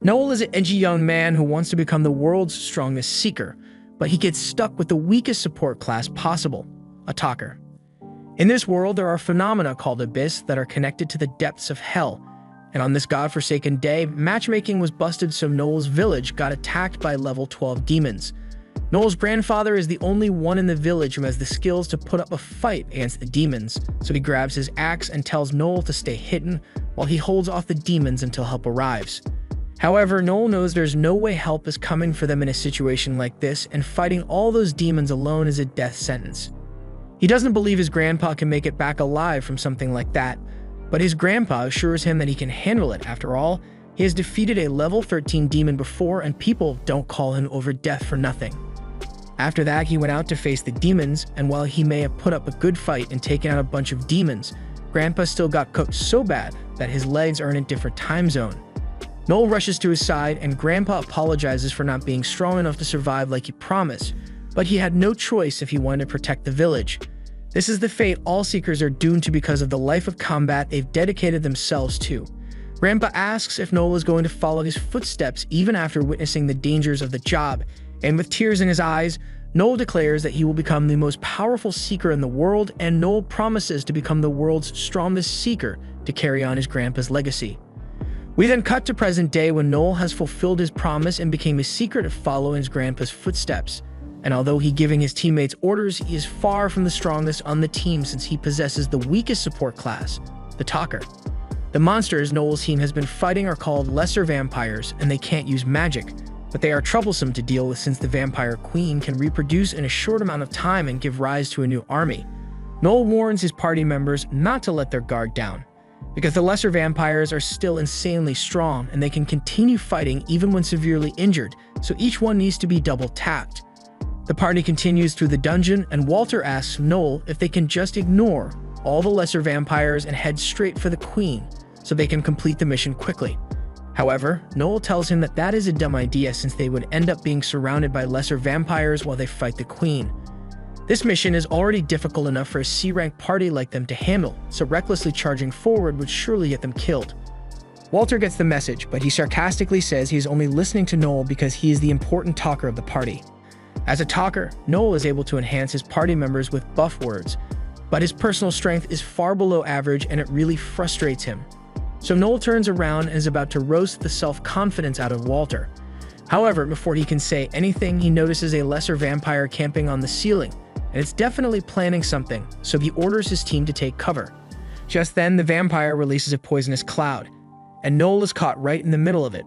Noel is an edgy young man who wants to become the world's strongest seeker, but he gets stuck with the weakest support class possible, a talker. In this world, there are phenomena called abyss that are connected to the depths of hell, and on this godforsaken day, matchmaking was busted so Noel's village got attacked by level 12 demons. Noel's grandfather is the only one in the village who has the skills to put up a fight against the demons, so he grabs his axe and tells Noel to stay hidden while he holds off the demons until help arrives. However, Noel knows there's no way help is coming for them in a situation like this, and fighting all those demons alone is a death sentence. He doesn't believe his grandpa can make it back alive from something like that, but his grandpa assures him that he can handle it. After all, he has defeated a level 13 demon before, and people don't call him over death for nothing. After that, he went out to face the demons, and while he may have put up a good fight and taken out a bunch of demons, Grandpa still got cooked so bad that his legs are in a different time zone. Noel rushes to his side, and Grandpa apologizes for not being strong enough to survive like he promised, but he had no choice if he wanted to protect the village. This is the fate all Seekers are doomed to because of the life of combat they've dedicated themselves to. Grandpa asks if Noel is going to follow his footsteps even after witnessing the dangers of the job, and with tears in his eyes, Noel declares that he will become the most powerful Seeker in the world, and Noel promises to become the world's strongest Seeker to carry on his grandpa's legacy. We then cut to present day when Noel has fulfilled his promise and became a Seeker to follow in his grandpa's footsteps. And although he's giving his teammates orders, he is far from the strongest on the team since he possesses the weakest support class, the Talker. The monsters Noel's team has been fighting are called lesser vampires, and they can't use magic, but they are troublesome to deal with since the vampire queen can reproduce in a short amount of time and give rise to a new army. Noel warns his party members not to let their guard down, because the lesser vampires are still insanely strong and they can continue fighting even when severely injured, so each one needs to be double tapped. The party continues through the dungeon, and Walter asks Noel if they can just ignore all the lesser vampires and head straight for the queen, so they can complete the mission quickly. However, Noel tells him that that is a dumb idea since they would end up being surrounded by lesser vampires while they fight the queen. This mission is already difficult enough for a C-rank party like them to handle, so recklessly charging forward would surely get them killed. Walter gets the message, but he sarcastically says he is only listening to Noel because he is the important talker of the party. As a talker, Noel is able to enhance his party members with buff words, but his personal strength is far below average and it really frustrates him. So Noel turns around and is about to roast the self-confidence out of Walter. However, before he can say anything, he notices a lesser vampire camping on the ceiling, and it's definitely planning something, so he orders his team to take cover. Just then, the vampire releases a poisonous cloud, and Noel is caught right in the middle of it.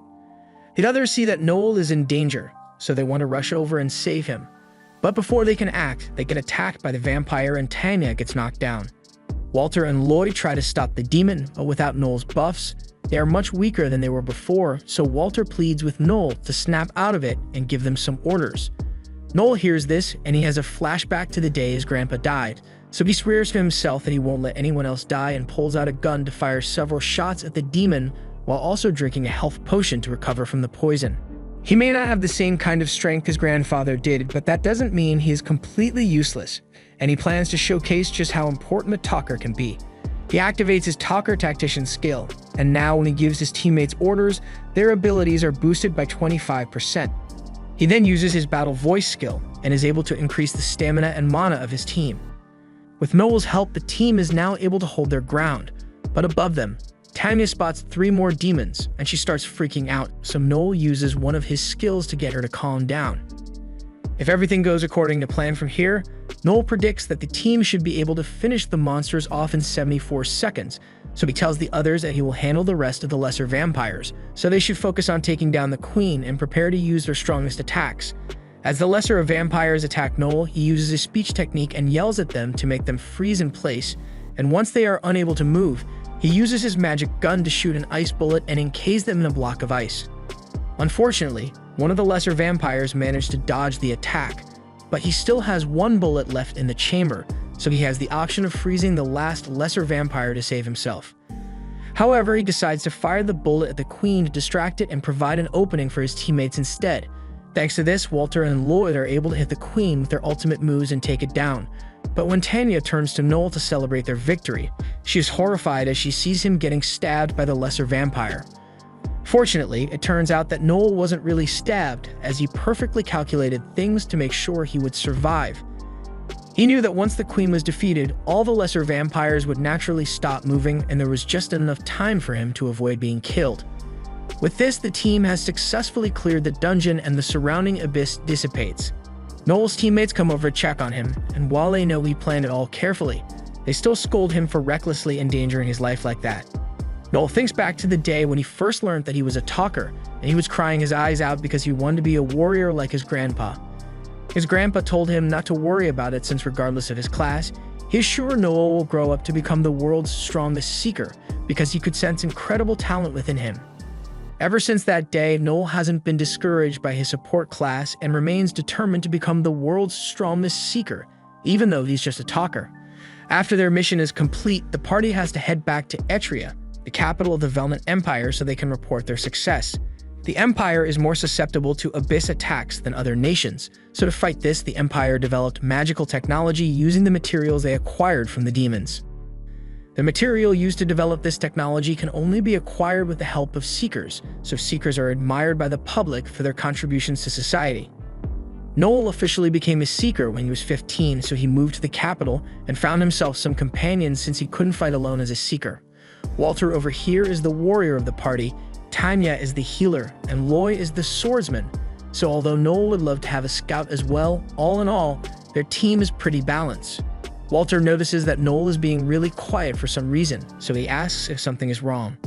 The others see that Noel is in danger, so they want to rush over and save him. But before they can act, they get attacked by the vampire and Tanya gets knocked down. Walter and Lloyd try to stop the demon, but without Noel's buffs, they are much weaker than they were before, so Walter pleads with Noel to snap out of it and give them some orders. Noel hears this, and he has a flashback to the day his grandpa died, so he swears to himself that he won't let anyone else die and pulls out a gun to fire several shots at the demon while also drinking a health potion to recover from the poison. He may not have the same kind of strength his grandfather did, but that doesn't mean he is completely useless, and he plans to showcase just how important a talker can be. He activates his talker tactician skill, and now when he gives his teammates orders, their abilities are boosted by 25%. He then uses his battle voice skill, and is able to increase the stamina and mana of his team. With Noel's help, the team is now able to hold their ground, but above them, Tanya spots 3 more demons, and she starts freaking out, so Noel uses one of his skills to get her to calm down. If everything goes according to plan from here, Noel predicts that the team should be able to finish the monsters off in 74 seconds, so he tells the others that he will handle the rest of the lesser vampires, so they should focus on taking down the queen and prepare to use their strongest attacks. As the lesser of vampires attack Noel, he uses a speech technique and yells at them to make them freeze in place, and once they are unable to move, he uses his magic gun to shoot an ice bullet and encase them in a block of ice. Unfortunately, one of the lesser vampires managed to dodge the attack, but he still has 1 bullet left in the chamber, so he has the option of freezing the last lesser vampire to save himself. However, he decides to fire the bullet at the queen to distract it and provide an opening for his teammates instead. Thanks to this, Walter and Lloyd are able to hit the queen with their ultimate moves and take it down. But when Tanya turns to Noel to celebrate their victory, she is horrified as she sees him getting stabbed by the lesser vampire. Fortunately, it turns out that Noel wasn't really stabbed, as he perfectly calculated things to make sure he would survive. He knew that once the queen was defeated, all the lesser vampires would naturally stop moving, and there was just enough time for him to avoid being killed. With this, the team has successfully cleared the dungeon and the surrounding abyss dissipates. Noel's teammates come over to check on him, and while they know he planned it all carefully, they still scold him for recklessly endangering his life like that. Noel thinks back to the day when he first learned that he was a talker, and he was crying his eyes out because he wanted to be a warrior like his grandpa. His grandpa told him not to worry about it since regardless of his class, he is sure Noel will grow up to become the world's strongest seeker because he could sense incredible talent within him. Ever since that day, Noel hasn't been discouraged by his support class and remains determined to become the world's strongest seeker, even though he's just a talker. After their mission is complete, the party has to head back to Etria, the capital of the Velvet Empire, so they can report their success. The Empire is more susceptible to abyss attacks than other nations, so to fight this, the Empire developed magical technology using the materials they acquired from the demons. The material used to develop this technology can only be acquired with the help of Seekers, so Seekers are admired by the public for their contributions to society. Noel officially became a Seeker when he was 15, so he moved to the capital and found himself some companions since he couldn't fight alone as a Seeker. Walter over here is the warrior of the party, Tanya is the healer, and Loy is the swordsman. So although Noel would love to have a scout as well, all in all, their team is pretty balanced. Walter notices that Noel is being really quiet for some reason, so he asks if something is wrong.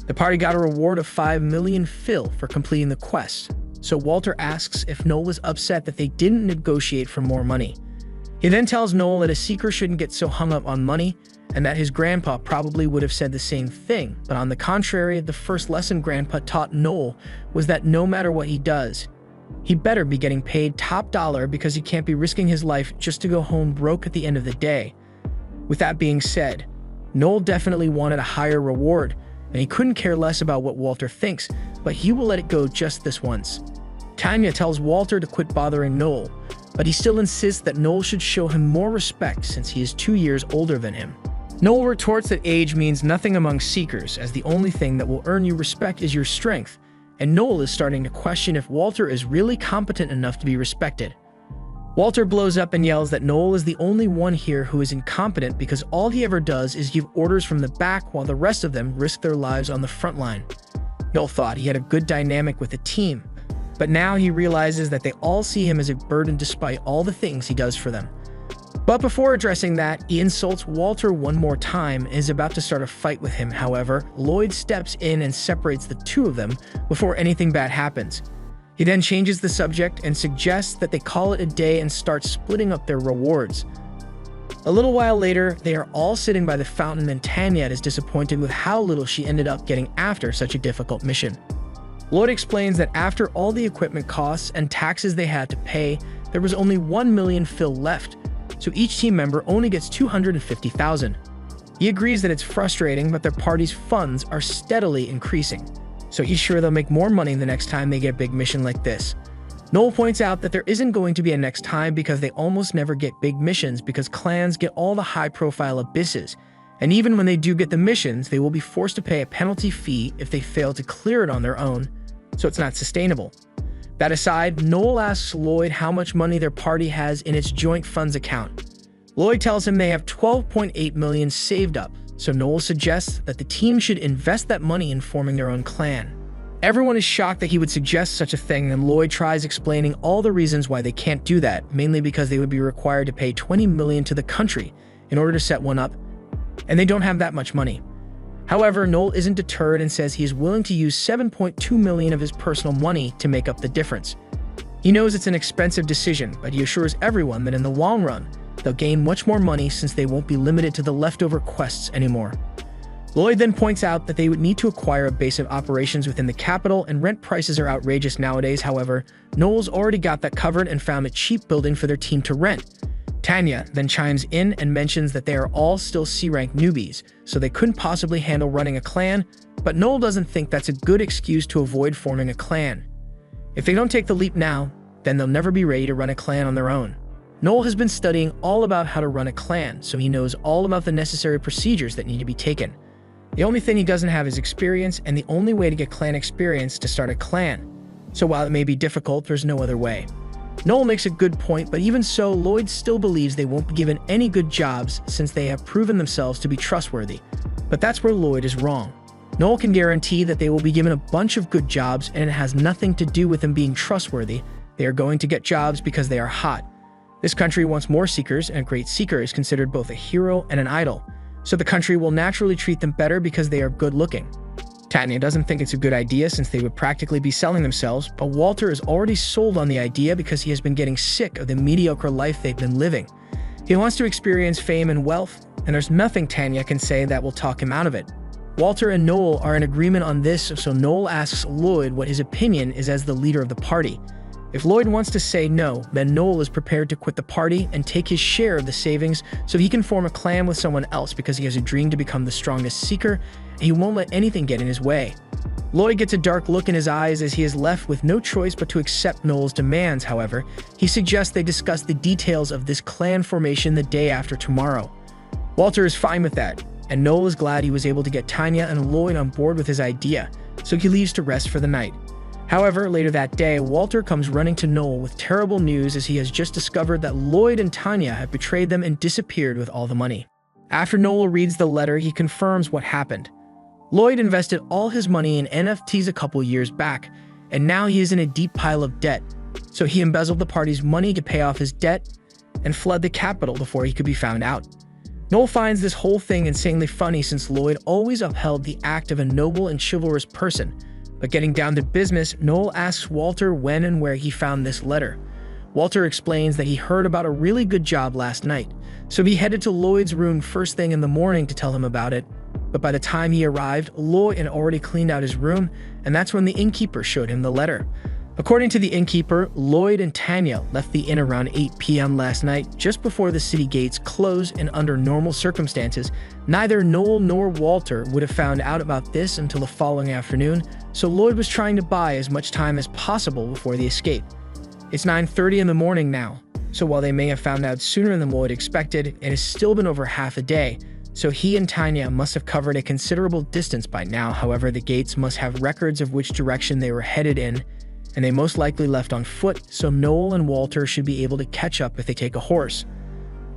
The party got a reward of 5 million Phil for completing the quest, so Walter asks if Noel is upset that they didn't negotiate for more money. He then tells Noel that a seeker shouldn't get so hung up on money, and that his grandpa probably would have said the same thing, but on the contrary, the first lesson Grandpa taught Noel was that no matter what he does, he better be getting paid top dollar because he can't be risking his life just to go home broke at the end of the day. With that being said, Noel definitely wanted a higher reward, and he couldn't care less about what Walter thinks, but he will let it go just this once. Tanya tells Walter to quit bothering Noel, but he still insists that Noel should show him more respect since he is 2 years older than him. Noel retorts that age means nothing among Seekers, as the only thing that will earn you respect is your strength, and Noel is starting to question if Walter is really competent enough to be respected. Walter blows up and yells that Noel is the only one here who is incompetent because all he ever does is give orders from the back while the rest of them risk their lives on the front line. Noel thought he had a good dynamic with the team, but now he realizes that they all see him as a burden despite all the things he does for them. But before addressing that, he insults Walter one more time and is about to start a fight with him. However, Lloyd steps in and separates the two of them before anything bad happens. He then changes the subject and suggests that they call it a day and start splitting up their rewards. A little while later, they are all sitting by the fountain and Tanya is disappointed with how little she ended up getting after such a difficult mission. Lloyd explains that after all the equipment costs and taxes they had to pay, there was only 1 million Phil left, so each team member only gets 250,000. He agrees that it's frustrating, but their party's funds are steadily increasing, so he's sure they'll make more money the next time they get a big mission like this. Noel points out that there isn't going to be a next time because they almost never get big missions because clans get all the high-profile abysses, and even when they do get the missions, they will be forced to pay a penalty fee if they fail to clear it on their own, so it's not sustainable. That aside, Noel asks Lloyd how much money their party has in its joint funds account. Lloyd tells him they have 12.8 million saved up, so Noel suggests that the team should invest that money in forming their own clan. Everyone is shocked that he would suggest such a thing, and Lloyd tries explaining all the reasons why they can't do that, mainly because they would be required to pay 20 million to the country in order to set one up, and they don't have that much money. However, Noel isn't deterred and says he is willing to use 7.2 million of his personal money to make up the difference. He knows it's an expensive decision, but he assures everyone that in the long run, they'll gain much more money since they won't be limited to the leftover quests anymore. Lloyd then points out that they would need to acquire a base of operations within the capital, and rent prices are outrageous nowadays. However, Noel's already got that covered and found a cheap building for their team to rent. Tanya then chimes in and mentions that they are all still C-rank newbies, so they couldn't possibly handle running a clan, but Noel doesn't think that's a good excuse to avoid forming a clan. If they don't take the leap now, then they'll never be ready to run a clan on their own. Noel has been studying all about how to run a clan, so he knows all about the necessary procedures that need to be taken. The only thing he doesn't have is experience, and the only way to get clan experience is to start a clan. So while it may be difficult, there's no other way. Noel makes a good point, but even so, Lloyd still believes they won't be given any good jobs since they have proven themselves to be trustworthy. But that's where Lloyd is wrong. Noel can guarantee that they will be given a bunch of good jobs, and it has nothing to do with them being trustworthy. They are going to get jobs because they are hot. This country wants more seekers, and a great seeker is considered both a hero and an idol. So the country will naturally treat them better because they are good-looking. Tanya doesn't think it's a good idea since they would practically be selling themselves, but Walter is already sold on the idea because he has been getting sick of the mediocre life they've been living. He wants to experience fame and wealth, and there's nothing Tanya can say that will talk him out of it. Walter and Noel are in agreement on this, so Noel asks Lloyd what his opinion is as the leader of the party. If Lloyd wants to say no, then Noel is prepared to quit the party and take his share of the savings so he can form a clan with someone else because he has a dream to become the strongest seeker, and he won't let anything get in his way. Lloyd gets a dark look in his eyes as he is left with no choice but to accept Noel's demands. However, he suggests they discuss the details of this clan formation the day after tomorrow. Walter is fine with that, and Noel is glad he was able to get Tanya and Lloyd on board with his idea, so he leaves to rest for the night. However, later that day, Walter comes running to Noel with terrible news as he has just discovered that Lloyd and Tanya have betrayed them and disappeared with all the money. After Noel reads the letter, he confirms what happened. Lloyd invested all his money in NFTs a couple years back, and now he is in a deep pile of debt. So he embezzled the party's money to pay off his debt and fled the capital before he could be found out. Noel finds this whole thing insanely funny since Lloyd always upheld the act of a noble and chivalrous person. But getting down to business, Noel asks Walter when and where he found this letter. Walter explains that he heard about a really good job last night, so he headed to Lloyd's room first thing in the morning to tell him about it. But by the time he arrived, Lloyd had already cleaned out his room, and that's when the innkeeper showed him the letter. According to the innkeeper, Lloyd and Tanya left the inn around 8 p.m. last night, just before the city gates closed, and under normal circumstances, neither Noel nor Walter would have found out about this until the following afternoon, so Lloyd was trying to buy as much time as possible before the escape. It's 9:30 in the morning now, so while they may have found out sooner than Lloyd expected, it has still been over half a day, so he and Tanya must have covered a considerable distance by now. However, the gates must have records of which direction they were headed in, and they most likely left on foot, so Noel and Walter should be able to catch up if they take a horse.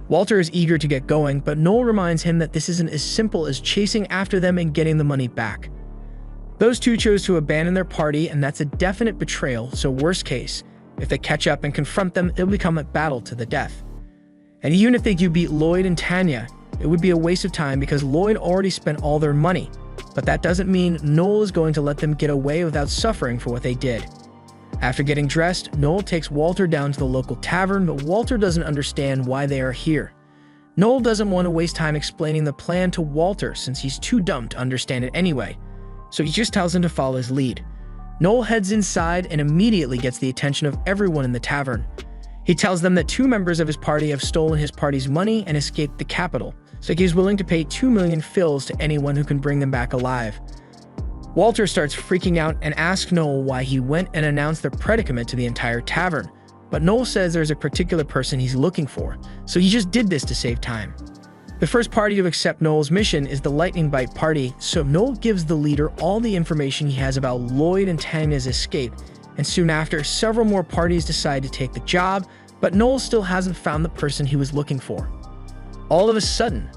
Walter is eager to get going, but Noel reminds him that this isn't as simple as chasing after them and getting the money back. Those two chose to abandon their party, and that's a definite betrayal, so worst case, if they catch up and confront them, it'll become a battle to the death. And even if they do beat Lloyd and Tanya, it would be a waste of time because Lloyd already spent all their money, but that doesn't mean Noel is going to let them get away without suffering for what they did. After getting dressed, Noel takes Walter down to the local tavern, but Walter doesn't understand why they are here. Noel doesn't want to waste time explaining the plan to Walter since he's too dumb to understand it anyway, so he just tells him to follow his lead. Noel heads inside and immediately gets the attention of everyone in the tavern. He tells them that 2 members of his party have stolen his party's money and escaped the capital, so he's willing to pay 2 million fills to anyone who can bring them back alive. Walter starts freaking out and asks Noel why he went and announced their predicament to the entire tavern, but Noel says there's a particular person he's looking for, so he just did this to save time. The first party to accept Noel's mission is the Lightning Bite party, so Noel gives the leader all the information he has about Lloyd and Tanya's escape, and soon after, several more parties decide to take the job, but Noel still hasn't found the person he was looking for. All of a sudden,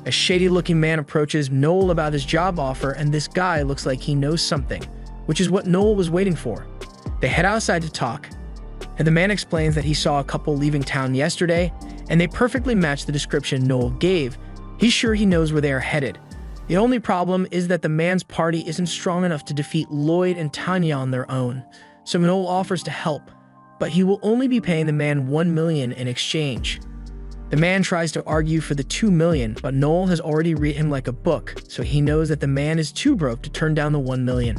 a shady-looking man approaches Noel about his job offer, and this guy looks like he knows something, which is what Noel was waiting for. They head outside to talk, and the man explains that he saw a couple leaving town yesterday, and they perfectly match the description Noel gave. He's sure he knows where they are headed. The only problem is that the man's party isn't strong enough to defeat Lloyd and Tanya on their own, so Noel offers to help, but he will only be paying the man 1 million in exchange. The man tries to argue for the 2 million, but Noel has already read him like a book, so he knows that the man is too broke to turn down the 1 million.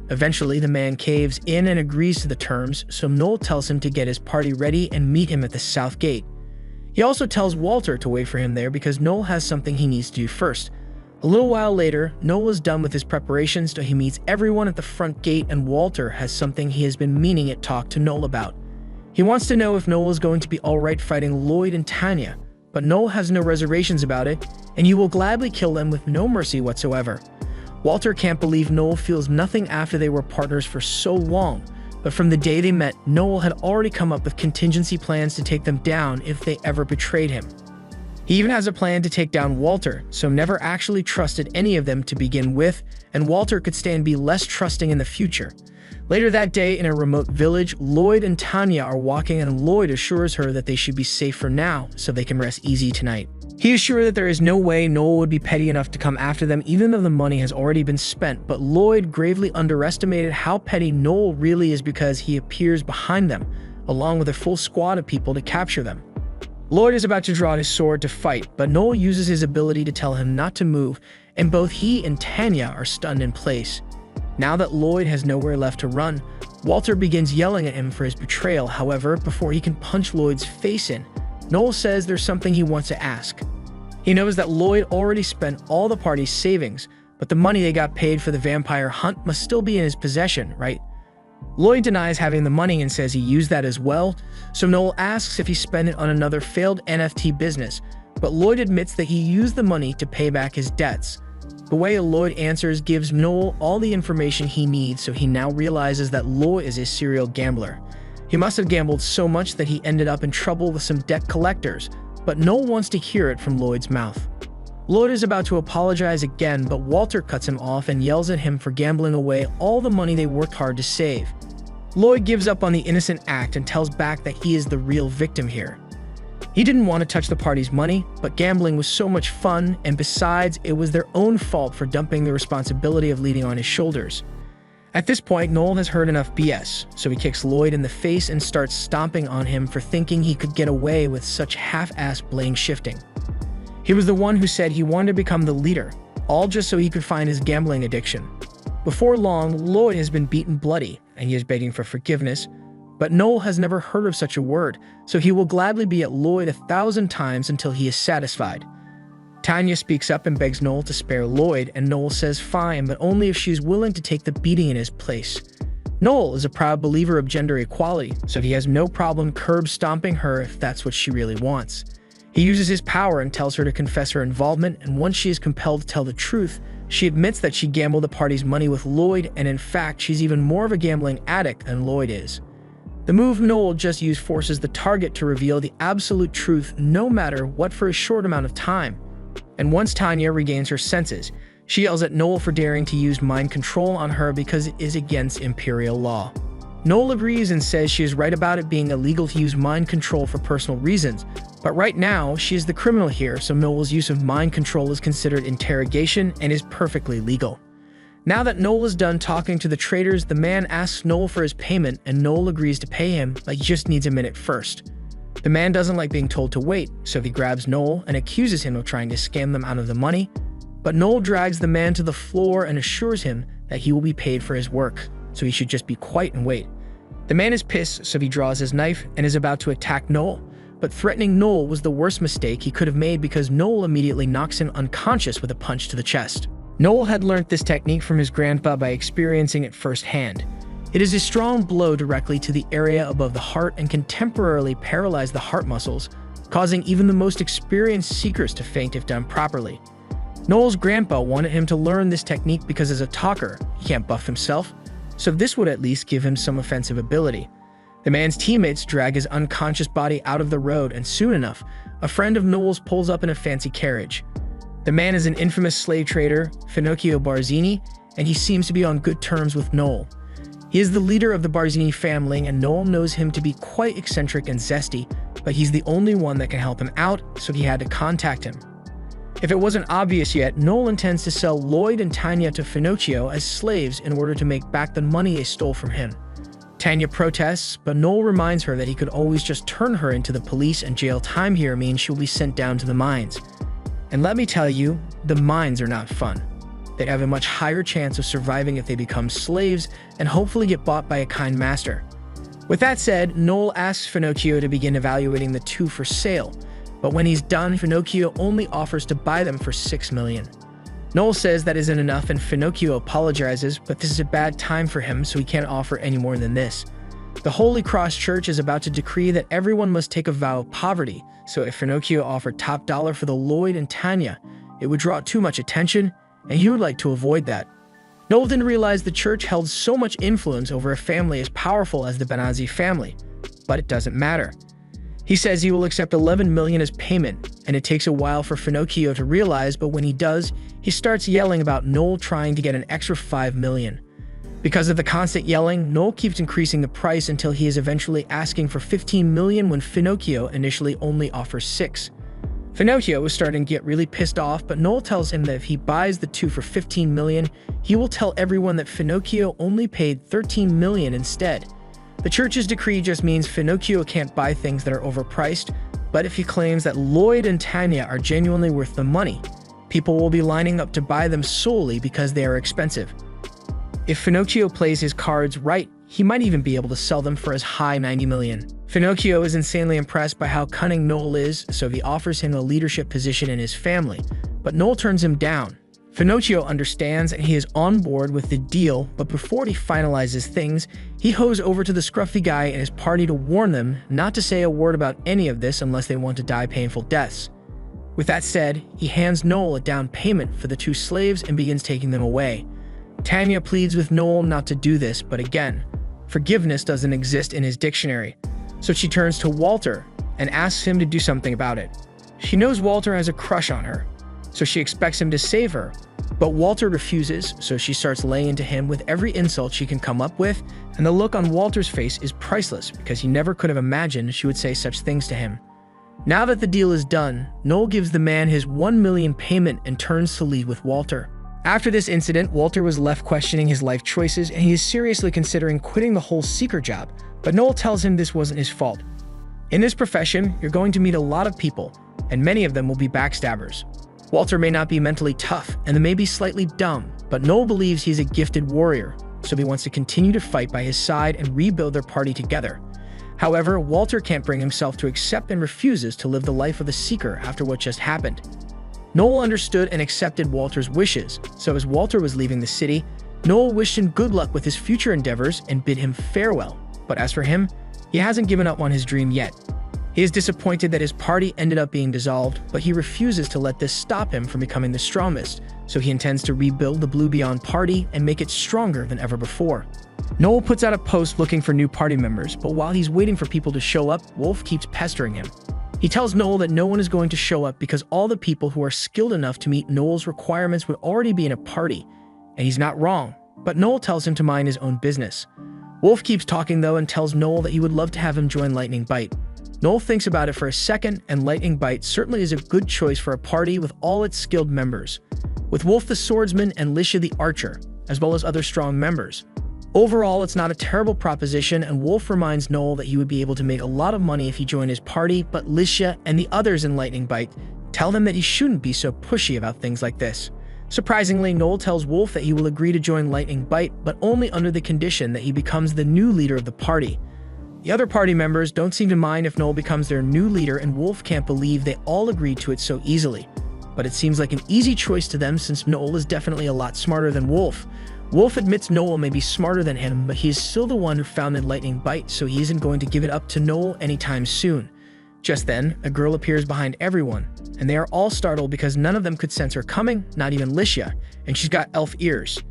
Eventually, the man caves in and agrees to the terms, so Noel tells him to get his party ready and meet him at the south gate. He also tells Walter to wait for him there because Noel has something he needs to do first. A little while later, Noel is done with his preparations, so he meets everyone at the front gate, and Walter has something he has been meaning to talk to Noel about. He wants to know if Noel is going to be alright fighting Lloyd and Tanya, but Noel has no reservations about it. and you will gladly kill them with no mercy whatsoever. Walter can't believe Noel feels nothing after they were partners for so long, but from the day they met, Noel had already come up with contingency plans to take them down if they ever betrayed him. He even has a plan to take down Walter, so never actually trusted any of them to begin with, and Walter could stand be less trusting in the future. Later that day, in a remote village, Lloyd and Tanya are walking, and Lloyd assures her that they should be safe for now, so they can rest easy tonight. He is sure that there is no way Noel would be petty enough to come after them even though the money has already been spent, but Lloyd gravely underestimated how petty Noel really is because he appears behind them, along with a full squad of people to capture them. Lloyd is about to draw his sword to fight, but Noel uses his ability to tell him not to move, and both he and Tanya are stunned in place. Now that Lloyd has nowhere left to run, Walter begins yelling at him for his betrayal. However, before he can punch Lloyd's face in, Noel says there's something he wants to ask. He knows that Lloyd already spent all the party's savings, but the money they got paid for the vampire hunt must still be in his possession, right? Lloyd denies having the money and says he used that as well, so Noel asks if he spent it on another failed NFT business, but Lloyd admits that he used the money to pay back his debts. The way Lloyd answers gives Noel all the information he needs, so he now realizes that Lloyd is a serial gambler. He must have gambled so much that he ended up in trouble with some debt collectors, but Noel wants to hear it from Lloyd's mouth. Lloyd is about to apologize again, but Walter cuts him off and yells at him for gambling away all the money they worked hard to save. Lloyd gives up on the innocent act and tells back that he is the real victim here. He didn't want to touch the party's money, but gambling was so much fun, and besides, it was their own fault for dumping the responsibility of leading on his shoulders. At this point, Noel has heard enough BS, so he kicks Lloyd in the face and starts stomping on him for thinking he could get away with such half-assed blame shifting. He was the one who said he wanted to become the leader, all just so he could find his gambling addiction. Before long, Lloyd has been beaten bloody, and he is begging for forgiveness, but Noel has never heard of such a word, so he will gladly be at Lloyd 1,000 times until he is satisfied. Tanya speaks up and begs Noel to spare Lloyd, and Noel says fine, but only if she's willing to take the beating in his place. Noel is a proud believer of gender equality, so he has no problem curb stomping her if that's what she really wants. He uses his power and tells her to confess her involvement, and once she is compelled to tell the truth, she admits that she gambled the party's money with Lloyd, and in fact, she's even more of a gambling addict than Lloyd is. The move Noel just used forces the target to reveal the absolute truth no matter what for a short amount of time. And once Tanya regains her senses, she yells at Noel for daring to use mind control on her because it is against Imperial law. Noel agrees and says she is right about it being illegal to use mind control for personal reasons, but right now she is the criminal here, so Noel's use of mind control is considered interrogation and is perfectly legal. Now that Noel is done talking to the traitors, the man asks Noel for his payment, and Noel agrees to pay him, but he just needs a minute first. The man doesn't like being told to wait, so he grabs Noel and accuses him of trying to scam them out of the money, but Noel drags the man to the floor and assures him that he will be paid for his work, so he should just be quiet and wait. The man is pissed, so he draws his knife and is about to attack Noel, but threatening Noel was the worst mistake he could have made because Noel immediately knocks him unconscious with a punch to the chest. Noel had learnt this technique from his grandpa by experiencing it firsthand. It is a strong blow directly to the area above the heart and can temporarily paralyze the heart muscles, causing even the most experienced seekers to faint if done properly. Noel's grandpa wanted him to learn this technique because as a talker, he can't buff himself, so this would at least give him some offensive ability. The man's teammates drag his unconscious body out of the road, and soon enough, a friend of Noel's pulls up in a fancy carriage. The man is an infamous slave trader, Finocchio Barzini, and he seems to be on good terms with Noel. He is the leader of the Barzini family, and Noel knows him to be quite eccentric and zesty, but he's the only one that can help him out, so he had to contact him. If it wasn't obvious yet, Noel intends to sell Lloyd and Tanya to Finocchio as slaves in order to make back the money they stole from him. Tanya protests, but Noel reminds her that he could always just turn her into the police, and jail time here means she will be sent down to the mines. And let me tell you, the mines are not fun. They'd have a much higher chance of surviving if they become slaves and hopefully get bought by a kind master. With that said, Noel asks Finocchio to begin evaluating the two for sale, but when he's done, Finocchio only offers to buy them for $6 million. Noel says that isn't enough, and Finocchio apologizes, but this is a bad time for him, so he can't offer any more than this. The Holy Cross Church is about to decree that everyone must take a vow of poverty, so if Finocchio offered top dollar for the Lloyd and Tanya, it would draw too much attention, and he would like to avoid that. Noel didn't realize the church held so much influence over a family as powerful as the Benazzi family, but it doesn't matter. He says he will accept 11 million as payment, and it takes a while for Finocchio to realize, but when he does, he starts yelling about Noel trying to get an extra 5 million. Because of the constant yelling, Noel keeps increasing the price until he is eventually asking for 15 million when Finocchio initially only offers 6. Finocchio was starting to get really pissed off, but Noel tells him that if he buys the two for 15 million, he will tell everyone that Finocchio only paid 13 million instead. The church's decree just means Finocchio can't buy things that are overpriced, but if he claims that Lloyd and Tanya are genuinely worth the money, people will be lining up to buy them solely because they are expensive. If Finocchio plays his cards right, he might even be able to sell them for as high 90 million. Finocchio is insanely impressed by how cunning Noel is, so he offers him a leadership position in his family, but Noel turns him down. Finocchio understands and he is on board with the deal, but before he finalizes things, he hoes over to the scruffy guy in his party to warn them not to say a word about any of this unless they want to die painful deaths. With that said, he hands Noel a down payment for the two slaves and begins taking them away. Tanya pleads with Noel not to do this, but again, forgiveness doesn't exist in his dictionary, so she turns to Walter and asks him to do something about it. She knows Walter has a crush on her, so she expects him to save her, but Walter refuses, so she starts laying into him with every insult she can come up with, and the look on Walter's face is priceless because he never could have imagined she would say such things to him. Now that the deal is done, Noel gives the man his 1 million payment and turns to leave with Walter. After this incident, Walter was left questioning his life choices and he is seriously considering quitting the whole seeker job, but Noel tells him this wasn't his fault. In this profession, you're going to meet a lot of people, and many of them will be backstabbers. Walter may not be mentally tough and they may be slightly dumb, but Noel believes he's a gifted warrior, so he wants to continue to fight by his side and rebuild their party together. However, Walter can't bring himself to accept and refuses to live the life of a seeker after what just happened. Noel understood and accepted Walter's wishes, so as Walter was leaving the city, Noel wished him good luck with his future endeavors and bid him farewell. But as for him, he hasn't given up on his dream yet. He is disappointed that his party ended up being dissolved, but he refuses to let this stop him from becoming the strongest, so he intends to rebuild the Blue Beyond party and make it stronger than ever before. Noel puts out a post looking for new party members, but while he's waiting for people to show up, Wolf keeps pestering him. He tells Noel that no one is going to show up because all the people who are skilled enough to meet Noel's requirements would already be in a party, and he's not wrong, but Noel tells him to mind his own business. Wolf keeps talking though and tells Noel that he would love to have him join Lightning Bite. Noel thinks about it for a second, and Lightning Bite certainly is a good choice for a party with all its skilled members, with Wolf the swordsman and Lisha the archer, as well as other strong members. Overall, it's not a terrible proposition, and Wolf reminds Noel that he would be able to make a lot of money if he joined his party, but Lisha and the others in Lightning Bite tell him that he shouldn't be so pushy about things like this. Surprisingly, Noel tells Wolf that he will agree to join Lightning Bite, but only under the condition that he becomes the new leader of the party. The other party members don't seem to mind if Noel becomes their new leader, and Wolf can't believe they all agreed to it so easily. But it seems like an easy choice to them since Noel is definitely a lot smarter than Wolf. Wolf admits Noel may be smarter than him, but he is still the one who founded Lightning Bite, so he isn't going to give it up to Noel anytime soon. Just then, a girl appears behind everyone, and they are all startled because none of them could sense her coming, not even Lisha, and she's got elf ears.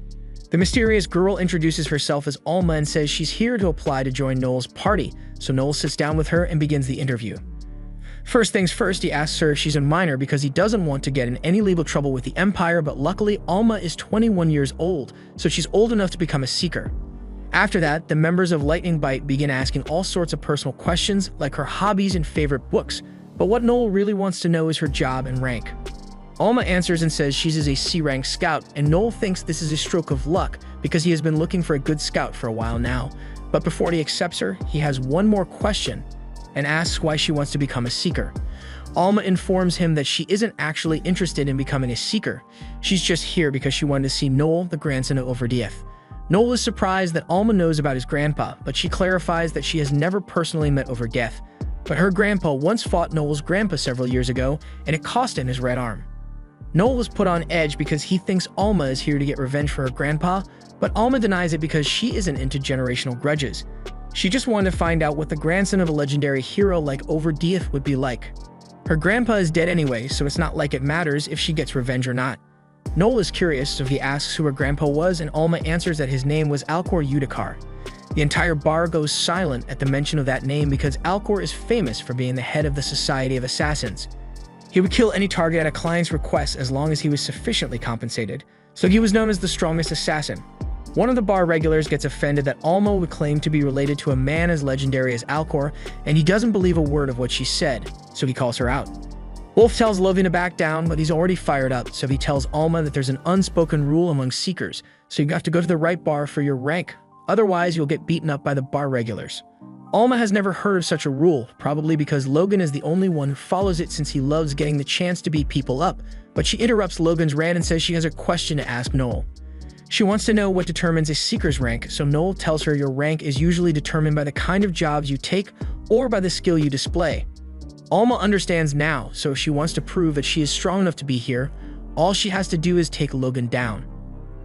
The mysterious girl introduces herself as Alma and says she's here to apply to join Noel's party, so Noel sits down with her and begins the interview. First things first, he asks her if she's a minor because he doesn't want to get in any legal trouble with the Empire, but luckily Alma is 21 years old, so she's old enough to become a seeker. After that, the members of Lightning Bite begin asking all sorts of personal questions like her hobbies and favorite books, but what Noel really wants to know is her job and rank. Alma answers and says she's a C-rank scout, and Noel thinks this is a stroke of luck because he has been looking for a good scout for a while now. But before he accepts her, he has one more question and asks why she wants to become a seeker. Alma informs him that she isn't actually interested in becoming a seeker. She's just here because she wanted to see Noel, the grandson of Overdieth. Noel is surprised that Alma knows about his grandpa, but she clarifies that she has never personally met Overdieth. But her grandpa once fought Noel's grandpa several years ago, and it cost him his red arm. Noel was put on edge because he thinks Alma is here to get revenge for her grandpa, but Alma denies it because she isn't into generational grudges. She just wanted to find out what the grandson of a legendary hero like Overdieth would be like. Her grandpa is dead anyway, so it's not like it matters if she gets revenge or not. Noel is curious, so he asks who her grandpa was, and Alma answers that his name was Alcor Udicar. The entire bar goes silent at the mention of that name because Alcor is famous for being the head of the Society of Assassins. He would kill any target at a client's request as long as he was sufficiently compensated, so he was known as the strongest assassin. One of the bar regulars gets offended that Alma would claim to be related to a man as legendary as Alcor, and he doesn't believe a word of what she said, so he calls her out. Wolf tells Logan to back down, but he's already fired up, so he tells Alma that there's an unspoken rule among Seekers, so you have to go to the right bar for your rank, otherwise you'll get beaten up by the bar regulars. Alma has never heard of such a rule, probably because Logan is the only one who follows it since he loves getting the chance to beat people up, but she interrupts Logan's rant and says she has a question to ask Noel. She wants to know what determines a Seeker's rank, so Noel tells her your rank is usually determined by the kind of jobs you take or by the skill you display. Alma understands now, so if she wants to prove that she is strong enough to be here, all she has to do is take Logan down.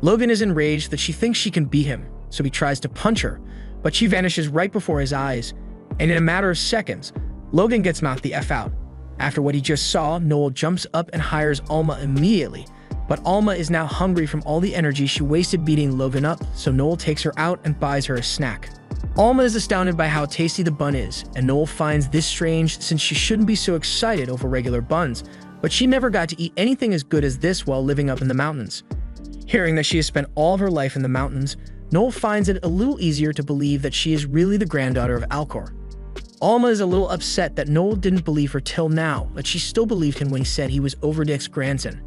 Logan is enraged that she thinks she can beat him, so he tries to punch her, but she vanishes right before his eyes, and in a matter of seconds, Logan gets knocked the F out. After what he just saw, Noel jumps up and hires Alma immediately, but Alma is now hungry from all the energy she wasted beating Logan up, so Noel takes her out and buys her a snack. Alma is astounded by how tasty the bun is, and Noel finds this strange since she shouldn't be so excited over regular buns, but she never got to eat anything as good as this while living up in the mountains. Hearing that she has spent all of her life in the mountains, Noel finds it a little easier to believe that she is really the granddaughter of Alcor. Alma is a little upset that Noel didn't believe her till now, but she still believed him when he said he was Overdick's grandson.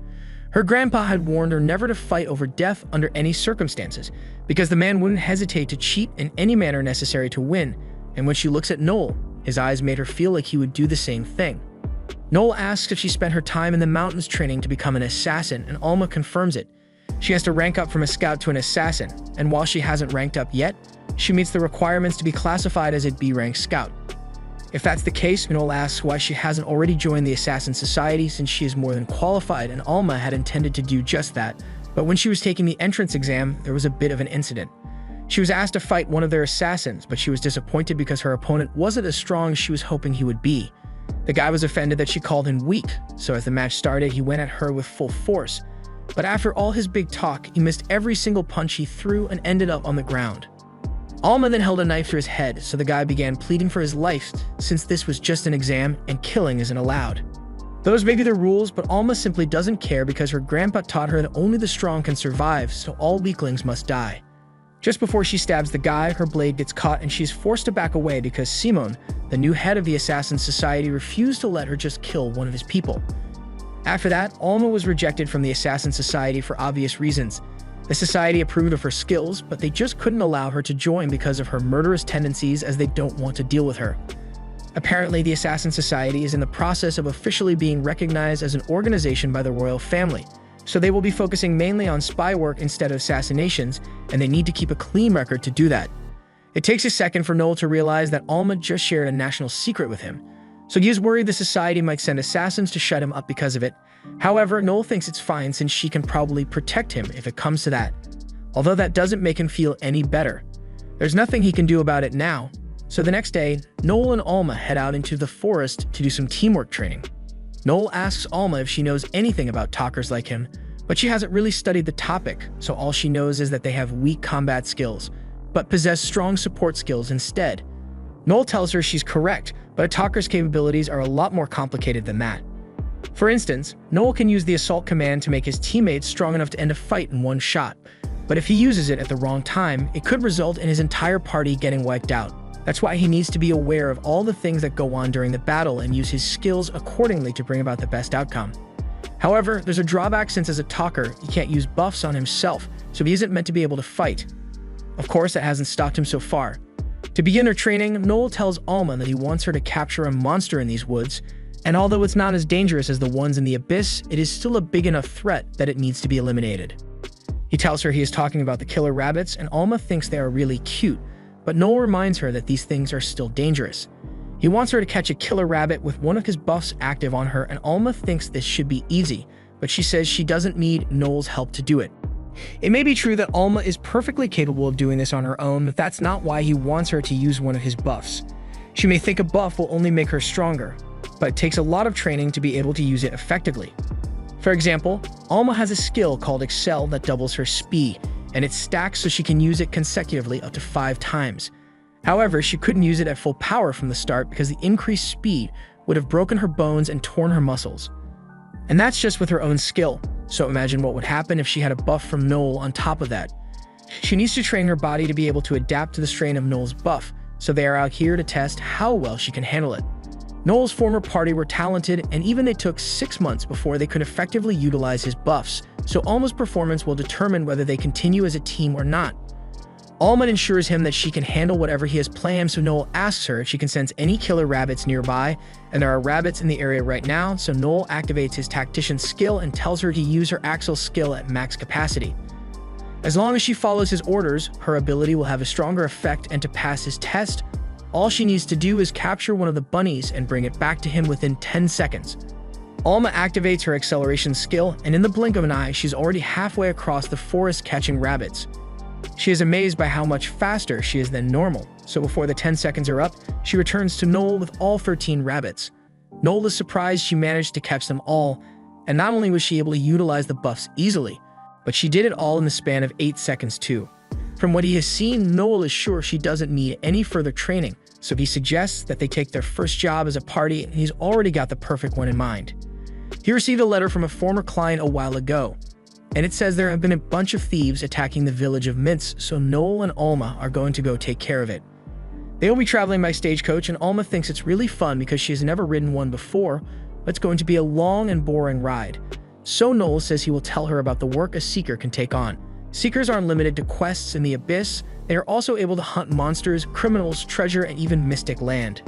Her grandpa had warned her never to fight over death under any circumstances, because the man wouldn't hesitate to cheat in any manner necessary to win, and when she looks at Noel, his eyes made her feel like he would do the same thing. Noel asks if she spent her time in the mountains training to become an assassin, and Alma confirms it. She has to rank up from a scout to an assassin, and while she hasn't ranked up yet, she meets the requirements to be classified as a B-rank scout. If that's the case, Noel asks why she hasn't already joined the Assassin Society since she is more than qualified, and Alma had intended to do just that, but when she was taking the entrance exam, there was a bit of an incident. She was asked to fight one of their assassins, but she was disappointed because her opponent wasn't as strong as she was hoping he would be. The guy was offended that she called him weak, so as the match started, he went at her with full force. But after all his big talk, he missed every single punch he threw and ended up on the ground. Alma then held a knife to his head, so the guy began pleading for his life since this was just an exam and killing isn't allowed. Those may be the rules, but Alma simply doesn't care because her grandpa taught her that only the strong can survive, so all weaklings must die. Just before she stabs the guy, her blade gets caught and she's forced to back away because Simon, the new head of the Assassin Society, refused to let her just kill one of his people. After that, Alma was rejected from the Assassin Society for obvious reasons. The society approved of her skills, but they just couldn't allow her to join because of her murderous tendencies as they don't want to deal with her. Apparently, the Assassin Society is in the process of officially being recognized as an organization by the royal family, so they will be focusing mainly on spy work instead of assassinations, and they need to keep a clean record to do that. It takes a second for Noel to realize that Alma just shared a national secret with him, so he is worried the society might send assassins to shut him up because of it. However, Noel thinks it's fine since she can probably protect him if it comes to that, although that doesn't make him feel any better. There's nothing he can do about it now, so the next day, Noel and Alma head out into the forest to do some teamwork training. Noel asks Alma if she knows anything about talkers like him, but she hasn't really studied the topic, so all she knows is that they have weak combat skills, but possess strong support skills instead. Noel tells her she's correct, but a talker's capabilities are a lot more complicated than that. For instance, Noel can use the assault command to make his teammates strong enough to end a fight in one shot, but if he uses it at the wrong time, it could result in his entire party getting wiped out. That's why he needs to be aware of all the things that go on during the battle and use his skills accordingly to bring about the best outcome. However, there's a drawback since as a talker, he can't use buffs on himself, so he isn't meant to be able to fight. Of course, that hasn't stopped him so far. To begin their training, Noel tells Alma that he wants her to capture a monster in these woods, and although it's not as dangerous as the ones in the Abyss, it is still a big enough threat that it needs to be eliminated. He tells her he is talking about the killer rabbits, and Alma thinks they are really cute, but Noel reminds her that these things are still dangerous. He wants her to catch a killer rabbit with one of his buffs active on her, and Alma thinks this should be easy, but she says she doesn't need Noel's help to do it. It may be true that Alma is perfectly capable of doing this on her own, but that's not why he wants her to use one of his buffs. She may think a buff will only make her stronger. but it takes a lot of training to be able to use it effectively. For example, Alma has a skill called Excel that doubles her speed, and it's stacked so she can use it consecutively up to 5 times. However, she couldn't use it at full power from the start because the increased speed would have broken her bones and torn her muscles. And that's just with her own skill, so imagine what would happen if she had a buff from Noel on top of that. She needs to train her body to be able to adapt to the strain of Noel's buff, so they are out here to test how well she can handle it. Noel's former party were talented, and even they took 6 months before they could effectively utilize his buffs, so Alma's performance will determine whether they continue as a team or not. Alma ensures him that she can handle whatever he has planned, so Noel asks her if she can sense any killer rabbits nearby, and there are rabbits in the area right now, so Noel activates his tactician skill and tells her to use her axle skill at max capacity. As long as she follows his orders, her ability will have a stronger effect, and to pass his test, all she needs to do is capture one of the bunnies and bring it back to him within 10 seconds. Alma activates her acceleration skill, and in the blink of an eye, she's already halfway across the forest catching rabbits. She is amazed by how much faster she is than normal, so before the 10 seconds are up, she returns to Noel with all 13 rabbits. Noel is surprised she managed to catch them all, and not only was she able to utilize the buffs easily, but she did it all in the span of 8 seconds too. From what he has seen, Noel is sure she doesn't need any further training, so he suggests that they take their first job as a party, and he's already got the perfect one in mind. He received a letter from a former client a while ago, and it says there have been a bunch of thieves attacking the village of Mintz, so Noel and Alma are going to go take care of it. They will be traveling by stagecoach, and Alma thinks it's really fun because she has never ridden one before, but it's going to be a long and boring ride. So Noel says he will tell her about the work a seeker can take on. Seekers aren't limited to quests in the abyss, they are also able to hunt monsters, criminals, treasure, and even mystic land.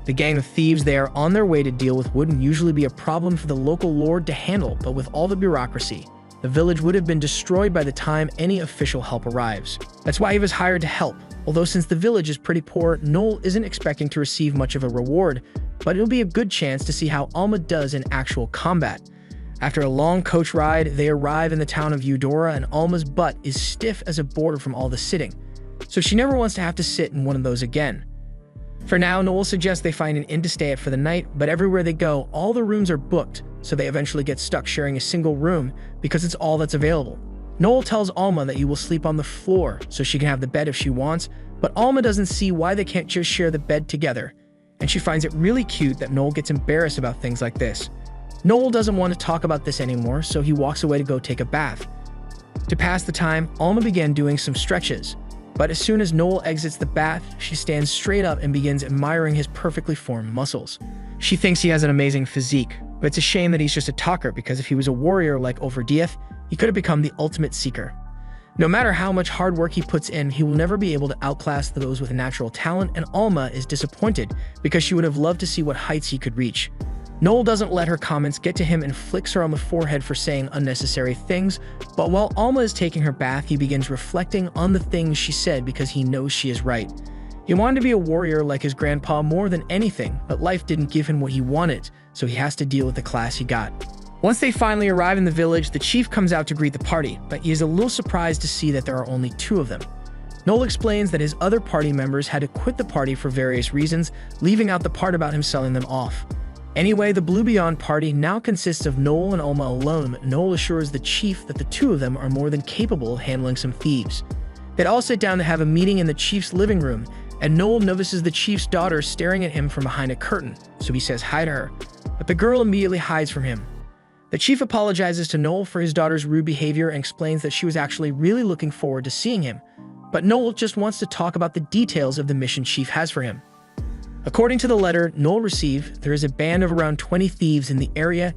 The gang of thieves they are on their way to deal with wouldn't usually be a problem for the local lord to handle, but with all the bureaucracy, the village would have been destroyed by the time any official help arrives. That's why he was hired to help, although since the village is pretty poor, Noel isn't expecting to receive much of a reward, but it'll be a good chance to see how Alma does in actual combat. After a long coach ride, they arrive in the town of Eudora, and Alma's butt is stiff as a board from all the sitting, so she never wants to have to sit in one of those again. For now, Noel suggests they find an inn to stay at for the night, but everywhere they go, all the rooms are booked, so they eventually get stuck sharing a single room because it's all that's available. Noel tells Alma that he will sleep on the floor so she can have the bed if she wants, but Alma doesn't see why they can't just share the bed together, and she finds it really cute that Noel gets embarrassed about things like this. Noel doesn't want to talk about this anymore, so he walks away to go take a bath. To pass the time, Alma began doing some stretches, but as soon as Noel exits the bath, she stands straight up and begins admiring his perfectly formed muscles. She thinks he has an amazing physique, but it's a shame that he's just a talker because if he was a warrior like Overdieth, he could have become the ultimate seeker. No matter how much hard work he puts in, he will never be able to outclass those with natural talent, and Alma is disappointed because she would have loved to see what heights he could reach. Noel doesn't let her comments get to him and flicks her on the forehead for saying unnecessary things, but while Alma is taking her bath, he begins reflecting on the things she said because he knows she is right. He wanted to be a warrior like his grandpa more than anything, but life didn't give him what he wanted, so he has to deal with the class he got. Once they finally arrive in the village, the chief comes out to greet the party, but he is a little surprised to see that there are only 2 of them. Noel explains that his other party members had to quit the party for various reasons, leaving out the part about him selling them off. Anyway, the Blue Beyond party now consists of Noel and Alma alone. Noel assures the chief that the 2 of them are more than capable of handling some thieves. They'd all sit down to have a meeting in the chief's living room, and Noel notices the chief's daughter staring at him from behind a curtain, so he says hi to her, but the girl immediately hides from him. The chief apologizes to Noel for his daughter's rude behavior and explains that she was actually really looking forward to seeing him, but Noel just wants to talk about the details of the mission chief has for him. According to the letter Noel received, there is a band of around 20 thieves in the area,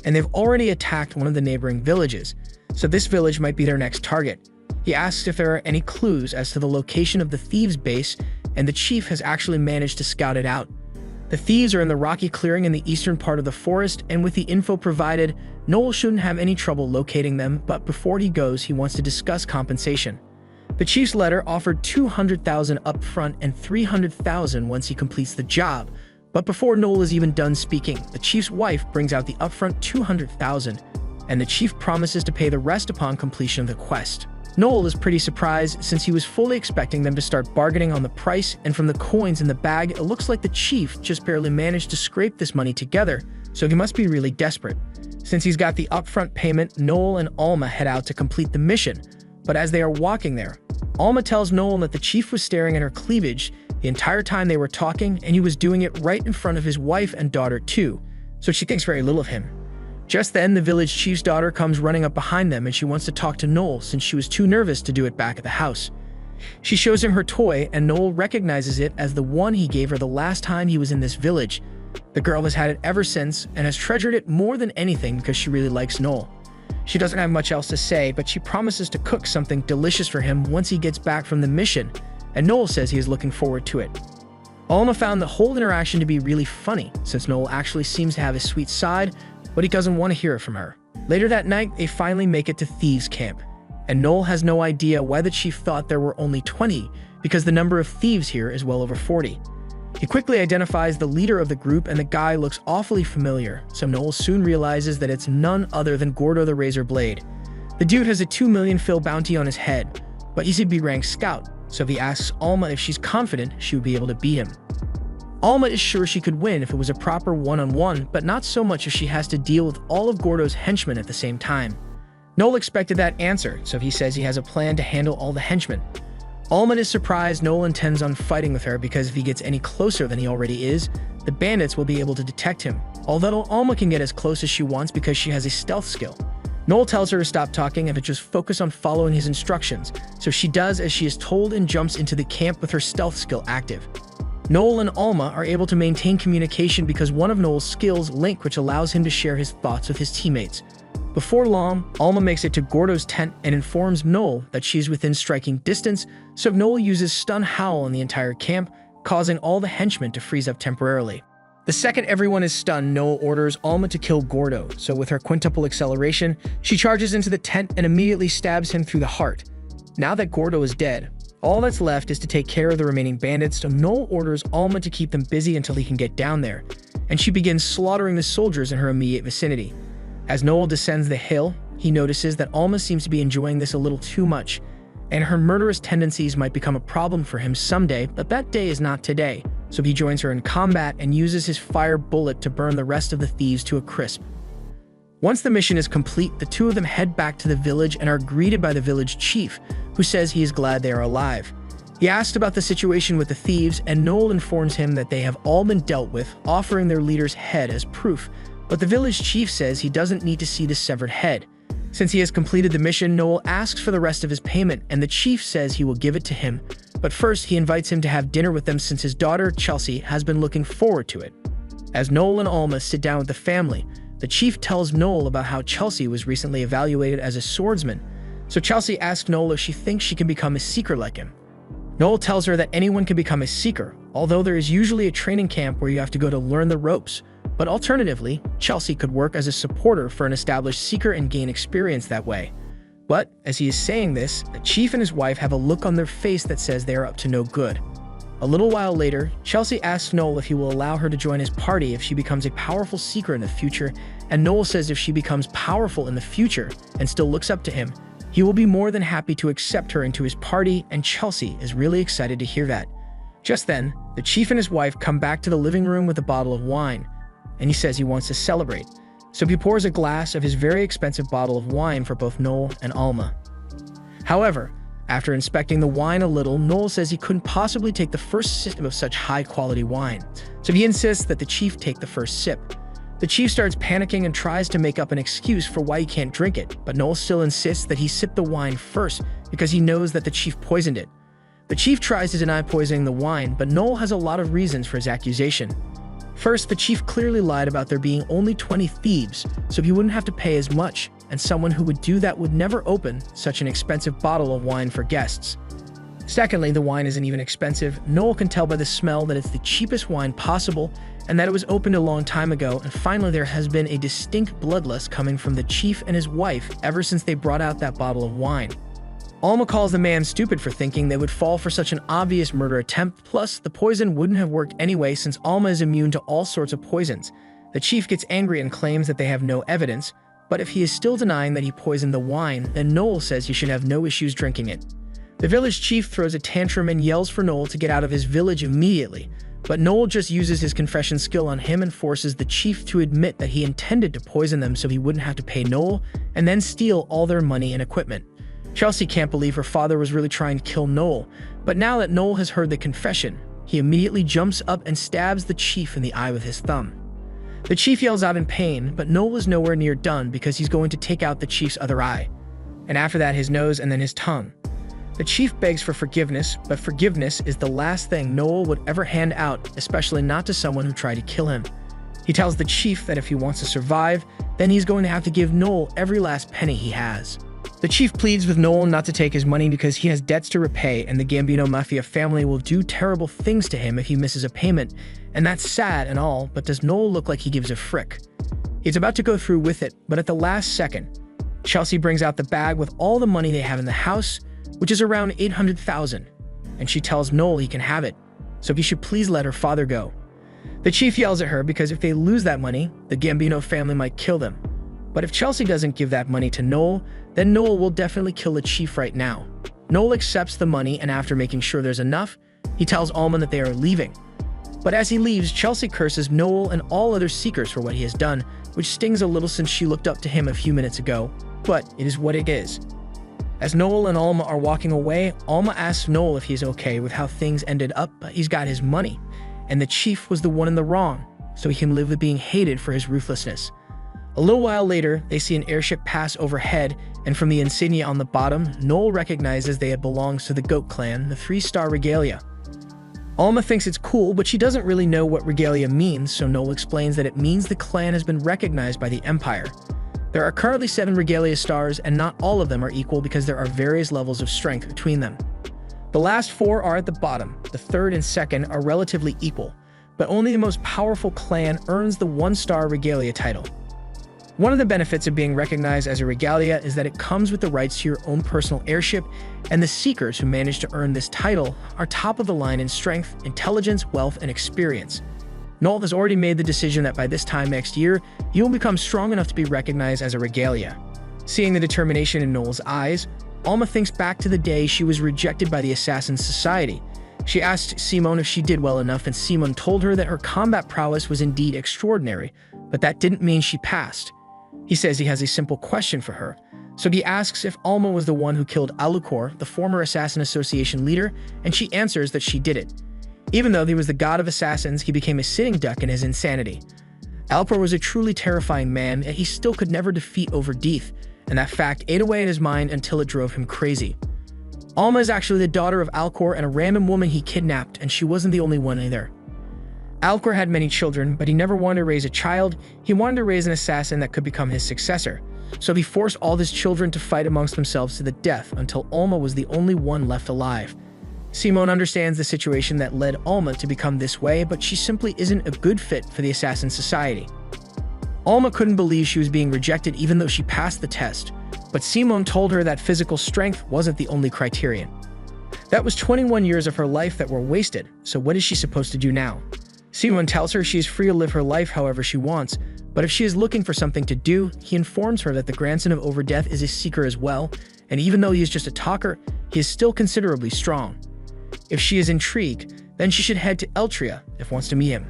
and they've already attacked one of the neighboring villages, so this village might be their next target. He asks if there are any clues as to the location of the thieves' base, and the chief has actually managed to scout it out. The thieves are in the rocky clearing in the eastern part of the forest, and with the info provided, Noel shouldn't have any trouble locating them, but before he goes, he wants to discuss compensation. The chief's letter offered $200,000 up front and $300,000 once he completes the job, but before Noel is even done speaking, the chief's wife brings out the upfront $200,000, and the chief promises to pay the rest upon completion of the quest. Noel is pretty surprised since he was fully expecting them to start bargaining on the price, and from the coins in the bag, it looks like the chief just barely managed to scrape this money together, so he must be really desperate. Since he's got the upfront payment, Noel and Alma head out to complete the mission, but as they are walking there, Alma tells Noel that the chief was staring at her cleavage the entire time they were talking, and he was doing it right in front of his wife and daughter too, so she thinks very little of him. Just then, the village chief's daughter comes running up behind them, and she wants to talk to Noel since she was too nervous to do it back at the house. She shows him her toy, and Noel recognizes it as the one he gave her the last time he was in this village. The girl has had it ever since and has treasured it more than anything because she really likes Noel. She doesn't have much else to say, but she promises to cook something delicious for him once he gets back from the mission, and Noel says he is looking forward to it. Alma found the whole interaction to be really funny, since Noel actually seems to have a sweet side, but he doesn't want to hear it from her. Later that night, they finally make it to Thieves' Camp, and Noel has no idea why the chief thought there were only 20, because the number of thieves here is well over 40. He quickly identifies the leader of the group, and the guy looks awfully familiar, so Noel soon realizes that it's none other than Gordo the Razor Blade. The dude has a 2 million Phil bounty on his head, but he's a B-rank scout, so he asks Alma if she's confident she would be able to beat him. Alma is sure she could win if it was a proper one-on-one, but not so much if she has to deal with all of Gordo's henchmen at the same time. Noel expected that answer, so he says he has a plan to handle all the henchmen. Alma is surprised Noel intends on fighting with her because if he gets any closer than he already is, the bandits will be able to detect him, although Alma can get as close as she wants because she has a stealth skill. Noel tells her to stop talking and to just focus on following his instructions, so she does as she is told and jumps into the camp with her stealth skill active. Noel and Alma are able to maintain communication because one of Noel's skills, Link, which allows him to share his thoughts with his teammates. Before long, Alma makes it to Gordo's tent and informs Noel that she's within striking distance, so Noel uses Stun Howl on the entire camp, causing all the henchmen to freeze up temporarily. The second everyone is stunned, Noel orders Alma to kill Gordo, so with her quintuple acceleration, she charges into the tent and immediately stabs him through the heart. Now that Gordo is dead, all that's left is to take care of the remaining bandits, so Noel orders Alma to keep them busy until he can get down there, and she begins slaughtering the soldiers in her immediate vicinity. As Noel descends the hill, he notices that Alma seems to be enjoying this a little too much, and her murderous tendencies might become a problem for him someday, but that day is not today, so he joins her in combat and uses his fire bullet to burn the rest of the thieves to a crisp. Once the mission is complete, the two of them head back to the village and are greeted by the village chief, who says he is glad they are alive. He asks about the situation with the thieves, and Noel informs him that they have all been dealt with, offering their leader's head as proof, but the village chief says he doesn't need to see the severed head. Since he has completed the mission, Noel asks for the rest of his payment, and the chief says he will give it to him, but first he invites him to have dinner with them since his daughter, Chelsea, has been looking forward to it. As Noel and Alma sit down with the family, the chief tells Noel about how Chelsea was recently evaluated as a swordsman, so Chelsea asks Noel if she thinks she can become a seeker like him. Noel tells her that anyone can become a seeker, although there is usually a training camp where you have to go to learn the ropes, but alternatively, Chelsea could work as a supporter for an established seeker and gain experience that way. But, as he is saying this, the chief and his wife have a look on their face that says they are up to no good. A little while later, Chelsea asks Noel if he will allow her to join his party if she becomes a powerful seeker in the future, and Noel says if she becomes powerful in the future and still looks up to him, he will be more than happy to accept her into his party, and Chelsea is really excited to hear that. Just then, the chief and his wife come back to the living room with a bottle of wine, and he says he wants to celebrate, so he pours a glass of his very expensive bottle of wine for both Noel and Alma. However, after inspecting the wine a little, Noel says he couldn't possibly take the first sip of such high-quality wine, so he insists that the chief take the first sip. The chief starts panicking and tries to make up an excuse for why he can't drink it, but Noel still insists that he sip the wine first because he knows that the chief poisoned it. The chief tries to deny poisoning the wine, but Noel has a lot of reasons for his accusation. First, the chief clearly lied about there being only 20 thieves, so he wouldn't have to pay as much, and someone who would do that would never open such an expensive bottle of wine for guests. Secondly, the wine isn't even expensive. Noel can tell by the smell that it's the cheapest wine possible, and that it was opened a long time ago, and finally there has been a distinct bloodlust coming from the chief and his wife ever since they brought out that bottle of wine. Alma calls the man stupid for thinking they would fall for such an obvious murder attempt, plus the poison wouldn't have worked anyway since Alma is immune to all sorts of poisons. The chief gets angry and claims that they have no evidence, But if he is still denying that he poisoned the wine, then Noel says he should have no issues drinking it. The village chief throws a tantrum and yells for Noel to get out of his village immediately, but Noel just uses his confession skill on him and forces the chief to admit that he intended to poison them so he wouldn't have to pay Noel and then steal all their money and equipment. Chelsea can't believe her father was really trying to kill Noel, but now that Noel has heard the confession, he immediately jumps up and stabs the chief in the eye with his thumb. The chief yells out in pain, but Noel is nowhere near done because he's going to take out the chief's other eye, and after that his nose and then his tongue. The chief begs for forgiveness, but forgiveness is the last thing Noel would ever hand out, especially not to someone who tried to kill him. He tells the chief that if he wants to survive, then he's going to have to give Noel every last penny he has. The chief pleads with Noel not to take his money because he has debts to repay and the Gambino Mafia family will do terrible things to him if he misses a payment, and that's sad and all, but does Noel look like he gives a frick? He's about to go through with it, but at the last second, Chelsea brings out the bag with all the money they have in the house, which is around $800,000, and she tells Noel he can have it, so he should please let her father go. The chief yells at her because if they lose that money, the Gambino family might kill them. But if Chelsea doesn't give that money to Noel, then Noel will definitely kill the chief right now. Noel accepts the money, and after making sure there's enough, he tells Alma that they are leaving. But as he leaves, Chelsea curses Noel and all other seekers for what he has done, which stings a little since she looked up to him a few minutes ago, but it is what it is. As Noel and Alma are walking away, Alma asks Noel if he's okay with how things ended up, but he's got his money, and the chief was the one in the wrong, so he can live with being hated for his ruthlessness. A little while later, they see an airship pass overhead, and from the insignia on the bottom, Noel recognizes they belong to the Goat Clan, the 3-star regalia. Alma thinks it's cool, but she doesn't really know what regalia means, so Noel explains that it means the clan has been recognized by the Empire. There are currently 7 regalia stars, and not all of them are equal because there are various levels of strength between them. The last 4 are at the bottom, the 3rd and 2nd are relatively equal, but only the most powerful clan earns the 1-star regalia title. One of the benefits of being recognized as a regalia is that it comes with the rights to your own personal airship, and the seekers who manage to earn this title are top of the line in strength, intelligence, wealth, and experience. Noel has already made the decision that by this time next year, he will become strong enough to be recognized as a regalia. Seeing the determination in Noel's eyes, Alma thinks back to the day she was rejected by the Assassin Society. She asked Simon if she did well enough, and Simon told her that her combat prowess was indeed extraordinary, but that didn't mean she passed. He says he has a simple question for her, so he asks if Alma was the one who killed Anicore, the former Assassin Association leader, and she answers that she did it. Even though he was the god of assassins, he became a sitting duck in his insanity. Anicore was a truly terrifying man, yet he still could never defeat Overdeath, and that fact ate away at his mind until it drove him crazy. Alma is actually the daughter of Anicore and a random woman he kidnapped, and she wasn't the only one either. Anicore had many children, but he never wanted to raise a child. He wanted to raise an assassin that could become his successor. So he forced all his children to fight amongst themselves to the death until Alma was the only one left alive. Simone understands the situation that led Alma to become this way, but she simply isn't a good fit for the Assassin Society. Alma couldn't believe she was being rejected even though she passed the test, but Simone told her that physical strength wasn't the only criterion. That was 21 years of her life that were wasted, so what is she supposed to do now? Simone tells her she is free to live her life however she wants, but if she is looking for something to do, he informs her that the grandson of Overdeath is a seeker as well, and even though he is just a talker, he is still considerably strong. If she is intrigued, then she should head to Eltria if wants to meet him.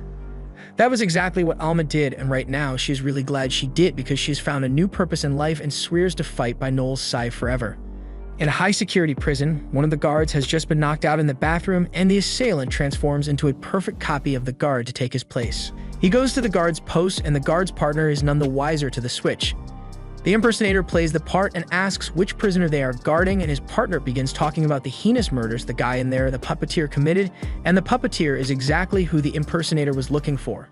That was exactly what Alma did, and right now she is really glad she did because she has found a new purpose in life and swears to fight by Noel's side forever. In a high-security prison, one of the guards has just been knocked out in the bathroom, and the assailant transforms into a perfect copy of the guard to take his place. He goes to the guard's post, and the guard's partner is none the wiser to the switch. The impersonator plays the part and asks which prisoner they are guarding, and his partner begins talking about the heinous murders the guy in there, the puppeteer, committed, and the puppeteer is exactly who the impersonator was looking for.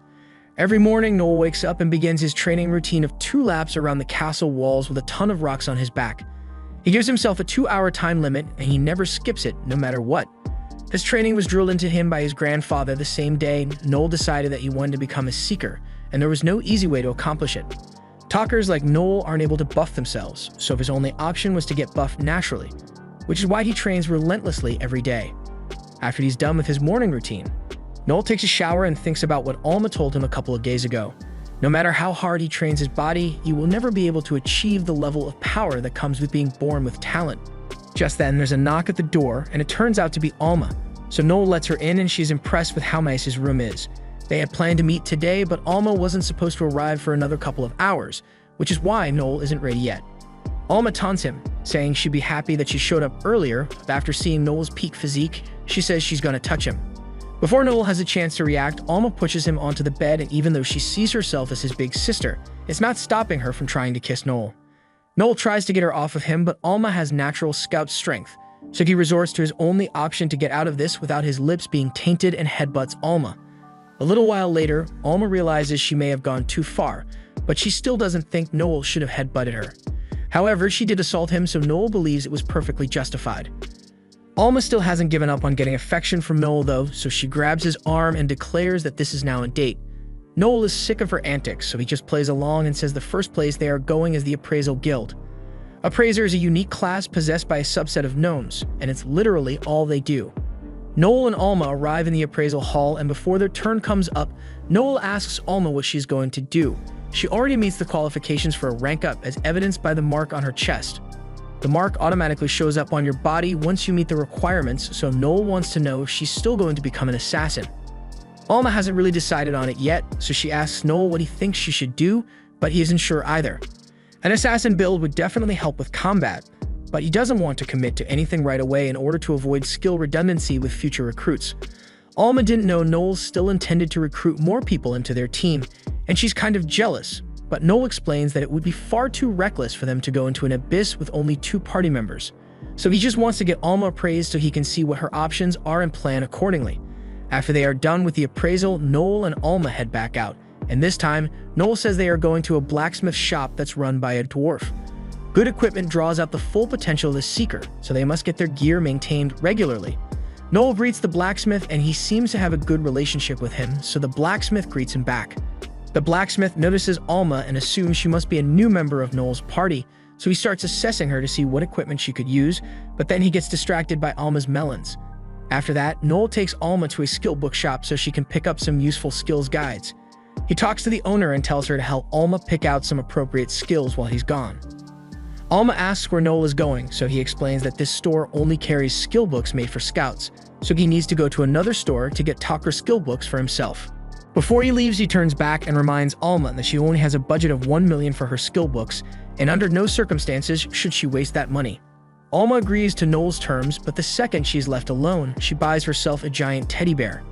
Every morning, Noel wakes up and begins his training routine of 2 laps around the castle walls with a ton of rocks on his back. He gives himself a 2-hour time limit, and he never skips it, no matter what. This training was drilled into him by his grandfather the same day Noel decided that he wanted to become a seeker, and there was no easy way to accomplish it. Talkers like Noel aren't able to buff themselves, so his only option was to get buffed naturally, which is why he trains relentlessly every day. After he's done with his morning routine, Noel takes a shower and thinks about what Alma told him a couple of days ago. No matter how hard he trains his body, he will never be able to achieve the level of power that comes with being born with talent. Just then, there's a knock at the door, and it turns out to be Alma. So Noel lets her in, and she's impressed with how nice his room is. They had planned to meet today, but Alma wasn't supposed to arrive for another couple of hours, which is why Noel isn't ready yet. Alma taunts him, saying she'd be happy that she showed up earlier, but after seeing Noel's peak physique, she says she's gonna touch him. Before Noel has a chance to react, Alma pushes him onto the bed, and even though she sees herself as his big sister, it's not stopping her from trying to kiss Noel. Noel tries to get her off of him, but Alma has natural scout strength, so he resorts to his only option to get out of this without his lips being tainted and headbutts Alma. A little while later, Alma realizes she may have gone too far, but she still doesn't think Noel should have headbutted her. However, she did assault him, so Noel believes it was perfectly justified. Alma still hasn't given up on getting affection from Noel though, so she grabs his arm and declares that this is now a date. Noel is sick of her antics, so he just plays along and says the first place they are going is the Appraisal Guild. Appraiser is a unique class possessed by a subset of gnomes, and it's literally all they do. Noel and Alma arrive in the appraisal hall, and before their turn comes up, Noel asks Alma what she's going to do. She already meets the qualifications for a rank up, as evidenced by the mark on her chest. The mark automatically shows up on your body once you meet the requirements, so Noel wants to know if she's still going to become an assassin. Alma hasn't really decided on it yet, so she asks Noel what he thinks she should do, but he isn't sure either. An assassin build would definitely help with combat, but he doesn't want to commit to anything right away in order to avoid skill redundancy with future recruits. Alma didn't know Noel still intended to recruit more people into their team, and she's kind of jealous, but Noel explains that it would be far too reckless for them to go into an abyss with only 2 party members. So he just wants to get Alma appraised so he can see what her options are and plan accordingly. After they are done with the appraisal, Noel and Alma head back out, and this time, Noel says they are going to a blacksmith shop that's run by a dwarf. Good equipment draws out the full potential of the Seeker, so they must get their gear maintained regularly. Noel greets the blacksmith, and he seems to have a good relationship with him, so the blacksmith greets him back. The blacksmith notices Alma and assumes she must be a new member of Noel's party, so he starts assessing her to see what equipment she could use, but then he gets distracted by Alma's melons. After that, Noel takes Alma to a skill book shop so she can pick up some useful skills guides. He talks to the owner and tells her to help Alma pick out some appropriate skills while he's gone. Alma asks where Noel is going, so he explains that this store only carries skill books made for scouts, so he needs to go to another store to get Talker skill books for himself. Before he leaves, he turns back and reminds Alma that she only has a budget of 1 million for her skill books, and under no circumstances should she waste that money. Alma agrees to Noel's terms, but the second she's left alone, she buys herself a giant teddy bear.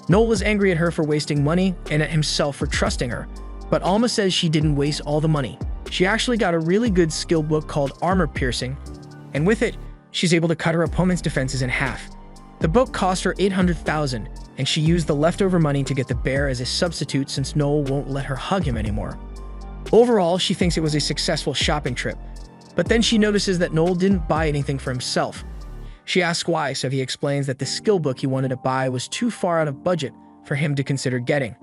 Noel is angry at her for wasting money and at himself for trusting her, but Alma says she didn't waste all the money. She actually got a really good skill book called Armor Piercing, and with it, she's able to cut her opponent's defenses in half. The book cost her 800,000, and she used the leftover money to get the bear as a substitute since Noel won't let her hug him anymore. Overall, she thinks it was a successful shopping trip, but then she notices that Noel didn't buy anything for himself. She asks why, so he explains that the skill book he wanted to buy was too far out of budget for him to consider getting.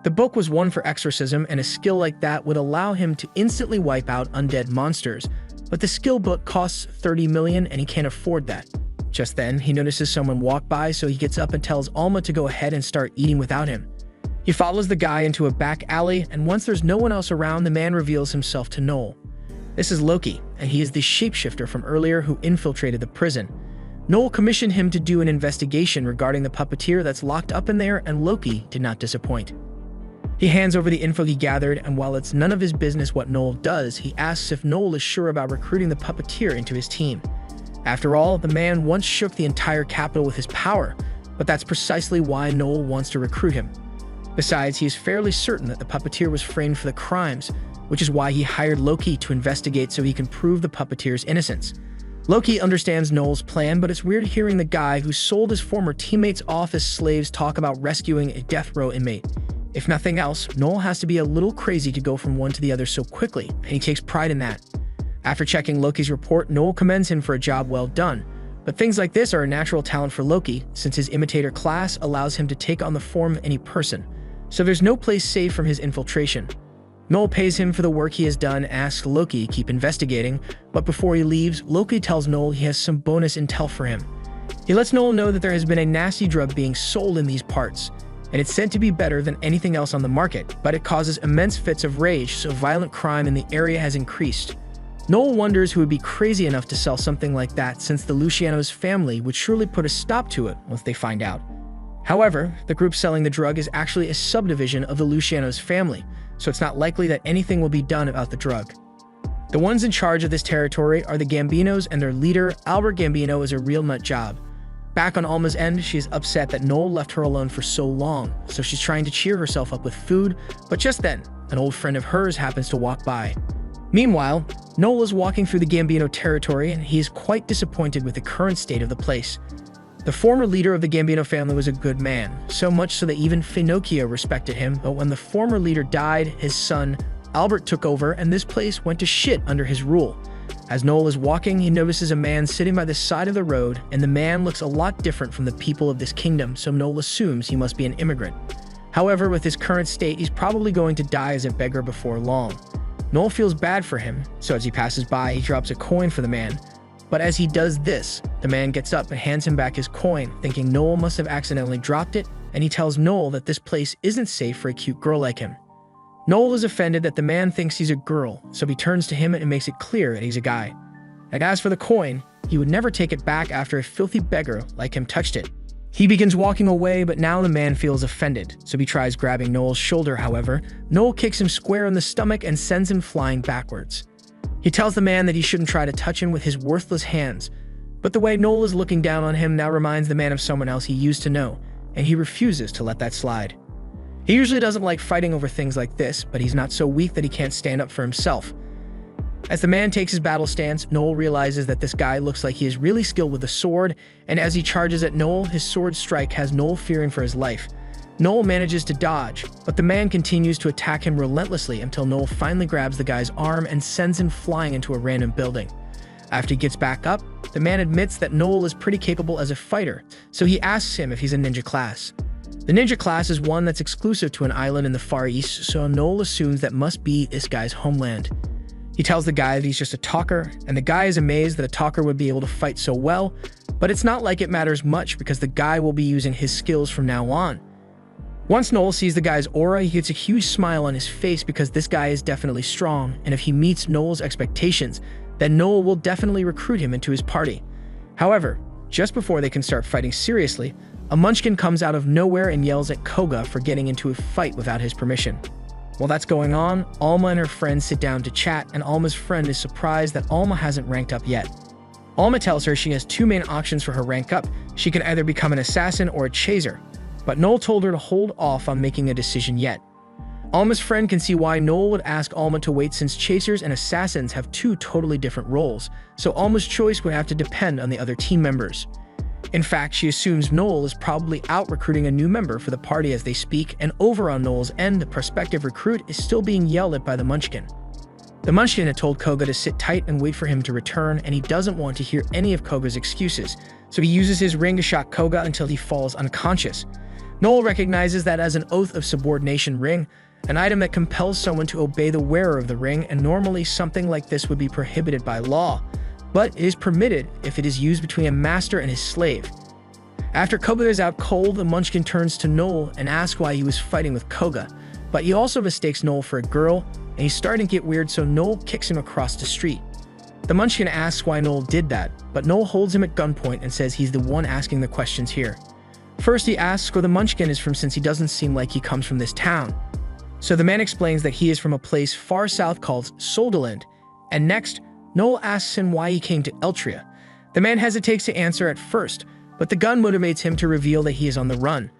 The book was one for exorcism, and a skill like that would allow him to instantly wipe out undead monsters, but the skill book costs 30 million and he can't afford that. Just then, he notices someone walk by, so he gets up and tells Alma to go ahead and start eating without him. He follows the guy into a back alley, and once there's no one else around, the man reveals himself to Noel. This is Loki, and he is the shapeshifter from earlier who infiltrated the prison. Noel commissioned him to do an investigation regarding the puppeteer that's locked up in there, and Loki did not disappoint. He hands over the info he gathered, and while it's none of his business what Noel does, he asks if Noel is sure about recruiting the puppeteer into his team. After all, the man once shook the entire capital with his power, but that's precisely why Noel wants to recruit him. Besides, he is fairly certain that the puppeteer was framed for the crimes, which is why he hired Loki to investigate so he can prove the puppeteer's innocence. Loki understands Noel's plan, but it's weird hearing the guy who sold his former teammates off as slaves talk about rescuing a death row inmate. If nothing else, Noel has to be a little crazy to go from one to the other so quickly, and he takes pride in that. After checking Loki's report, Noel commends him for a job well done, but things like this are a natural talent for Loki, since his imitator class allows him to take on the form of any person, so there's no place safe from his infiltration. Noel pays him for the work he has done, asks Loki to keep investigating, but before he leaves, Loki tells Noel he has some bonus intel for him. He lets Noel know that there has been a nasty drug being sold in these parts, and it's said to be better than anything else on the market, but it causes immense fits of rage, so violent crime in the area has increased. Noel wonders who would be crazy enough to sell something like that, since the Luciano's family would surely put a stop to it once they find out. However, the group selling the drug is actually a subdivision of the Luciano's family, so it's not likely that anything will be done about the drug. The ones in charge of this territory are the Gambinos, and their leader, Albert Gambino, is a real nut job. Back on Alma's end, she's upset that Noel left her alone for so long, so she's trying to cheer herself up with food, but just then, an old friend of hers happens to walk by. Meanwhile, Noel is walking through the Gambino territory, and he is quite disappointed with the current state of the place. The former leader of the Gambino family was a good man, so much so that even Finocchio respected him, but when the former leader died, his son, Albert, took over, and this place went to shit under his rule. As Noel is walking, he notices a man sitting by the side of the road, and the man looks a lot different from the people of this kingdom, so Noel assumes he must be an immigrant. However, with his current state, he's probably going to die as a beggar before long. Noel feels bad for him, so as he passes by, he drops a coin for the man. But as he does this, the man gets up and hands him back his coin, thinking Noel must have accidentally dropped it, and he tells Noel that this place isn't safe for a cute girl like him. Noel is offended that the man thinks he's a girl, so he turns to him and makes it clear that he's a guy. And as for the coin, he would never take it back after a filthy beggar like him touched it. He begins walking away, but now the man feels offended, so he tries grabbing Noel's shoulder. However, Noel kicks him square in the stomach and sends him flying backwards. He tells the man that he shouldn't try to touch him with his worthless hands, but the way Noel is looking down on him now reminds the man of someone else he used to know, and he refuses to let that slide. He usually doesn't like fighting over things like this, but he's not so weak that he can't stand up for himself. As the man takes his battle stance, Noel realizes that this guy looks like he is really skilled with a sword, and as he charges at Noel, his sword strike has Noel fearing for his life. Noel manages to dodge, but the man continues to attack him relentlessly until Noel finally grabs the guy's arm and sends him flying into a random building. After he gets back up, the man admits that Noel is pretty capable as a fighter, so he asks him if he's a ninja class. The ninja class is one that's exclusive to an island in the Far East, so Noel assumes that must be this guy's homeland. He tells the guy that he's just a talker, and the guy is amazed that a talker would be able to fight so well, but it's not like it matters much because the guy will be using his skills from now on. Once Noel sees the guy's aura, he gets a huge smile on his face because this guy is definitely strong, and if he meets Noel's expectations, then Noel will definitely recruit him into his party. However, just before they can start fighting seriously, a munchkin comes out of nowhere and yells at Koga for getting into a fight without his permission. While that's going on, Alma and her friends sit down to chat, and Alma's friend is surprised that Alma hasn't ranked up yet. Alma tells her she has two main options for her rank up. She can either become an assassin or a chaser, but Noel told her to hold off on making a decision yet. Alma's friend can see why Noel would ask Alma to wait, since chasers and assassins have two totally different roles, so Alma's choice would have to depend on the other team members. In fact, she assumes Noel is probably out recruiting a new member for the party as they speak, and over on Noel's end, the prospective recruit is still being yelled at by the Munchkin. The Munchkin had told Koga to sit tight and wait for him to return, and he doesn't want to hear any of Koga's excuses, so he uses his ring to shock Koga until he falls unconscious. Noel recognizes that as an oath of subordination ring, an item that compels someone to obey the wearer of the ring, and normally something like this would be prohibited by law, but it is permitted if it is used between a master and his slave. After Koga is out cold, the Munchkin turns to Noel and asks why he was fighting with Koga, but he also mistakes Noel for a girl, and he's starting to get weird, so Noel kicks him across the street. The Munchkin asks why Noel did that, but Noel holds him at gunpoint and says he's the one asking the questions here. First, he asks where the Munchkin is from, since he doesn't seem like he comes from this town. So the man explains that he is from a place far south called Soldaland, and next, Noel asks him why he came to Eltria. The man hesitates to answer at first, but the gun motivates him to reveal that he is on the run.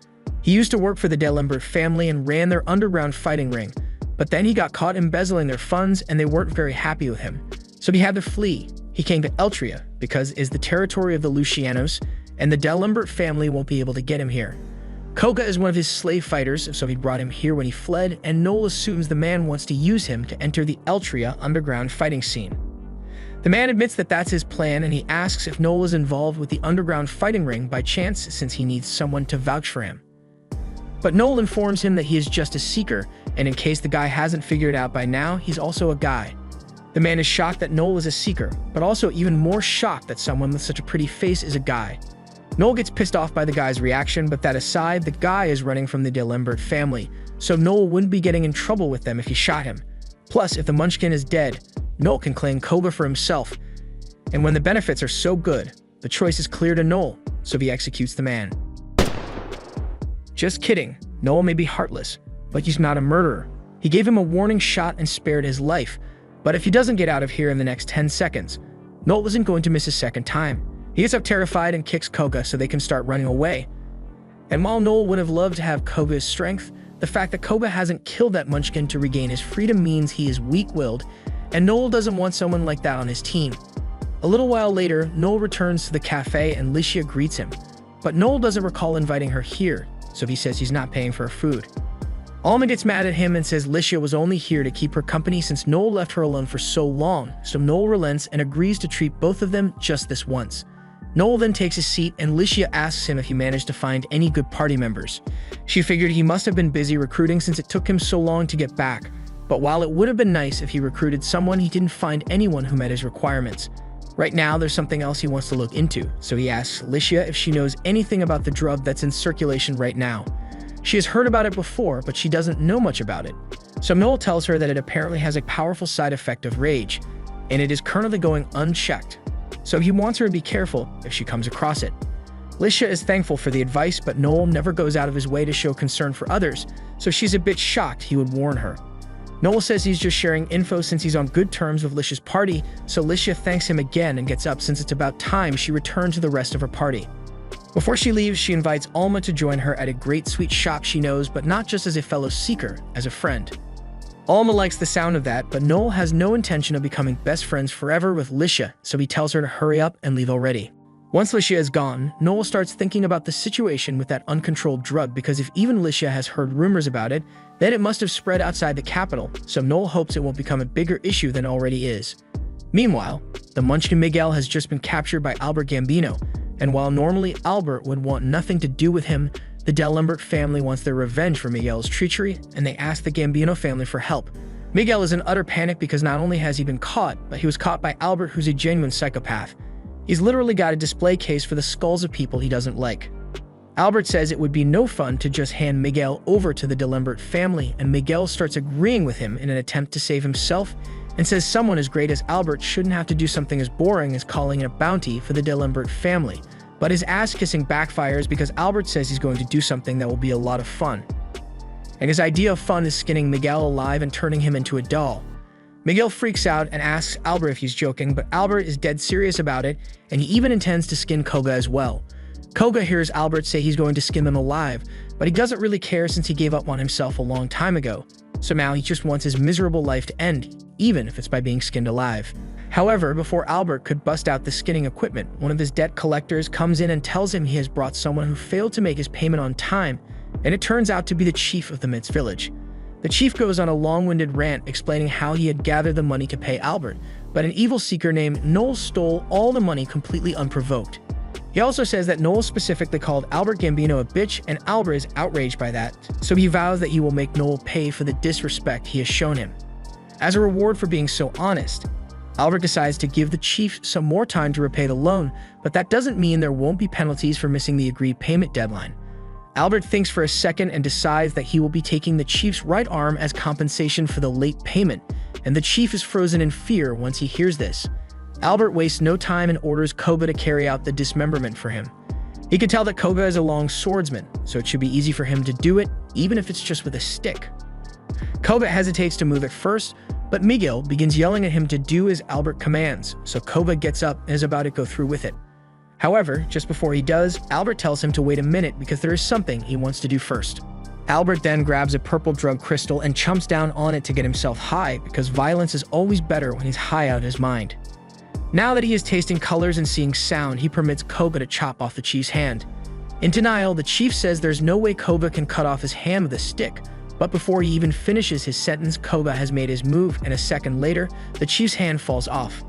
He used to work for the Delembert family and ran their underground fighting ring, but then he got caught embezzling their funds and they weren't very happy with him. So he had to flee. He came to Eltria because it's the territory of the Lucianos, and the Delembert family won't be able to get him here. Koga is one of his slave fighters, so he brought him here when he fled, and Noel assumes the man wants to use him to enter the Eltria underground fighting scene. The man admits that that's his plan, and he asks if Noel is involved with the underground fighting ring by chance, since he needs someone to vouch for him. But Noel informs him that he is just a seeker, and in case the guy hasn't figured it out by now, he's also a guy. The man is shocked that Noel is a seeker, but also even more shocked that someone with such a pretty face is a guy. Noel gets pissed off by the guy's reaction, but that aside, the guy is running from the D'Alembert family, so Noel wouldn't be getting in trouble with them if he shot him. Plus, if the Munchkin is dead, Noel can claim Koga for himself. And when the benefits are so good, the choice is clear to Noel, so he executes the man. Just kidding, Noel may be heartless, but he's not a murderer. He gave him a warning shot and spared his life, but if he doesn't get out of here in the next 10 seconds, Noel isn't going to miss a second time. He gets up terrified and kicks Koga so they can start running away. And while Noel would have loved to have Koga's strength, the fact that Koga hasn't killed that Munchkin to regain his freedom means he is weak-willed, and Noel doesn't want someone like that on his team. A little while later, Noel returns to the cafe and Licia greets him, but Noel doesn't recall inviting her here, so he says he's not paying for her food. Alma gets mad at him and says Licia was only here to keep her company since Noel left her alone for so long, so Noel relents and agrees to treat both of them just this once. Noel then takes his seat and Licia asks him if he managed to find any good party members. She figured he must have been busy recruiting since it took him so long to get back, but while it would have been nice if he recruited someone, he didn't find anyone who met his requirements. Right now, there's something else he wants to look into, so he asks Licia if she knows anything about the drug that's in circulation right now. She has heard about it before, but she doesn't know much about it. So Noel tells her that it apparently has a powerful side effect of rage, and it is currently going unchecked. So he wants her to be careful if she comes across it. Licia is thankful for the advice, but Noel never goes out of his way to show concern for others, so she's a bit shocked he would warn her. Noel says he's just sharing info since he's on good terms with Licia's party, so Licia thanks him again and gets up since it's about time she returned to the rest of her party. Before she leaves, she invites Alma to join her at a great sweet shop she knows, but not just as a fellow seeker, as a friend. Alma likes the sound of that, but Noel has no intention of becoming best friends forever with Licia, so he tells her to hurry up and leave already. Once Licia is gone, Noel starts thinking about the situation with that uncontrolled drug because if even Licia has heard rumors about it, then it must have spread outside the capital, so Noel hopes it won't become a bigger issue than it already is. Meanwhile, the Munchkin Miguel has just been captured by Albert Gambino, and while normally Albert would want nothing to do with him, the D'Alembert family wants their revenge for Miguel's treachery, and they ask the Gambino family for help. Miguel is in utter panic because not only has he been caught, but he was caught by Albert, who's a genuine psychopath. He's literally got a display case for the skulls of people he doesn't like. Albert says it would be no fun to just hand Miguel over to the D'Alembert family, and Miguel starts agreeing with him in an attempt to save himself and says someone as great as Albert shouldn't have to do something as boring as calling in a bounty for the D'Alembert family. But his ass-kissing backfires because Albert says he's going to do something that will be a lot of fun. And his idea of fun is skinning Miguel alive and turning him into a doll. Miguel freaks out and asks Albert if he's joking, but Albert is dead serious about it, and he even intends to skin Koga as well. Koga hears Albert say he's going to skin them alive, but he doesn't really care since he gave up on himself a long time ago. So now he just wants his miserable life to end, even if it's by being skinned alive. However, before Albert could bust out the skinning equipment, one of his debt collectors comes in and tells him he has brought someone who failed to make his payment on time, and it turns out to be the chief of the Mint's village. The chief goes on a long-winded rant explaining how he had gathered the money to pay Albert, but an evil seeker named Noel stole all the money completely unprovoked. He also says that Noel specifically called Albert Gambino a bitch, and Albert is outraged by that, so he vows that he will make Noel pay for the disrespect he has shown him. As a reward for being so honest, Albert decides to give the chief some more time to repay the loan, but that doesn't mean there won't be penalties for missing the agreed payment deadline. Albert thinks for a second and decides that he will be taking the chief's right arm as compensation for the late payment, and the chief is frozen in fear once he hears this. Albert wastes no time and orders Koga to carry out the dismemberment for him. He can tell that Koga is a long swordsman, so it should be easy for him to do it, even if it's just with a stick. Koga hesitates to move at first, but Miguel begins yelling at him to do as Albert commands, so Koga gets up and is about to go through with it. However, just before he does, Albert tells him to wait a minute because there is something he wants to do first. Albert then grabs a purple drug crystal and chomps down on it to get himself high because violence is always better when he's high out of his mind. Now that he is tasting colors and seeing sound, he permits Koga to chop off the chief's hand. In denial, the chief says there's no way Koga can cut off his hand with a stick, but before he even finishes his sentence, Koga has made his move, and a second later, the chief's hand falls off.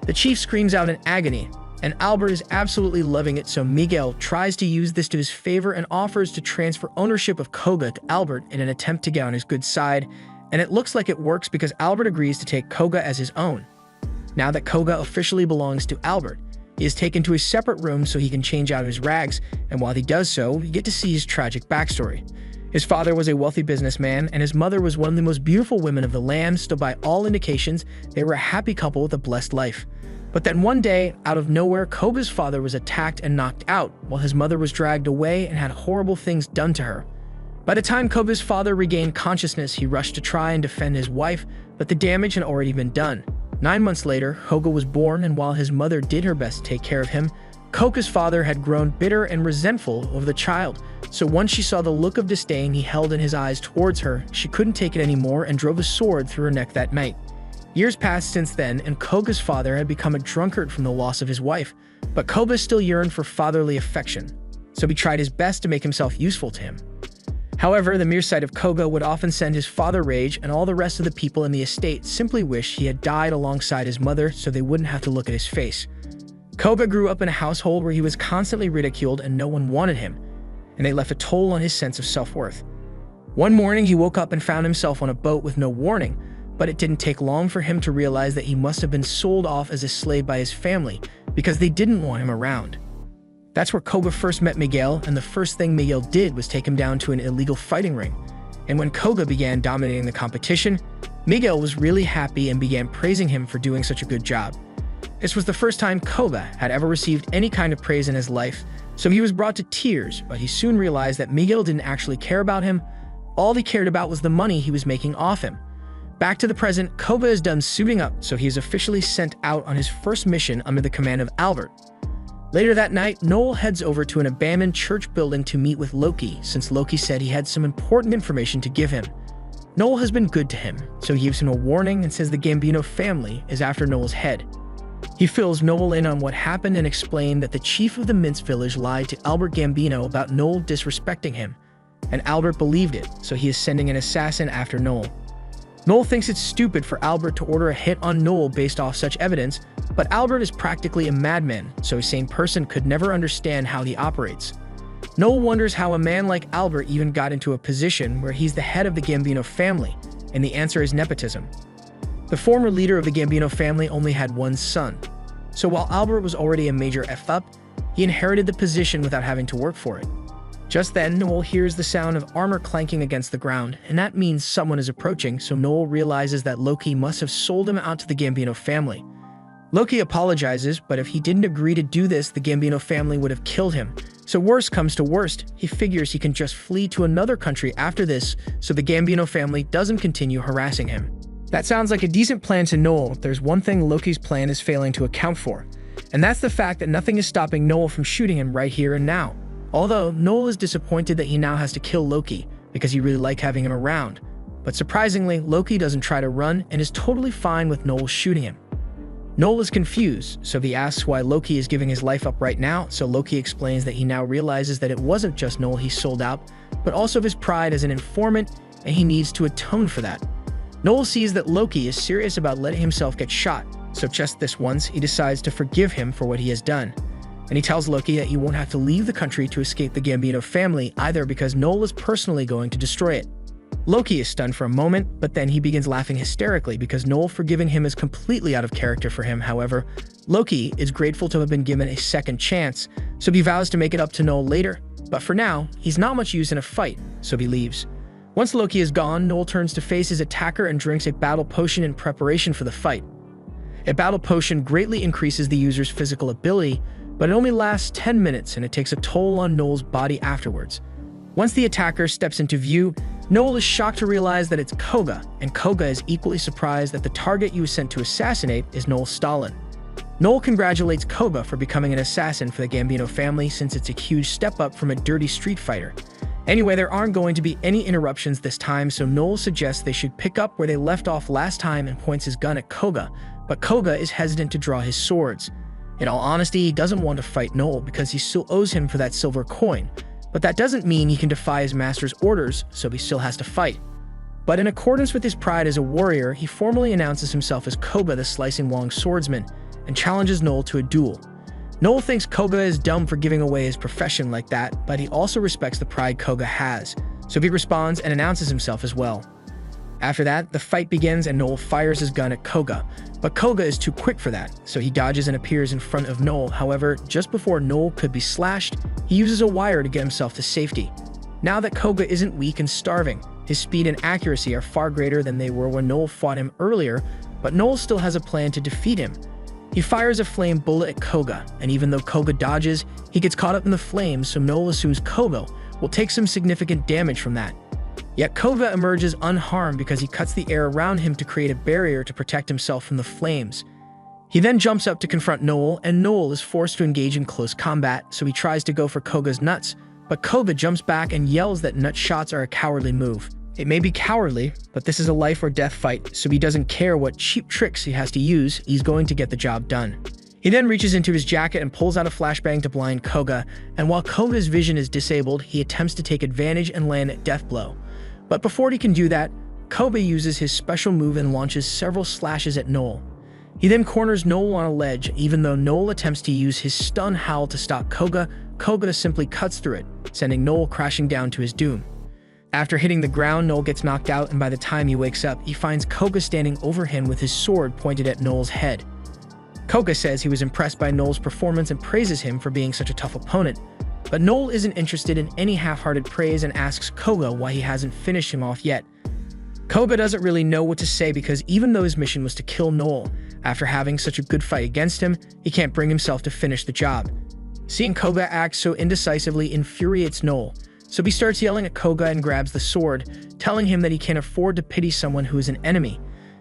The chief screams out in agony, and Albert is absolutely loving it, so Miguel tries to use this to his favor and offers to transfer ownership of Koga to Albert in an attempt to get on his good side, and it looks like it works because Albert agrees to take Koga as his own. Now that Koga officially belongs to Albert, He is taken to a separate room so he can change out of his rags, and while he does so, we get to see his tragic backstory. His father was a wealthy businessman, and his mother was one of the most beautiful women of the land, so by all indications, they were a happy couple with a blessed life. But then one day, out of nowhere, Koga's father was attacked and knocked out, while his mother was dragged away and had horrible things done to her. By the time Koga's father regained consciousness, he rushed to try and defend his wife, but the damage had already been done. 9 months later, Koga was born, and while his mother did her best to take care of him, Koga's father had grown bitter and resentful over the child. So once she saw the look of disdain he held in his eyes towards her, she couldn't take it anymore and drove a sword through her neck that night. Years passed since then, and Koga's father had become a drunkard from the loss of his wife, but Koga still yearned for fatherly affection, so he tried his best to make himself useful to him. However, the mere sight of Koga would often send his father rage, and all the rest of the people in the estate simply wished he had died alongside his mother so they wouldn't have to look at his face. Koga grew up in a household where he was constantly ridiculed and no one wanted him, and they left a toll on his sense of self-worth. One morning, he woke up and found himself on a boat with no warning, but it didn't take long for him to realize that he must have been sold off as a slave by his family because they didn't want him around. That's where Koga first met Miguel, and the first thing Miguel did was take him down to an illegal fighting ring. And when Koga began dominating the competition, Miguel was really happy and began praising him for doing such a good job. This was the first time Koga had ever received any kind of praise in his life, so he was brought to tears, but he soon realized that Miguel didn't actually care about him. All he cared about was the money he was making off him. Back to the present, Koga is done suiting up, so he is officially sent out on his first mission under the command of Albert. Later that night, Noel heads over to an abandoned church building to meet with Loki, since Loki said he had some important information to give him. Noel has been good to him, so he gives him a warning and says the Gambino family is after Noel's head. He fills Noel in on what happened and explained that the chief of the Mince village lied to Albert Gambino about Noel disrespecting him, and Albert believed it, so he is sending an assassin after Noel. Noel thinks it's stupid for Albert to order a hit on Noel based off such evidence, but Albert is practically a madman, so a sane person could never understand how he operates. Noel wonders how a man like Albert even got into a position where he's the head of the Gambino family, and the answer is nepotism. The former leader of the Gambino family only had one son, so while Albert was already a major F-up, he inherited the position without having to work for it. Just then, Noel hears the sound of armor clanking against the ground, and that means someone is approaching, so Noel realizes that Loki must have sold him out to the Gambino family. Loki apologizes, but if he didn't agree to do this, the Gambino family would have killed him. So worst comes to worst, he figures he can just flee to another country after this, so the Gambino family doesn't continue harassing him. That sounds like a decent plan to Noel. There's one thing Loki's plan is failing to account for, and that's the fact that nothing is stopping Noel from shooting him right here and now. Although, Noel is disappointed that he now has to kill Loki, because he really liked having him around. But surprisingly, Loki doesn't try to run and is totally fine with Noel shooting him. Noel is confused, so he asks why Loki is giving his life up right now, so Loki explains that he now realizes that it wasn't just Noel he sold out, but also his pride as an informant, and he needs to atone for that. Noel sees that Loki is serious about letting himself get shot, so just this once, he decides to forgive him for what he has done. And he tells Loki that he won't have to leave the country to escape the Gambino family either because Noel is personally going to destroy it. Loki is stunned for a moment, but then he begins laughing hysterically because Noel forgiving him is completely out of character for him. However, Loki is grateful to have been given a second chance, so he vows to make it up to Noel later. But for now, he's not much use in a fight, so he leaves. Once Loki is gone, Noel turns to face his attacker and drinks a battle potion in preparation for the fight. A battle potion greatly increases the user's physical ability, but it only lasts 10 minutes and it takes a toll on Noel's body afterwards. Once the attacker steps into view, Noel is shocked to realize that it's Koga, and Koga is equally surprised that the target you was sent to assassinate is Noel Stalin. Noel congratulates Koga for becoming an assassin for the Gambino family since it's a huge step up from a dirty street fighter. Anyway, there aren't going to be any interruptions this time, so Noel suggests they should pick up where they left off last time and points his gun at Koga, but Koga is hesitant to draw his swords. In all honesty, he doesn't want to fight Noel because he still owes him for that silver coin, but that doesn't mean he can defy his master's orders, so he still has to fight. But in accordance with his pride as a warrior, he formally announces himself as Koga the Slicing Long Swordsman and challenges Noel to a duel. Noel thinks Koga is dumb for giving away his profession like that, but he also respects the pride Koga has, so he responds and announces himself as well. After that, the fight begins and Noel fires his gun at Koga. But Koga is too quick for that, so he dodges and appears in front of Noel. However, just before Noel could be slashed, he uses a wire to get himself to safety. Now that Koga isn't weak and starving, his speed and accuracy are far greater than they were when Noel fought him earlier, but Noel still has a plan to defeat him. He fires a flame bullet at Koga, and even though Koga dodges, he gets caught up in the flames, so Noel assumes Koga will take some significant damage from that. Yet Koga emerges unharmed because he cuts the air around him to create a barrier to protect himself from the flames. He then jumps up to confront Noel, and Noel is forced to engage in close combat, so he tries to go for Koga's nuts, but Koga jumps back and yells that nut shots are a cowardly move. It may be cowardly, but this is a life or death fight, so he doesn't care what cheap tricks he has to use, he's going to get the job done. He then reaches into his jacket and pulls out a flashbang to blind Koga, and while Koga's vision is disabled, he attempts to take advantage and land a death blow. But before he can do that, Koga uses his special move and launches several slashes at Noel. He then corners Noel on a ledge. Even though Noel attempts to use his stun howl to stop Koga, Koga simply cuts through it, sending Noel crashing down to his doom. After hitting the ground, Noel gets knocked out, and by the time he wakes up, he finds Koga standing over him with his sword pointed at Noel's head. Koga says he was impressed by Noel's performance and praises him for being such a tough opponent. But Noel isn't interested in any half-hearted praise and asks Koga why he hasn't finished him off yet. Koga doesn't really know what to say because even though his mission was to kill Noel, after having such a good fight against him, he can't bring himself to finish the job. Seeing Koga act so indecisively infuriates Noel, so he starts yelling at Koga and grabs the sword, telling him that he can't afford to pity someone who is an enemy.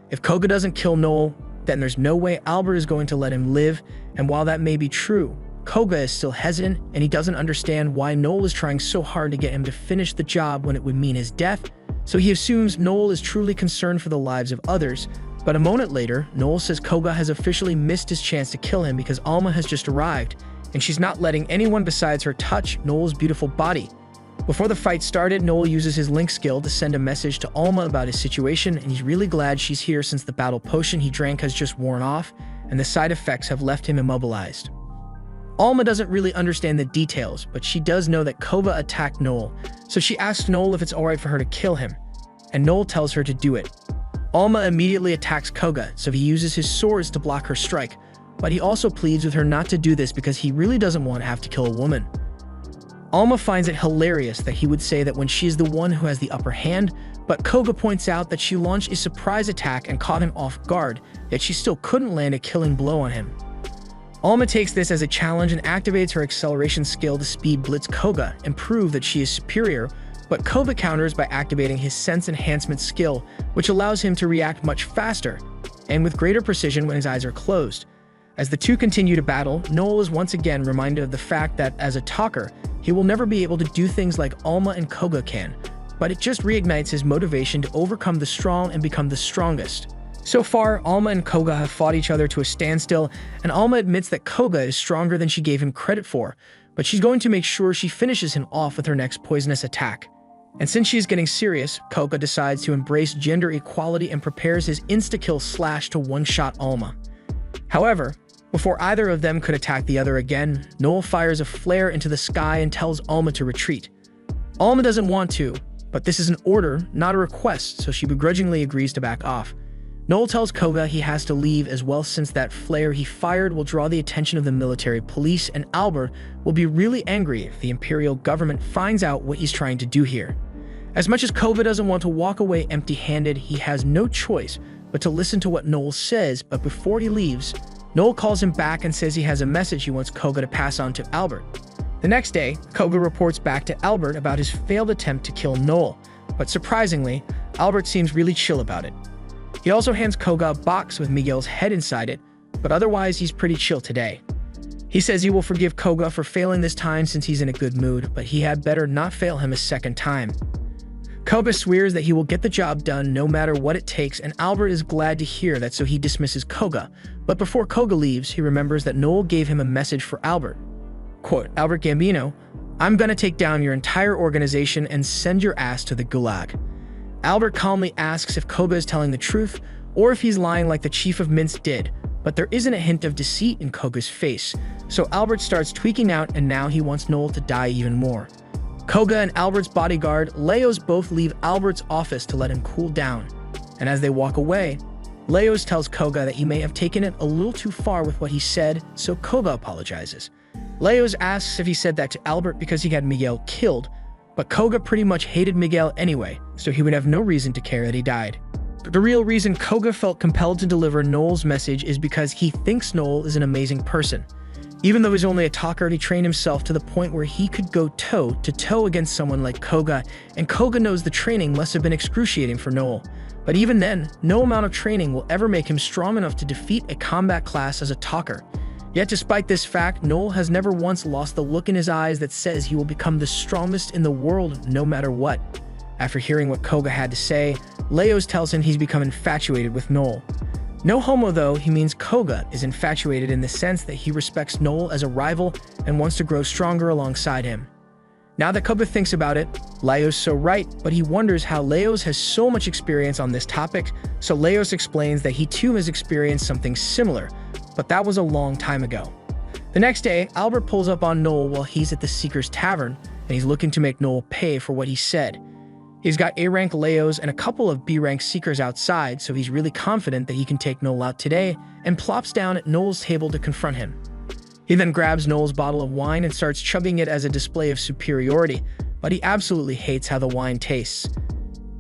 If Koga doesn't kill Noel, then there's no way Albert is going to let him live, and while that may be true, Koga is still hesitant, and he doesn't understand why Noel is trying so hard to get him to finish the job when it would mean his death, so he assumes Noel is truly concerned for the lives of others. But a moment later, Noel says Koga has officially missed his chance to kill him because Alma has just arrived, and she's not letting anyone besides her touch Noel's beautiful body. Before the fight started, Noel uses his link skill to send a message to Alma about his situation, and he's really glad she's here since the battle potion he drank has just worn off, and the side effects have left him immobilized. Alma doesn't really understand the details, but she does know that Koga attacked Noel, so she asks Noel if it's alright for her to kill him, and Noel tells her to do it. Alma immediately attacks Koga, so he uses his swords to block her strike, but he also pleads with her not to do this because he really doesn't want to have to kill a woman. Alma finds it hilarious that he would say that when she is the one who has the upper hand, but Koga points out that she launched a surprise attack and caught him off guard, yet she still couldn't land a killing blow on him. Alma takes this as a challenge and activates her acceleration skill to speed blitz Koga and prove that she is superior, but Koga counters by activating his sense enhancement skill, which allows him to react much faster and with greater precision when his eyes are closed. As the two continue to battle, Noel is once again reminded of the fact that as a talker, he will never be able to do things like Alma and Koga can, but it just reignites his motivation to overcome the strong and become the strongest. So far, Alma and Koga have fought each other to a standstill, and Alma admits that Koga is stronger than she gave him credit for, but she's going to make sure she finishes him off with her next poisonous attack. And since she's getting serious, Koga decides to embrace gender equality and prepares his insta-kill slash to one-shot Alma. However, before either of them could attack the other again, Noel fires a flare into the sky and tells Alma to retreat. Alma doesn't want to, but this is an order, not a request, so she begrudgingly agrees to back off. Noel tells Koga he has to leave as well since that flare he fired will draw the attention of the military police, and Albert will be really angry if the Imperial government finds out what he's trying to do here. As much as Koga doesn't want to walk away empty-handed, he has no choice but to listen to what Noel says, but before he leaves, Noel calls him back and says he has a message he wants Koga to pass on to Albert. The next day, Koga reports back to Albert about his failed attempt to kill Noel, but surprisingly, Albert seems really chill about it. He also hands Koga a box with Miguel's head inside it, but otherwise he's pretty chill today. He says he will forgive Koga for failing this time since he's in a good mood, but he had better not fail him a second time. Koga swears that he will get the job done no matter what it takes, and Albert is glad to hear that, so he dismisses Koga. But before Koga leaves, he remembers that Noel gave him a message for Albert. Quote, "Albert Gambino, I'm gonna take down your entire organization and send your ass to the gulag." Albert calmly asks if Koga is telling the truth or if he's lying like the chief of Minsk did, but there isn't a hint of deceit in Koga's face, so Albert starts tweaking out and now he wants Noel to die even more. Koga and Albert's bodyguard, Leos, both leave Albert's office to let him cool down. and as they walk away, Leos tells Koga that he may have taken it a little too far with what he said, so Koga apologizes. Leos asks if he said that to Albert because he had Miguel killed, but Koga pretty much hated Miguel anyway, so he would have no reason to care that he died. But the real reason Koga felt compelled to deliver Noel's message is because he thinks Noel is an amazing person. Even though he's only a talker, he trained himself to the point where he could go toe-to-toe against someone like Koga, and Koga knows the training must have been excruciating for Noel. But even then, no amount of training will ever make him strong enough to defeat a combat class as a talker. Yet despite this fact, Noel has never once lost the look in his eyes that says he will become the strongest in the world no matter what. After hearing what Koga had to say, Leos tells him he's become infatuated with Noel. No homo though, he means Koga is infatuated in the sense that he respects Noel as a rival and wants to grow stronger alongside him. Now that Koga thinks about it, Leos so right, but he wonders how Leos has so much experience on this topic, so Leos explains that he too has experienced something similar, but that was a long time ago. The next day, Albert pulls up on Noel while he's at the Seeker's Tavern, and he's looking to make Noel pay for what he said. He's got A-rank Leos and a couple of B-rank Seekers outside, so he's really confident that he can take Noel out today, and plops down at Noel's table to confront him. He then grabs Noel's bottle of wine and starts chugging it as a display of superiority, but he absolutely hates how the wine tastes.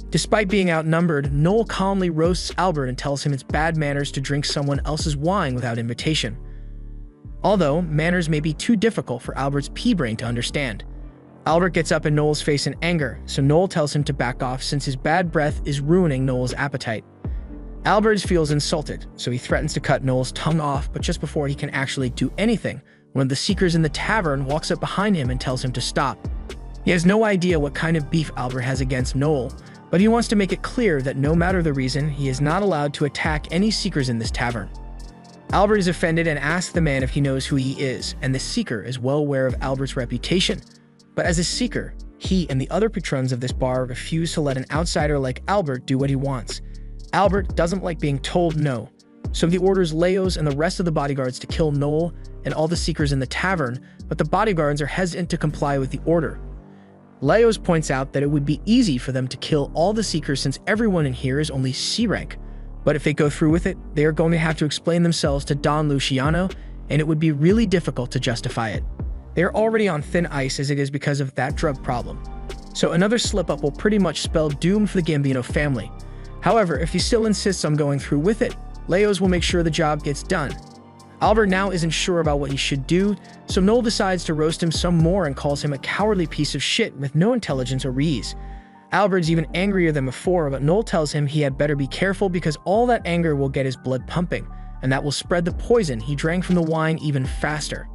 Despite being outnumbered, Noel calmly roasts Albert and tells him it's bad manners to drink someone else's wine without invitation. Although, manners may be too difficult for Albert's pea-brain to understand. Albert gets up in Noel's face in anger, so Noel tells him to back off since his bad breath is ruining Noel's appetite. Albert feels insulted, so he threatens to cut Noel's tongue off, but just before he can actually do anything, one of the Seekers in the tavern walks up behind him and tells him to stop. He has no idea what kind of beef Albert has against Noel, but he wants to make it clear that no matter the reason, he is not allowed to attack any Seekers in this tavern. Albert is offended and asks the man if he knows who he is, and the Seeker is well aware of Albert's reputation. But as a Seeker, he and the other patrons of this bar refuse to let an outsider like Albert do what he wants. Albert doesn't like being told no, so he orders Leos and the rest of the bodyguards to kill Noel and all the Seekers in the tavern, but the bodyguards are hesitant to comply with the order. Leos points out that it would be easy for them to kill all the Seekers since everyone in here is only C rank, but if they go through with it, they are going to have to explain themselves to Don Luciano, and it would be really difficult to justify it. They are already on thin ice as it is because of that drug problem, so another slip-up will pretty much spell doom for the Gambino family. However, if he still insists on going through with it, Leos will make sure the job gets done. Albert now isn't sure about what he should do, so Noel decides to roast him some more and calls him a cowardly piece of shit with no intelligence or ease. Albert's even angrier than before, but Noel tells him he had better be careful because all that anger will get his blood pumping, and that will spread the poison he drank from the wine even faster.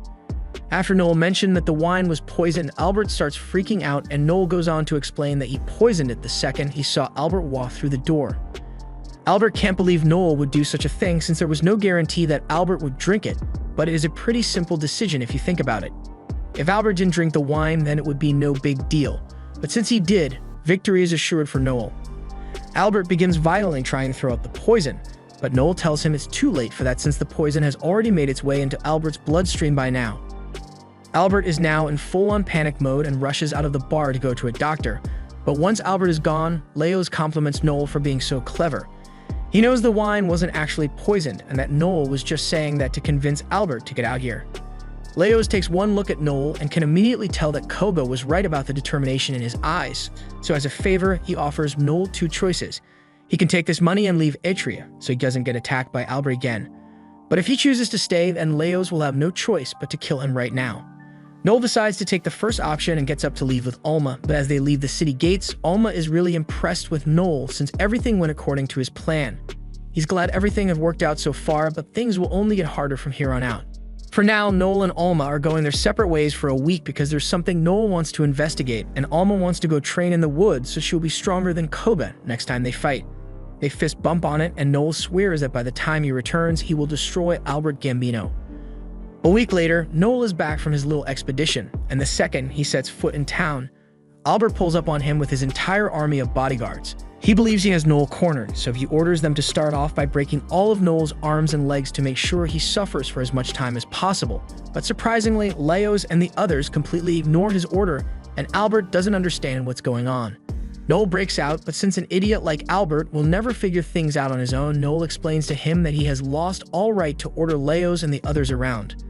After Noel mentioned that the wine was poisoned, Albert starts freaking out, and Noel goes on to explain that he poisoned it the second he saw Albert walk through the door. Albert can't believe Noel would do such a thing since there was no guarantee that Albert would drink it, but it is a pretty simple decision if you think about it. If Albert didn't drink the wine, then it would be no big deal, but since he did, victory is assured for Noel. Albert begins violently trying to throw out the poison, but Noel tells him it's too late for that since the poison has already made its way into Albert's bloodstream by now. Albert is now in full-on panic mode and rushes out of the bar to go to a doctor, but once Albert is gone, Leos compliments Noel for being so clever. He knows the wine wasn't actually poisoned and that Noel was just saying that to convince Albert to get out here. Leos takes one look at Noel and can immediately tell that Koga was right about the determination in his eyes, so as a favor, he offers Noel two choices. He can take this money and leave Atria, so he doesn't get attacked by Albert again. But if he chooses to stay, then Leos will have no choice but to kill him right now. Noel decides to take the first option and gets up to leave with Alma, but as they leave the city gates, Alma is really impressed with Noel since everything went according to his plan. He's glad everything has worked out so far, but things will only get harder from here on out. For now, Noel and Alma are going their separate ways for a week because there's something Noel wants to investigate, and Alma wants to go train in the woods so she'll be stronger than Koga next time they fight. They fist bump on it, and Noel swears that by the time he returns, he will destroy Albert Gambino. A week later, Noel is back from his little expedition, and the second he sets foot in town, Albert pulls up on him with his entire army of bodyguards. He believes he has Noel cornered, so he orders them to start off by breaking all of Noel's arms and legs to make sure he suffers for as much time as possible. But surprisingly, Leos and the others completely ignore his order, and Albert doesn't understand what's going on. Noel breaks out, but since an idiot like Albert will never figure things out on his own, Noel explains to him that he has lost all right to order Leos and the others around.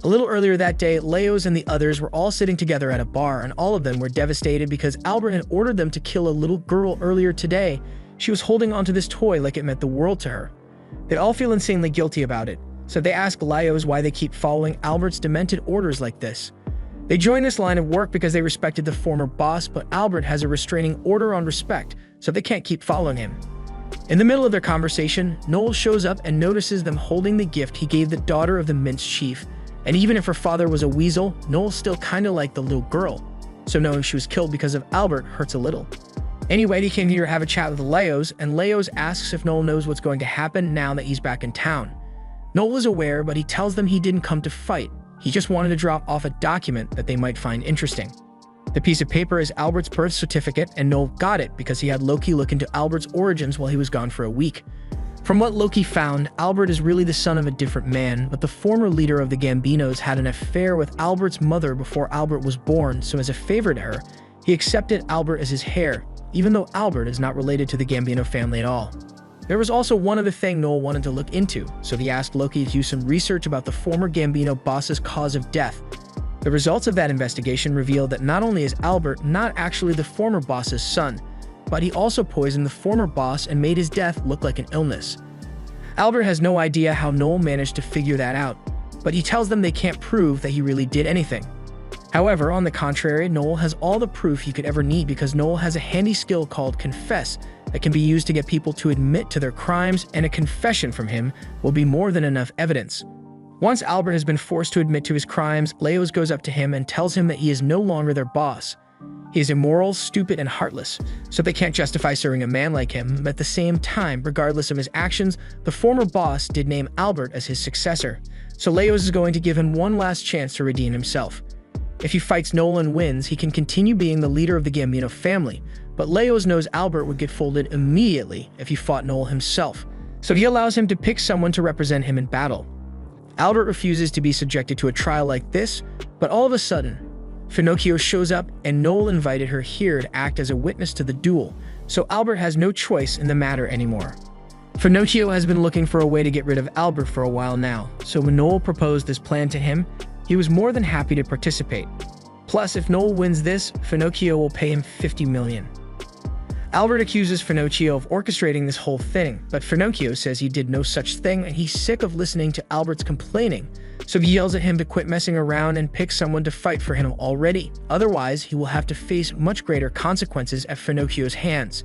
A little earlier that day, Leos and the others were all sitting together at a bar, and all of them were devastated because Albert had ordered them to kill a little girl earlier today. She was holding onto this toy like it meant the world to her. They all feel insanely guilty about it, so they ask Leos why they keep following Albert's demented orders like this. They join this line of work because they respected the former boss, but Albert has a restraining order on respect, so they can't keep following him. In the middle of their conversation, Noel shows up and notices them holding the gift he gave the daughter of the Mince Chief, and even if her father was a weasel, Noel's still kinda like the little girl, so knowing she was killed because of Albert hurts a little. Anyway, he came here to have a chat with Leos, and Leos asks if Noel knows what's going to happen now that he's back in town. Noel is aware, but he tells them he didn't come to fight. He just wanted to drop off a document that they might find interesting. The piece of paper is Albert's birth certificate, and Noel got it because he had Loki look into Albert's origins while he was gone for a week. From what Loki found, Albert is really the son of a different man, but the former leader of the Gambinos had an affair with Albert's mother before Albert was born, so as a favor to her, he accepted Albert as his heir, even though Albert is not related to the Gambino family at all. There was also one other thing Noel wanted to look into, so he asked Loki to do some research about the former Gambino boss's cause of death. The results of that investigation revealed that not only is Albert not actually the former boss's son, but he also poisoned the former boss and made his death look like an illness. Albert has no idea how Noel managed to figure that out, but he tells them they can't prove that he really did anything. However, on the contrary, Noel has all the proof he could ever need because Noel has a handy skill called Confess that can be used to get people to admit to their crimes, and a confession from him will be more than enough evidence. Once Albert has been forced to admit to his crimes, Leos goes up to him and tells him that he is no longer their boss. He is immoral, stupid, and heartless, so they can't justify serving a man like him, but at the same time, regardless of his actions, the former boss did name Albert as his successor, so Leos is going to give him one last chance to redeem himself. If he fights Noel and wins, he can continue being the leader of the Gambino family, but Leos knows Albert would get folded immediately if he fought Noel himself, so he allows him to pick someone to represent him in battle. Albert refuses to be subjected to a trial like this, but all of a sudden, Finocchio shows up and Noel invited her here to act as a witness to the duel, so Albert has no choice in the matter anymore. Finocchio has been looking for a way to get rid of Albert for a while now, so when Noel proposed this plan to him, he was more than happy to participate. Plus, if Noel wins this, Finocchio will pay him 50 million. Albert accuses Finocchio of orchestrating this whole thing, but Finocchio says he did no such thing and he's sick of listening to Albert's complaining, so he yells at him to quit messing around and pick someone to fight for him already. Otherwise, he will have to face much greater consequences at Finocchio's hands.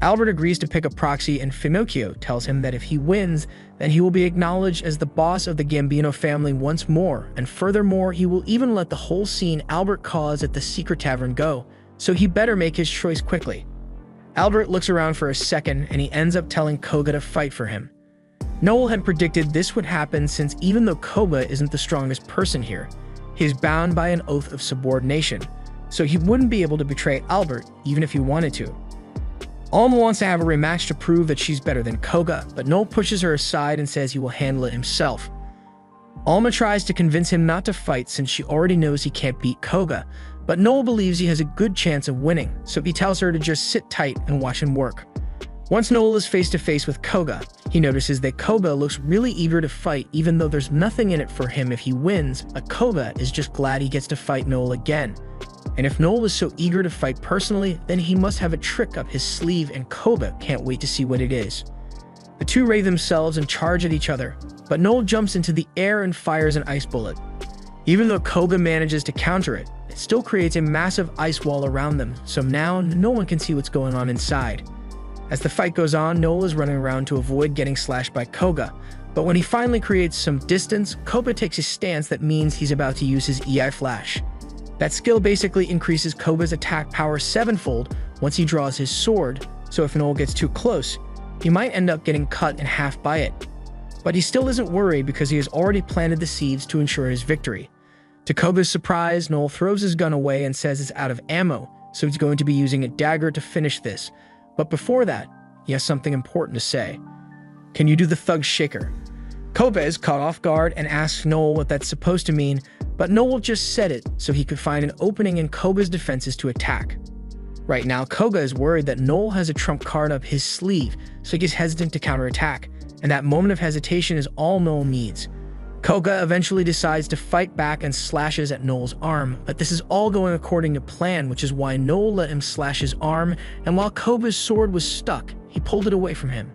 Albert agrees to pick a proxy, and Finocchio tells him that if he wins, then he will be acknowledged as the boss of the Gambino family once more, and furthermore, he will even let the whole scene Albert caused at the secret tavern go, so he better make his choice quickly. Albert looks around for a second, and he ends up telling Koga to fight for him. Noel had predicted this would happen since even though Koga isn't the strongest person here, he is bound by an oath of subordination, so he wouldn't be able to betray Albert even if he wanted to. Alma wants to have a rematch to prove that she's better than Koga, but Noel pushes her aside and says he will handle it himself. Alma tries to convince him not to fight since she already knows he can't beat Koga, but Noel believes he has a good chance of winning, so he tells her to just sit tight and watch him work. Once Noel is face to face with Koga, he notices that Koga looks really eager to fight even though there's nothing in it for him if he wins, but Koga is just glad he gets to fight Noel again. And if Noel is so eager to fight personally, then he must have a trick up his sleeve, and Koga can't wait to see what it is. The two raise themselves and charge at each other, but Noel jumps into the air and fires an ice bullet. Even though Koga manages to counter it, it still creates a massive ice wall around them, so now no one can see what's going on inside. As the fight goes on, Noel is running around to avoid getting slashed by Koga, but when he finally creates some distance, Koga takes a stance that means he's about to use his EI Flash. That skill basically increases Koga's attack power 7-fold once he draws his sword, so if Noel gets too close, he might end up getting cut in half by it. But he still isn't worried because he has already planted the seeds to ensure his victory. To Koga's surprise, Noel throws his gun away and says it's out of ammo, so he's going to be using a dagger to finish this. But before that, he has something important to say. Can you do the thug shaker? Koga is caught off guard and asks Noel what that's supposed to mean, but Noel just said it so he could find an opening in Koga's defenses to attack. Right now, Koga is worried that Noel has a trump card up his sleeve, so he gets hesitant to counterattack, and that moment of hesitation is all Noel needs. Koga eventually decides to fight back and slashes at Noel's arm, but this is all going according to plan, which is why Noel let him slash his arm, and while Koga's sword was stuck, he pulled it away from him.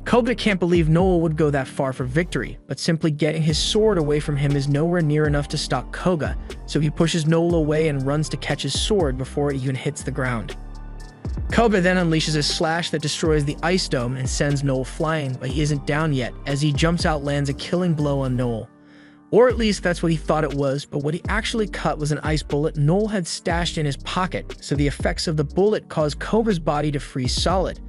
Koga can't believe Noel would go that far for victory, but simply getting his sword away from him is nowhere near enough to stop Koga, so he pushes Noel away and runs to catch his sword before it even hits the ground. Koga then unleashes a slash that destroys the ice dome and sends Noel flying, but he isn't down yet, as he jumps out lands a killing blow on Noel. Or at least that's what he thought it was, but what he actually cut was an ice bullet Noel had stashed in his pocket, so the effects of the bullet caused Koga's body to freeze solid.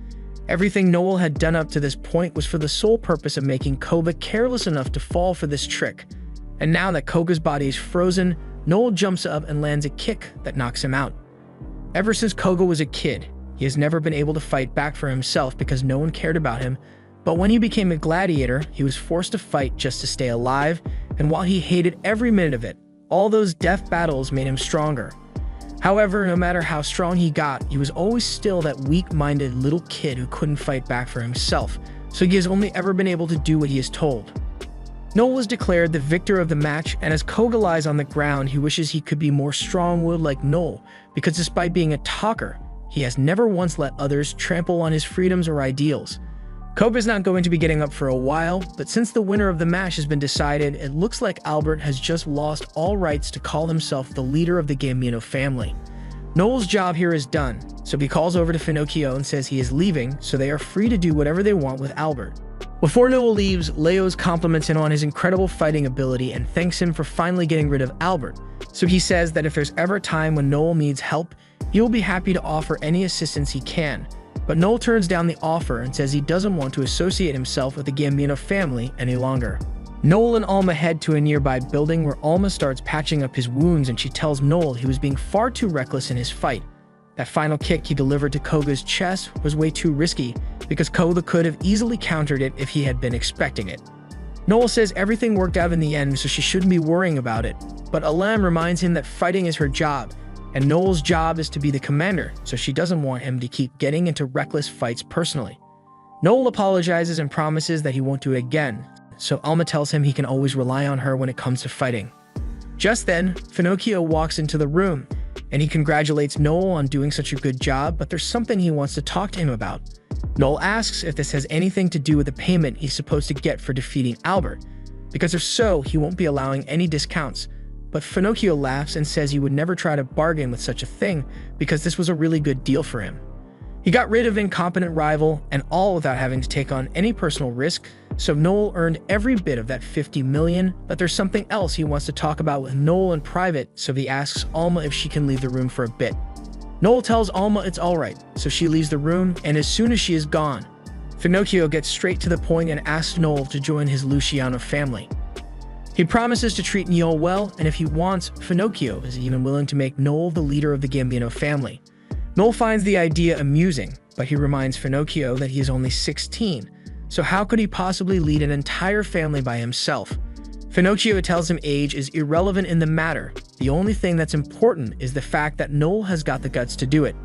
Everything Noel had done up to this point was for the sole purpose of making Koga careless enough to fall for this trick. And now that Koga's body is frozen, Noel jumps up and lands a kick that knocks him out. Ever since Koga was a kid, he has never been able to fight back for himself because no one cared about him, but when he became a gladiator, he was forced to fight just to stay alive, and while he hated every minute of it, all those death battles made him stronger. However, no matter how strong he got, he was always still that weak-minded little kid who couldn't fight back for himself, so he has only ever been able to do what he is told. Noel was declared the victor of the match, and as Koga lies on the ground, he wishes he could be more strong-willed like Noel, because despite being a talker, he has never once let others trample on his freedoms or ideals. Koga is not going to be getting up for a while, but since the winner of the match has been decided, it looks like Albert has just lost all rights to call himself the leader of the Gambino family. Noel's job here is done, so he calls over to Finocchio and says he is leaving, so they are free to do whatever they want with Albert. Before Noel leaves, Leos compliments him on his incredible fighting ability and thanks him for finally getting rid of Albert, so he says that if there's ever a time when Noel needs help, he will be happy to offer any assistance he can. But Noel turns down the offer and says he doesn't want to associate himself with the Gambino family any longer. Noel and Alma head to a nearby building where Alma starts patching up his wounds, and she tells Noel he was being far too reckless in his fight. That final kick he delivered to Koga's chest was way too risky, because Koga could have easily countered it if he had been expecting it. Noel says everything worked out in the end, so she shouldn't be worrying about it, but Alam reminds him that fighting is her job, and Noel's job is to be the commander, so she doesn't want him to keep getting into reckless fights personally. Noel apologizes and promises that he won't do it again, so Alma tells him he can always rely on her when it comes to fighting. Just then, Finocchio walks into the room, and he congratulates Noel on doing such a good job, but there's something he wants to talk to him about. Noel asks if this has anything to do with the payment he's supposed to get for defeating Albert, because if so, he won't be allowing any discounts. But Finocchio laughs and says he would never try to bargain with such a thing because this was a really good deal for him. He got rid of an incompetent rival, and all without having to take on any personal risk, so Noel earned every bit of that $50 million, but there's something else he wants to talk about with Noel in private, so he asks Alma if she can leave the room for a bit. Noel tells Alma it's alright, so she leaves the room, and as soon as she is gone, Finocchio gets straight to the point and asks Noel to join his Luciano family. He promises to treat Noel well, and if he wants, Finocchio is even willing to make Noel the leader of the Gambino family. Noel finds the idea amusing, but he reminds Finocchio that he is only 16, so how could he possibly lead an entire family by himself? Finocchio tells him age is irrelevant in the matter. The only thing that's important is the fact that Noel has got the guts to do it.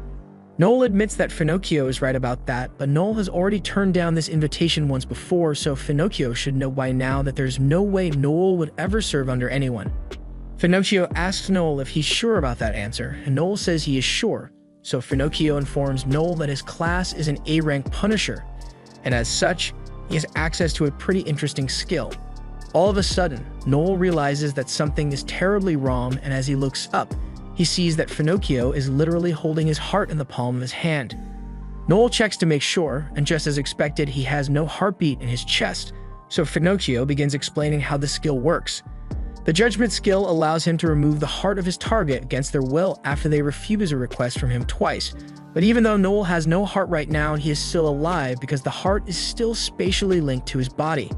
Noel admits that Finocchio is right about that, but Noel has already turned down this invitation once before, so Finocchio should know by now that there's no way Noel would ever serve under anyone. Finocchio asks Noel if he's sure about that answer, and Noel says he is sure, so Finocchio informs Noel that his class is an A-rank Punisher, and as such, he has access to a pretty interesting skill. All of a sudden, Noel realizes that something is terribly wrong, and as he looks up, he sees that Finocchio is literally holding his heart in the palm of his hand. Noel checks to make sure, and just as expected, he has no heartbeat in his chest, so Finocchio begins explaining how the skill works. The judgment skill allows him to remove the heart of his target against their will after they refuse a request from him twice. But even though Noel has no heart right now, he is still alive because the heart is still spatially linked to his body.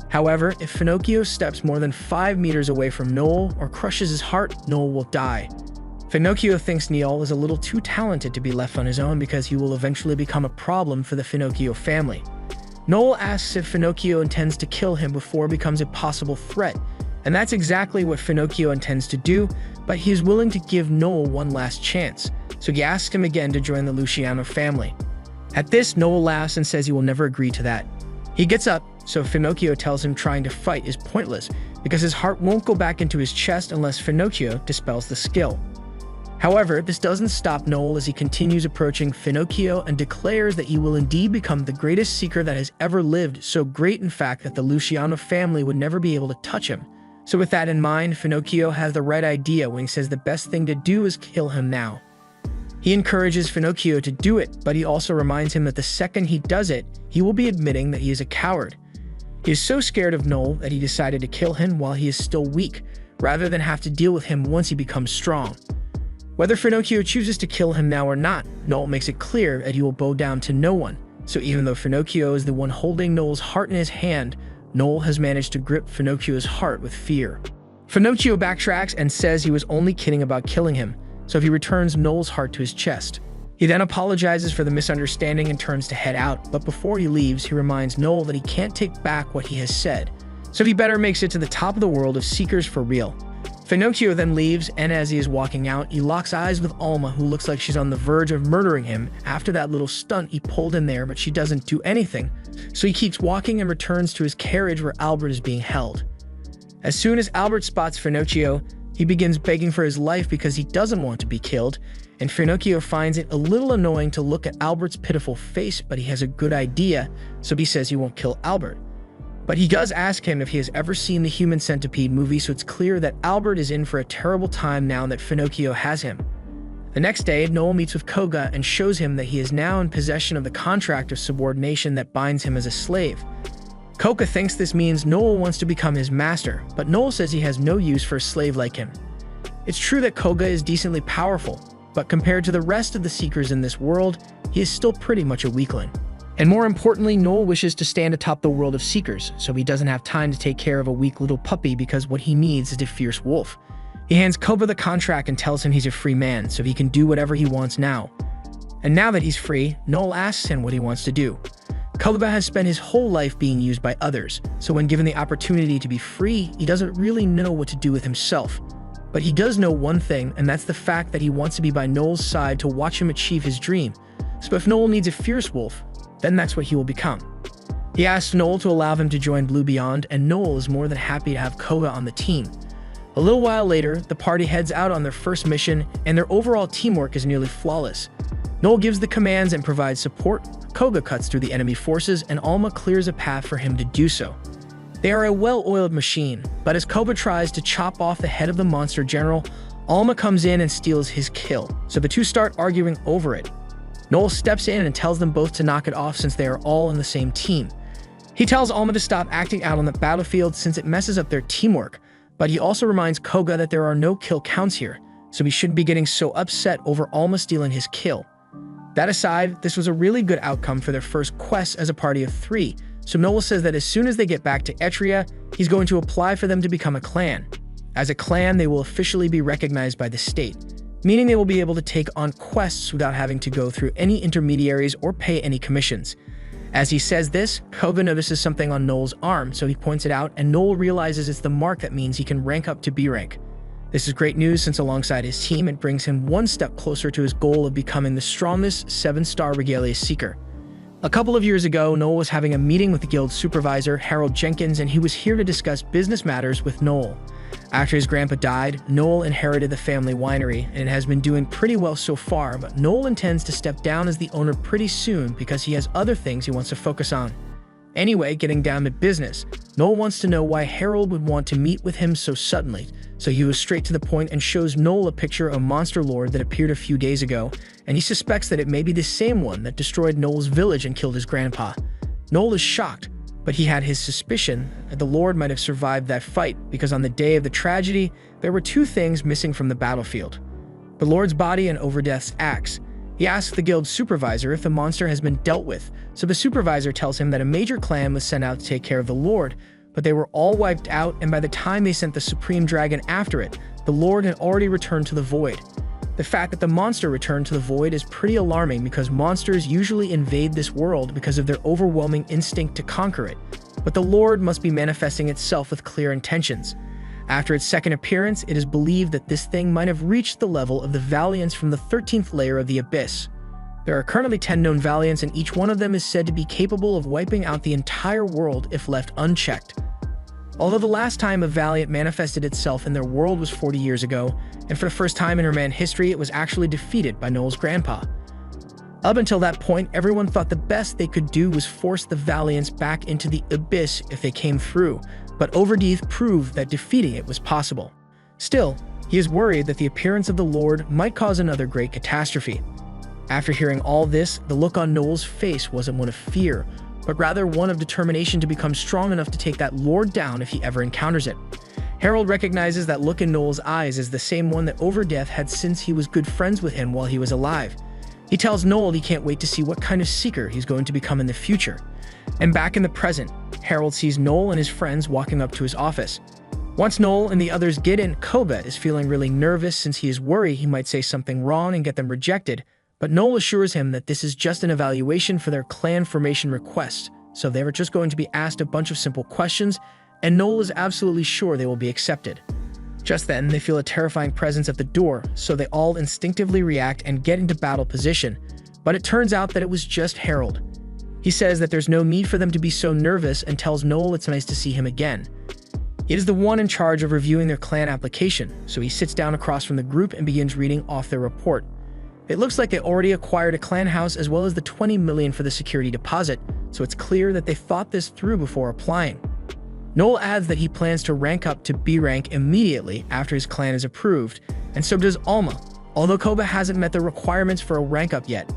However, if Finocchio steps more than 5 meters away from Noel or crushes his heart, Noel will die. Finocchio thinks Noel is a little too talented to be left on his own because he will eventually become a problem for the Finocchio family. Noel asks if Finocchio intends to kill him before it becomes a possible threat, and that's exactly what Finocchio intends to do, but he is willing to give Noel one last chance. so he asks him again to join the Luciano family. At this, Noel laughs and says he will never agree to that. He gets up, so Finocchio tells him trying to fight is pointless because his heart won't go back into his chest unless Finocchio dispels the skill. However, this doesn't stop Noel as he continues approaching Finocchio and declares that he will indeed become the greatest seeker that has ever lived, so great in fact that the Luciano family would never be able to touch him. So with that in mind, Finocchio has the right idea when he says the best thing to do is kill him now. He encourages Finocchio to do it, but he also reminds him that the second he does it, he will be admitting that he is a coward. He is so scared of Noel that he decided to kill him while he is still weak, rather than have to deal with him once he becomes strong. Whether Finocchio chooses to kill him now or not, Noel makes it clear that he will bow down to no one. So even though Finocchio is the one holding Noel's heart in his hand, Noel has managed to grip Finocchio's heart with fear. Finocchio backtracks and says he was only kidding about killing him, so he returns Noel's heart to his chest. He then apologizes for the misunderstanding and turns to head out, but before he leaves, he reminds Noel that he can't take back what he has said, so he better makes it to the top of the world of Seekers for real. Finocchio then leaves, and as he is walking out, he locks eyes with Alma, who looks like she's on the verge of murdering him after that little stunt he pulled in there, but she doesn't do anything, so he keeps walking and returns to his carriage where Albert is being held. As soon as Albert spots Finocchio, he begins begging for his life because he doesn't want to be killed, and Finocchio finds it a little annoying to look at Albert's pitiful face, but he has a good idea, so he says he won't kill Albert. But he does ask him if he has ever seen the Human Centipede movie, so it's clear that Albert is in for a terrible time now that Finocchio has him. The next day, Noel meets with Koga and shows him that he is now in possession of the contract of subordination that binds him as a slave. Koga thinks this means Noel wants to become his master, but Noel says he has no use for a slave like him. It's true that Koga is decently powerful, but compared to the rest of the Seekers in this world, he is still pretty much a weakling. And more importantly, Noel wishes to stand atop the world of Seekers, so he doesn't have time to take care of a weak little puppy because what he needs is a fierce wolf. He hands Koga the contract and tells him he's a free man, so he can do whatever he wants now. And now that he's free, Noel asks him what he wants to do. Koga has spent his whole life being used by others, so when given the opportunity to be free, he doesn't really know what to do with himself. But he does know one thing, and that's the fact that he wants to be by Noel's side to watch him achieve his dream. So if Noel needs a fierce wolf, then that's what he will become. He asks Noel to allow him to join Blue Beyond, and Noel is more than happy to have Koga on the team. A little while later, the party heads out on their first mission, and their overall teamwork is nearly flawless. Noel gives the commands and provides support, Koga cuts through the enemy forces, and Alma clears a path for him to do so. They are a well-oiled machine, but as Koga tries to chop off the head of the monster general, Alma comes in and steals his kill, so the two start arguing over it. Noel steps in and tells them both to knock it off since they are all on the same team. He tells Alma to stop acting out on the battlefield since it messes up their teamwork, but he also reminds Koga that there are no kill counts here, so he shouldn't be getting so upset over Alma stealing his kill. That aside, this was a really good outcome for their first quest as a party of 3, so Noel says that as soon as they get back to Etria, he's going to apply for them to become a clan. As a clan, they will officially be recognized by the state, meaning they will be able to take on quests without having to go through any intermediaries or pay any commissions. As he says this, Koga notices something on Noel's arm, so he points it out, and Noel realizes it's the mark that means he can rank up to B rank. This is great news since alongside his team, it brings him one step closer to his goal of becoming the strongest 7-star Regalia Seeker. A couple of years ago, Noel was having a meeting with the guild supervisor, Harold Jenkins, and he was here to discuss business matters with Noel. After his grandpa died, Noel inherited the family winery, and it has been doing pretty well so far, but Noel intends to step down as the owner pretty soon because he has other things he wants to focus on. Anyway, getting down to business, Noel wants to know why Harold would want to meet with him so suddenly, so he goes straight to the point and shows Noel a picture of Monster Lord that appeared a few days ago, and he suspects that it may be the same one that destroyed Noel's village and killed his grandpa. Noel is shocked, but he had his suspicion that the Lord might have survived that fight because on the day of the tragedy, there were 2 things missing from the battlefield: the Lord's body and Overdeath's axe. He asks the guild supervisor if the monster has been dealt with, so the supervisor tells him that a major clan was sent out to take care of the Lord, but they were all wiped out, and by the time they sent the Supreme Dragon after it, the Lord had already returned to the Void. The fact that the monster returned to the Void is pretty alarming because monsters usually invade this world because of their overwhelming instinct to conquer it, but the Lord must be manifesting itself with clear intentions. After its second appearance, it is believed that this thing might have reached the level of the Valiants from the 13th layer of the Abyss. There are currently 10 known Valiants, and each one of them is said to be capable of wiping out the entire world if left unchecked. Although the last time a Valiant manifested itself in their world was 40 years ago, and for the first time in Harem history, it was actually defeated by Noel's grandpa. Up until that point, everyone thought the best they could do was force the Valiants back into the Abyss if they came through, but Overdeath proved that defeating it was possible. Still, he is worried that the appearance of the Lord might cause another great catastrophe. After hearing all this, the look on Noel's face wasn't one of fear, but rather one of determination to become strong enough to take that Lord down if he ever encounters it. Harold recognizes that look in Noel's eyes as the same one that Overdeath had since he was good friends with him while he was alive. He tells Noel he can't wait to see what kind of seeker he's going to become in the future. And back in the present, Harold sees Noel and his friends walking up to his office. Once Noel and the others get in, Koba is feeling really nervous since he is worried he might say something wrong and get them rejected, but Noel assures him that this is just an evaluation for their clan formation request, so they are just going to be asked a bunch of simple questions, and Noel is absolutely sure they will be accepted. Just then, they feel a terrifying presence at the door, so they all instinctively react and get into battle position, but it turns out that it was just Harold. He says that there's no need for them to be so nervous and tells Noel it's nice to see him again. He is the one in charge of reviewing their clan application, so he sits down across from the group and begins reading off their report. It looks like they already acquired a clan house as well as the 20 million for the security deposit, so it's clear that they thought this through before applying. Noel adds that he plans to rank up to B rank immediately after his clan is approved, and so does Alma, although Koba hasn't met the requirements for a rank up yet.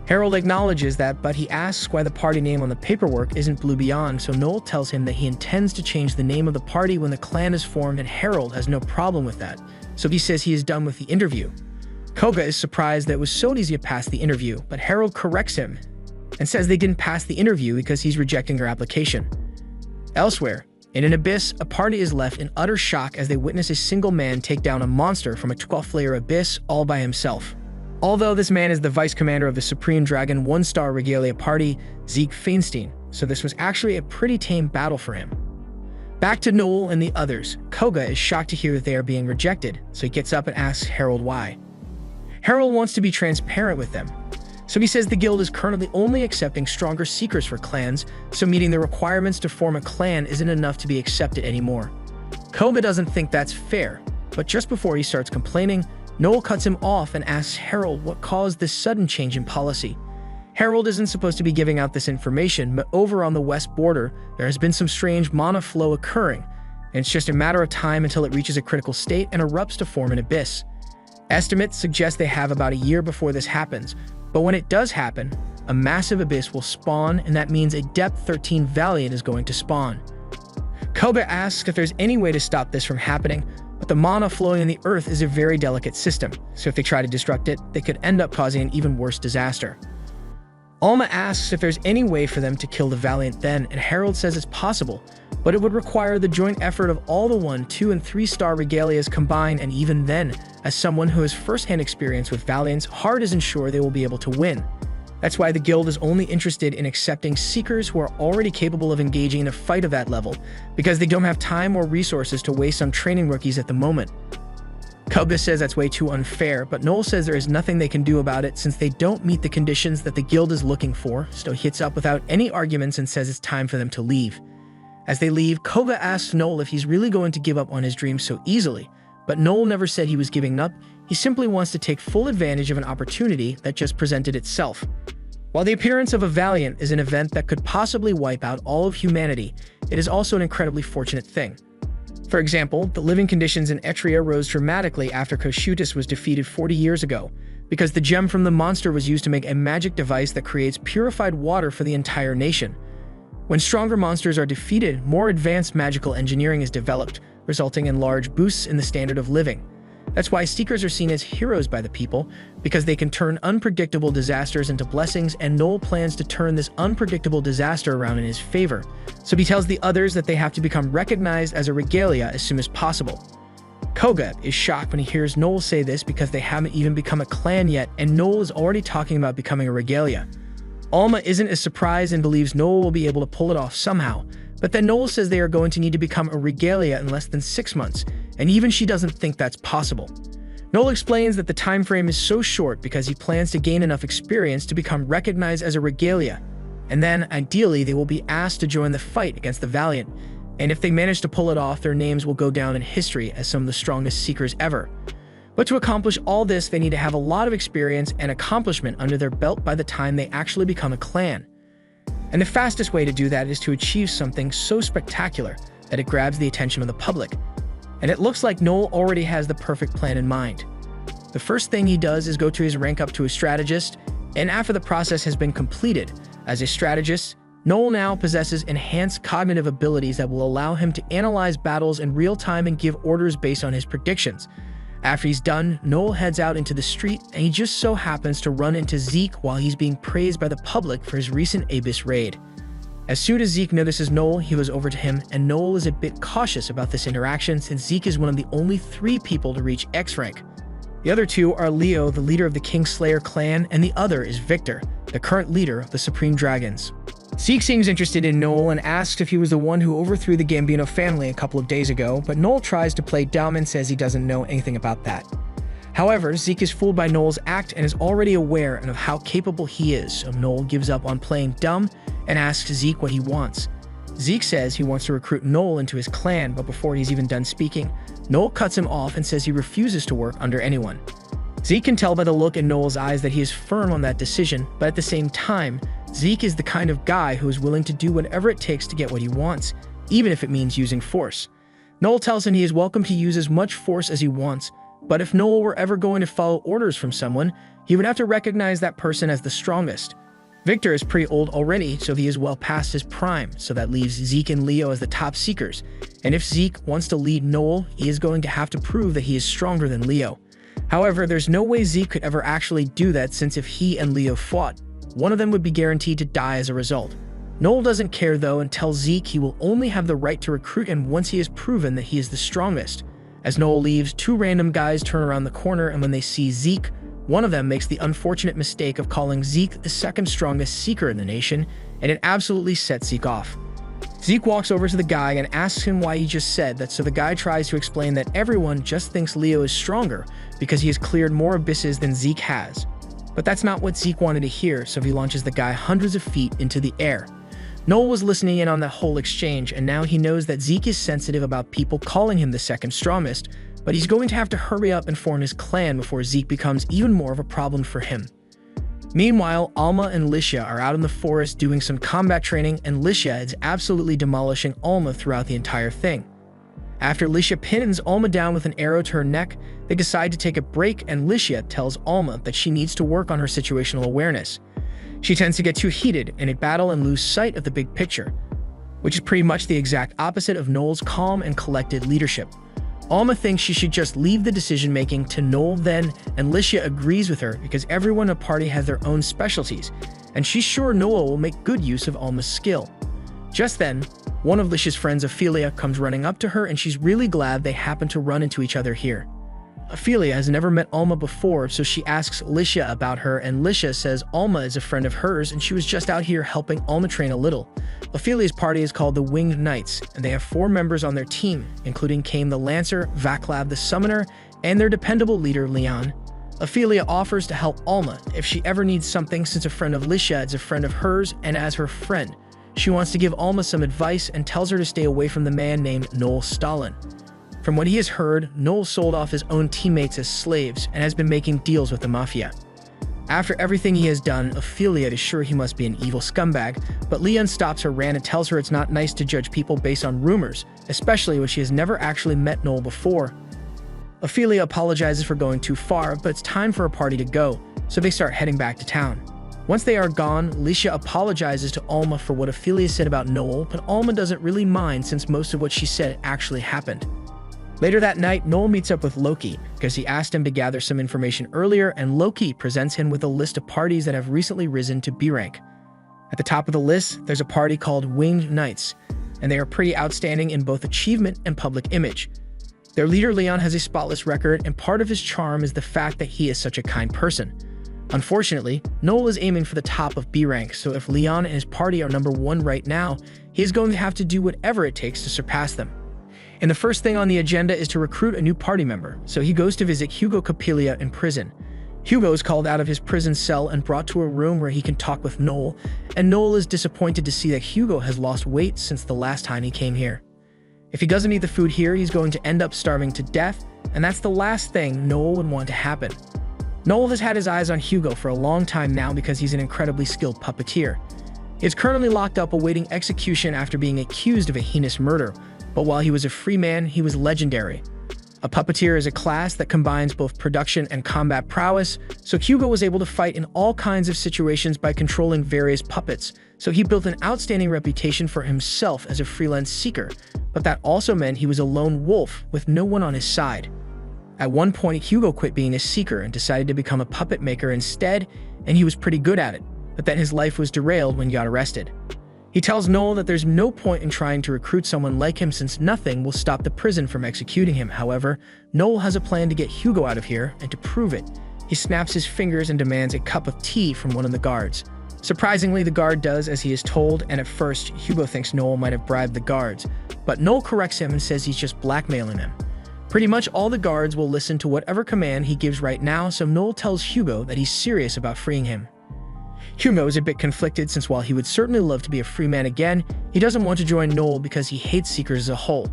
Harold acknowledges that, but he asks why the party name on the paperwork isn't Blue Beyond, so Noel tells him that he intends to change the name of the party when the clan is formed, and Harold has no problem with that, so he says he is done with the interview. Koga is surprised that it was so easy to pass the interview, but Harold corrects him and says they didn't pass the interview because he's rejecting their application. Elsewhere, in an abyss, a party is left in utter shock as they witness a single man take down a monster from a 12th-layer abyss all by himself. Although this man is the vice commander of the Supreme Dragon 1-star Regalia party, Zeke Feinstein, so this was actually a pretty tame battle for him. Back to Noel and the others, Koga is shocked to hear that they are being rejected, so he gets up and asks Harold why. Harold wants to be transparent with them, so he says the guild is currently only accepting stronger seekers for clans, so meeting the requirements to form a clan isn't enough to be accepted anymore. Koba doesn't think that's fair, but just before he starts complaining, Noel cuts him off and asks Harold what caused this sudden change in policy. Harold isn't supposed to be giving out this information, but over on the west border, there has been some strange mana flow occurring, and it's just a matter of time until it reaches a critical state and erupts to form an abyss. Estimates suggest they have about a year before this happens, but when it does happen, a massive abyss will spawn, and that means a Depth 13 Valiant is going to spawn. Koba asks if there's any way to stop this from happening, but the mana flowing in the earth is a very delicate system, so if they try to disrupt it, they could end up causing an even worse disaster. Alma asks if there's any way for them to kill the Valiant then, and Harold says it's possible, but it would require the joint effort of all the 1-, 2-, and 3-star regalias combined, and even then, as someone who has first-hand experience with Valiants, Hard isn't sure they will be able to win. That's why the guild is only interested in accepting seekers who are already capable of engaging in a fight of that level, because they don't have time or resources to waste on training rookies at the moment. Koba says that's way too unfair, but Noel says there is nothing they can do about it since they don't meet the conditions that the guild is looking for, so he gets up without any arguments and says it's time for them to leave. As they leave, Koba asks Noel if he's really going to give up on his dreams so easily, but Noel never said he was giving up. He simply wants to take full advantage of an opportunity that just presented itself. While the appearance of a Valiant is an event that could possibly wipe out all of humanity, it is also an incredibly fortunate thing. For example, the living conditions in Etria rose dramatically after Koshutis was defeated 40 years ago, because the gem from the monster was used to make a magic device that creates purified water for the entire nation. When stronger monsters are defeated, more advanced magical engineering is developed, resulting in large boosts in the standard of living. That's why Seekers are seen as heroes by the people, because they can turn unpredictable disasters into blessings, and Noel plans to turn this unpredictable disaster around in his favor, so he tells the others that they have to become recognized as a regalia as soon as possible. Koga is shocked when he hears Noel say this because they haven't even become a clan yet, and Noel is already talking about becoming a regalia. Alma isn't as surprised and believes Noel will be able to pull it off somehow, But then Noel says they are going to need to become a regalia in less than 6 months, and even she doesn't think that's possible. Noel explains that the time frame is so short because he plans to gain enough experience to become recognized as a regalia, and then, ideally, they will be asked to join the fight against the Valiant, and if they manage to pull it off, their names will go down in history as some of the strongest Seekers ever. But to accomplish all this, they need to have a lot of experience and accomplishment under their belt by the time they actually become a clan. And the fastest way to do that is to achieve something so spectacular that it grabs the attention of the public. And it looks like Noel already has the perfect plan in mind. The first thing he does is go to his rank up to a strategist, and after the process has been completed, as a strategist, Noel now possesses enhanced cognitive abilities that will allow him to analyze battles in real time and give orders based on his predictions. After he's done, Noel heads out into the street, and he just so happens to run into Zeke while he's being praised by the public for his recent Abyss raid. As soon as Zeke notices Noel, he goes over to him, and Noel is a bit cautious about this interaction since Zeke is one of the only 3 people to reach X rank. The other 2 are Leo, the leader of the Kingslayer clan, and the other is Victor, the current leader of the Supreme Dragons. Zeke seems interested in Noel and asks if he was the one who overthrew the Gambino family a couple of days ago, but Noel tries to play dumb and says he doesn't know anything about that. However, Zeke is fooled by Noel's act and is already aware of how capable he is, so Noel gives up on playing dumb and asks Zeke what he wants. Zeke says he wants to recruit Noel into his clan, but before he's even done speaking, Noel cuts him off and says he refuses to work under anyone. Zeke can tell by the look in Noel's eyes that he is firm on that decision, but at the same time, Zeke is the kind of guy who is willing to do whatever it takes to get what he wants, even if it means using force. Noel tells him he is welcome to use as much force as he wants, but if Noel were ever going to follow orders from someone, he would have to recognize that person as the strongest. Victor is pretty old already, so he is well past his prime, so that leaves Zeke and Leo as the top Seekers. And if Zeke wants to lead Noel, he is going to have to prove that he is stronger than Leo. However, there's no way Zeke could ever actually do that, since if he and Leo fought, one of them would be guaranteed to die as a result. Noel doesn't care though and tells Zeke he will only have the right to recruit him once he has proven that he is the strongest. As Noel leaves, 2 random guys turn around the corner, and when they see Zeke, one of them makes the unfortunate mistake of calling Zeke the second strongest Seeker in the nation, and it absolutely sets Zeke off. Zeke walks over to the guy and asks him why he just said that, so the guy tries to explain that everyone just thinks Leo is stronger because he has cleared more abysses than Zeke has. But that's not what Zeke wanted to hear, so he launches the guy hundreds of feet into the air. Noel was listening in on that whole exchange, and now he knows that Zeke is sensitive about people calling him the second strongest, but he's going to have to hurry up and form his clan before Zeke becomes even more of a problem for him. Meanwhile, Alma and Licia are out in the forest doing some combat training, and Licia is absolutely demolishing Alma throughout the entire thing. After Licia pins Alma down with an arrow to her neck, they decide to take a break, and Licia tells Alma that she needs to work on her situational awareness. She tends to get too heated in a battle and lose sight of the big picture, which is pretty much the exact opposite of Noel's calm and collected leadership. Alma thinks she should just leave the decision-making to Noel then, and Licia agrees with her because everyone in a party has their own specialties, and she's sure Noel will make good use of Alma's skill. Just then, one of Licia's friends, Ophelia, comes running up to her, and she's really glad they happen to run into each other here. Ophelia has never met Alma before, so she asks Licia about her, and Licia says Alma is a friend of hers and she was just out here helping Alma train a little. Ophelia's party is called the Winged Knights, and they have 4 members on their team, including Kame the Lancer, Vaclav the Summoner, and their dependable leader, Leon. Ophelia offers to help Alma if she ever needs something, since a friend of Licia is a friend of hers, and as her friend, she wants to give Alma some advice and tells her to stay away from the man named Noel Stalin. From what he has heard, Noel sold off his own teammates as slaves and has been making deals with the mafia. After everything he has done, Ophelia is sure he must be an evil scumbag, but Leon stops her rant and tells her it's not nice to judge people based on rumors, especially when she has never actually met Noel before. Ophelia apologizes for going too far, but it's time for a party to go, so they start heading back to town. Once they are gone, Licia apologizes to Alma for what Ophelia said about Noel, but Alma doesn't really mind since most of what she said actually happened. Later that night, Noel meets up with Loki because he asked him to gather some information earlier, and Loki presents him with a list of parties that have recently risen to B rank. At the top of the list, there's a party called Winged Knights, and they are pretty outstanding in both achievement and public image. Their leader Leon has a spotless record, and part of his charm is the fact that he is such a kind person. Unfortunately, Noel is aiming for the top of B rank, so if Leon and his party are number 1 right now, he is going to have to do whatever it takes to surpass them. And the first thing on the agenda is to recruit a new party member, so he goes to visit Hugo Capilia in prison. Hugo is called out of his prison cell and brought to a room where he can talk with Noel, and Noel is disappointed to see that Hugo has lost weight since the last time he came here. If he doesn't eat the food here, he's going to end up starving to death, and that's the last thing Noel would want to happen. Noel has had his eyes on Hugo for a long time now because he's an incredibly skilled puppeteer. He is currently locked up awaiting execution after being accused of a heinous murder, but while he was a free man, he was legendary. A puppeteer is a class that combines both production and combat prowess, so Hugo was able to fight in all kinds of situations by controlling various puppets, so he built an outstanding reputation for himself as a freelance seeker, but that also meant he was a lone wolf with no one on his side. At one point, Hugo quit being a seeker and decided to become a puppet maker instead, and he was pretty good at it, but then his life was derailed when he got arrested. He tells Noel that there's no point in trying to recruit someone like him since nothing will stop the prison from executing him. However, Noel has a plan to get Hugo out of here, and to prove it, he snaps his fingers and demands a cup of tea from one of the guards. Surprisingly, the guard does as he is told, and at first, Hugo thinks Noel might have bribed the guards, but Noel corrects him and says he's just blackmailing him. Pretty much all the guards will listen to whatever command he gives right now, so Noel tells Hugo that he's serious about freeing him. Hugo is a bit conflicted since while he would certainly love to be a free man again, he doesn't want to join Noel because he hates Seekers as a whole.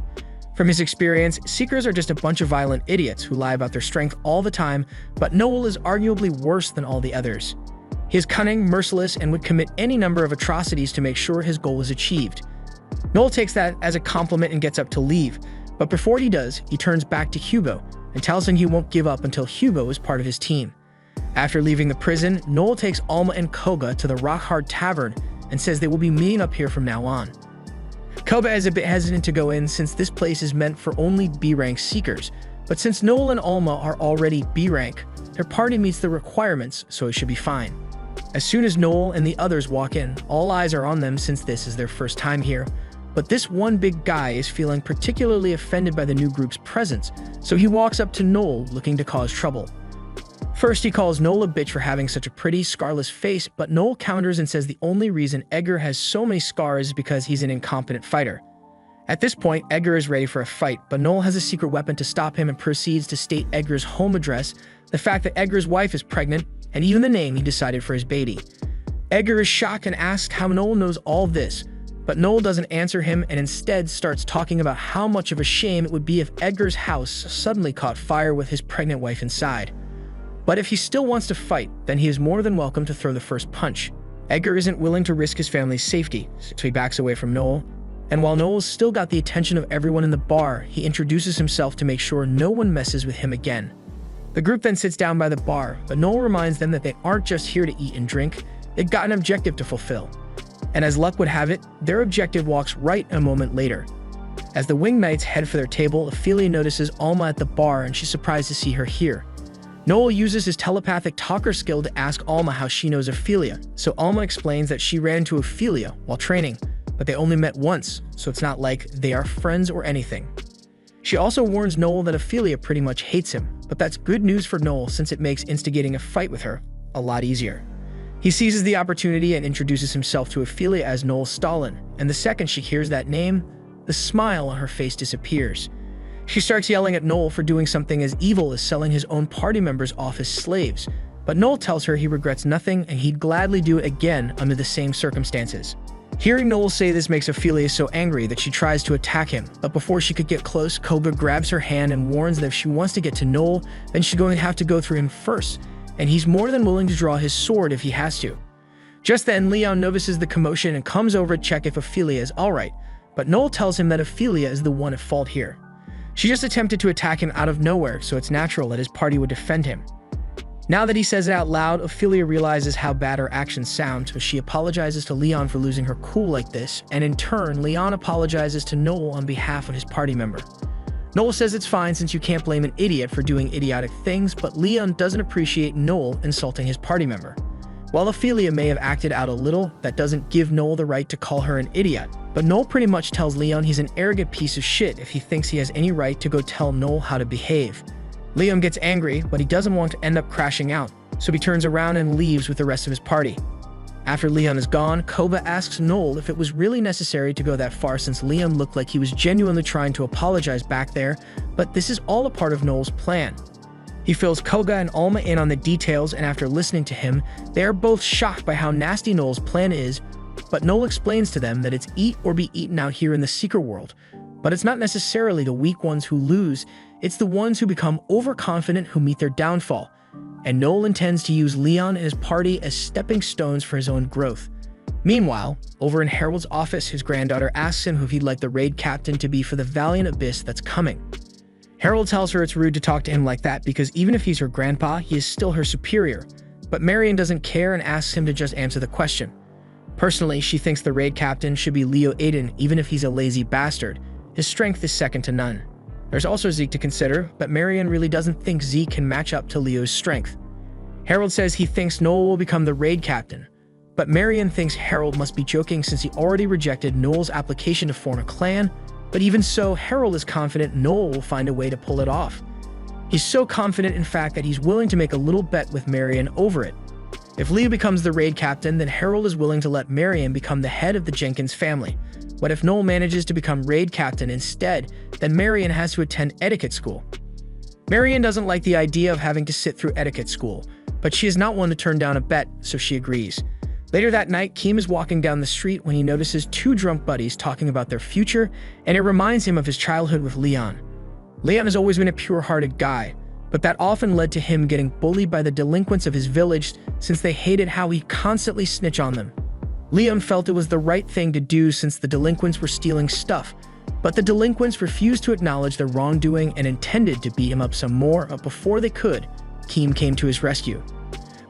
From his experience, Seekers are just a bunch of violent idiots who lie about their strength all the time, but Noel is arguably worse than all the others. He is cunning, merciless, and would commit any number of atrocities to make sure his goal is achieved. Noel takes that as a compliment and gets up to leave, but before he does, he turns back to Hugo and tells him he won't give up until Hugo is part of his team. After leaving the prison, Noel takes Alma and Koga to the Rock Hard Tavern and says they will be meeting up here from now on. Koga is a bit hesitant to go in since this place is meant for only B-rank seekers, but since Noel and Alma are already B-rank, their party meets the requirements, so it should be fine. As soon as Noel and the others walk in, all eyes are on them since this is their first time here, but this one big guy is feeling particularly offended by the new group's presence, so he walks up to Noel looking to cause trouble. First, he calls Noel a bitch for having such a pretty, scarless face, but Noel counters and says the only reason Edgar has so many scars is because he's an incompetent fighter. At this point, Edgar is ready for a fight, but Noel has a secret weapon to stop him and proceeds to state Edgar's home address, the fact that Edgar's wife is pregnant, and even the name he decided for his baby. Edgar is shocked and asks how Noel knows all this, but Noel doesn't answer him and instead starts talking about how much of a shame it would be if Edgar's house suddenly caught fire with his pregnant wife inside. But if he still wants to fight, then he is more than welcome to throw the first punch. Edgar isn't willing to risk his family's safety, so he backs away from Noel, and while Noel's still got the attention of everyone in the bar, he introduces himself to make sure no one messes with him again. The group then sits down by the bar, but Noel reminds them that they aren't just here to eat and drink, they've got an objective to fulfill. And as luck would have it, their objective walks right a moment later. As the Winged Knights head for their table, Ophelia notices Alma at the bar and she's surprised to see her here. Noel uses his telepathic talker skill to ask Alma how she knows Ophelia, so Alma explains that she ran into Ophelia while training, but they only met once, so it's not like they are friends or anything. She also warns Noel that Ophelia pretty much hates him, but that's good news for Noel since it makes instigating a fight with her a lot easier. He seizes the opportunity and introduces himself to Ophelia as Noel Stalin, and the second she hears that name, the smile on her face disappears. She starts yelling at Noel for doing something as evil as selling his own party members off as slaves, but Noel tells her he regrets nothing and he'd gladly do it again under the same circumstances. Hearing Noel say this makes Ophelia so angry that she tries to attack him, but before she could get close, Koga grabs her hand and warns that if she wants to get to Noel, then she's going to have to go through him first, and he's more than willing to draw his sword if he has to. Just then, Leon notices the commotion and comes over to check if Ophelia is alright, but Noel tells him that Ophelia is the one at fault here. She just attempted to attack him out of nowhere, so it's natural that his party would defend him. Now that he says it out loud, Ophelia realizes how bad her actions sound, so she apologizes to Leon for losing her cool like this, and in turn, Leon apologizes to Noel on behalf of his party member. Noel says it's fine since you can't blame an idiot for doing idiotic things, but Leon doesn't appreciate Noel insulting his party member. While Ophelia may have acted out a little, that doesn't give Noel the right to call her an idiot, but Noel pretty much tells Leon he's an arrogant piece of shit if he thinks he has any right to go tell Noel how to behave. Leon gets angry, but he doesn't want to end up crashing out, so he turns around and leaves with the rest of his party. After Leon is gone, Koba asks Noel if it was really necessary to go that far since Leon looked like he was genuinely trying to apologize back there, but this is all a part of Noel's plan. He fills Koga and Alma in on the details, and after listening to him, they are both shocked by how nasty Noel's plan is, but Noel explains to them that it's eat or be eaten out here in the Seeker world. But it's not necessarily the weak ones who lose, it's the ones who become overconfident who meet their downfall. And Noel intends to use Leon and his party as stepping stones for his own growth. Meanwhile, over in Harold's office, his granddaughter asks him who he'd like the raid captain to be for the valiant abyss that's coming. Harold tells her it's rude to talk to him like that because even if he's her grandpa, he is still her superior. But Marion doesn't care and asks him to just answer the question. Personally, she thinks the raid captain should be Leo Aiden, even if he's a lazy bastard. His strength is second to none. There's also Zeke to consider, but Marion really doesn't think Zeke can match up to Leo's strength. Harold says he thinks Noel will become the raid captain, but Marion thinks Harold must be joking since he already rejected Noel's application to form a clan, but even so, Harold is confident Noel will find a way to pull it off. He's so confident, in fact, that he's willing to make a little bet with Marion over it. If Leo becomes the raid captain, then Harold is willing to let Marion become the head of the Jenkins family. But if Noel manages to become raid captain instead, then Marion has to attend etiquette school. Marion doesn't like the idea of having to sit through etiquette school, but she is not one to turn down a bet, so she agrees. Later that night, Keem is walking down the street when he notices two drunk buddies talking about their future, and it reminds him of his childhood with Leon. Leon has always been a pure-hearted guy, but that often led to him getting bullied by the delinquents of his village since they hated how he constantly snitched on them. Leon felt it was the right thing to do since the delinquents were stealing stuff, but the delinquents refused to acknowledge their wrongdoing and intended to beat him up some more, but before they could, Keem came to his rescue.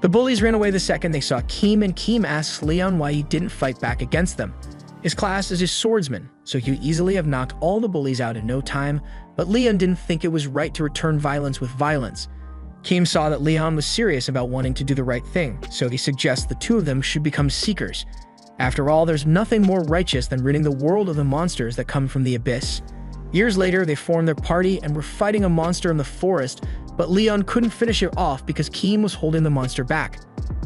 The bullies ran away the second they saw Keem, and Keem asks Leon why he didn't fight back against them. His class is his swordsman, so he would easily have knocked all the bullies out in no time, but Leon didn't think it was right to return violence with violence. Keem saw that Leon was serious about wanting to do the right thing, so he suggests the two of them should become seekers. After all, there's nothing more righteous than ridding the world of the monsters that come from the abyss. Years later, they formed their party and were fighting a monster in the forest, but Leon couldn't finish it off because Keem was holding the monster back.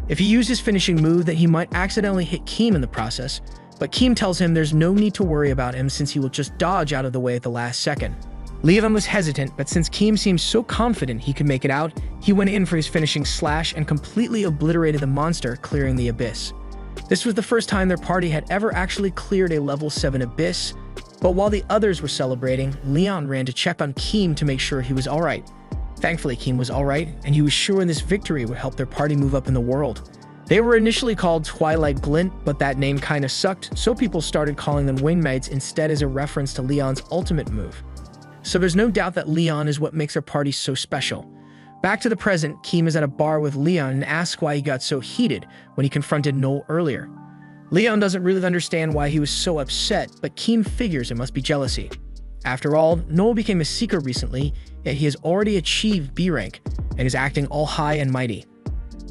If he used his finishing move, then he might accidentally hit Keem in the process, but Keem tells him there's no need to worry about him since he will just dodge out of the way at the last second. Leon was hesitant, but since Keem seemed so confident he could make it out, he went in for his finishing slash and completely obliterated the monster, clearing the abyss. This was the first time their party had ever actually cleared a level 7 abyss, but while the others were celebrating, Leon ran to check on Keem to make sure he was alright. Thankfully, Keem was alright, and he was sure this victory would help their party move up in the world. They were initially called Twilight Glint, but that name kinda sucked, so people started calling them Wingmates instead as a reference to Leon's ultimate move. So there's no doubt that Leon is what makes their party so special. Back to the present, Keem is at a bar with Leon and asks why he got so heated when he confronted Noel earlier. Leon doesn't really understand why he was so upset, but Keem figures it must be jealousy. After all, Noel became a seeker recently, yet he has already achieved B rank and is acting all high and mighty.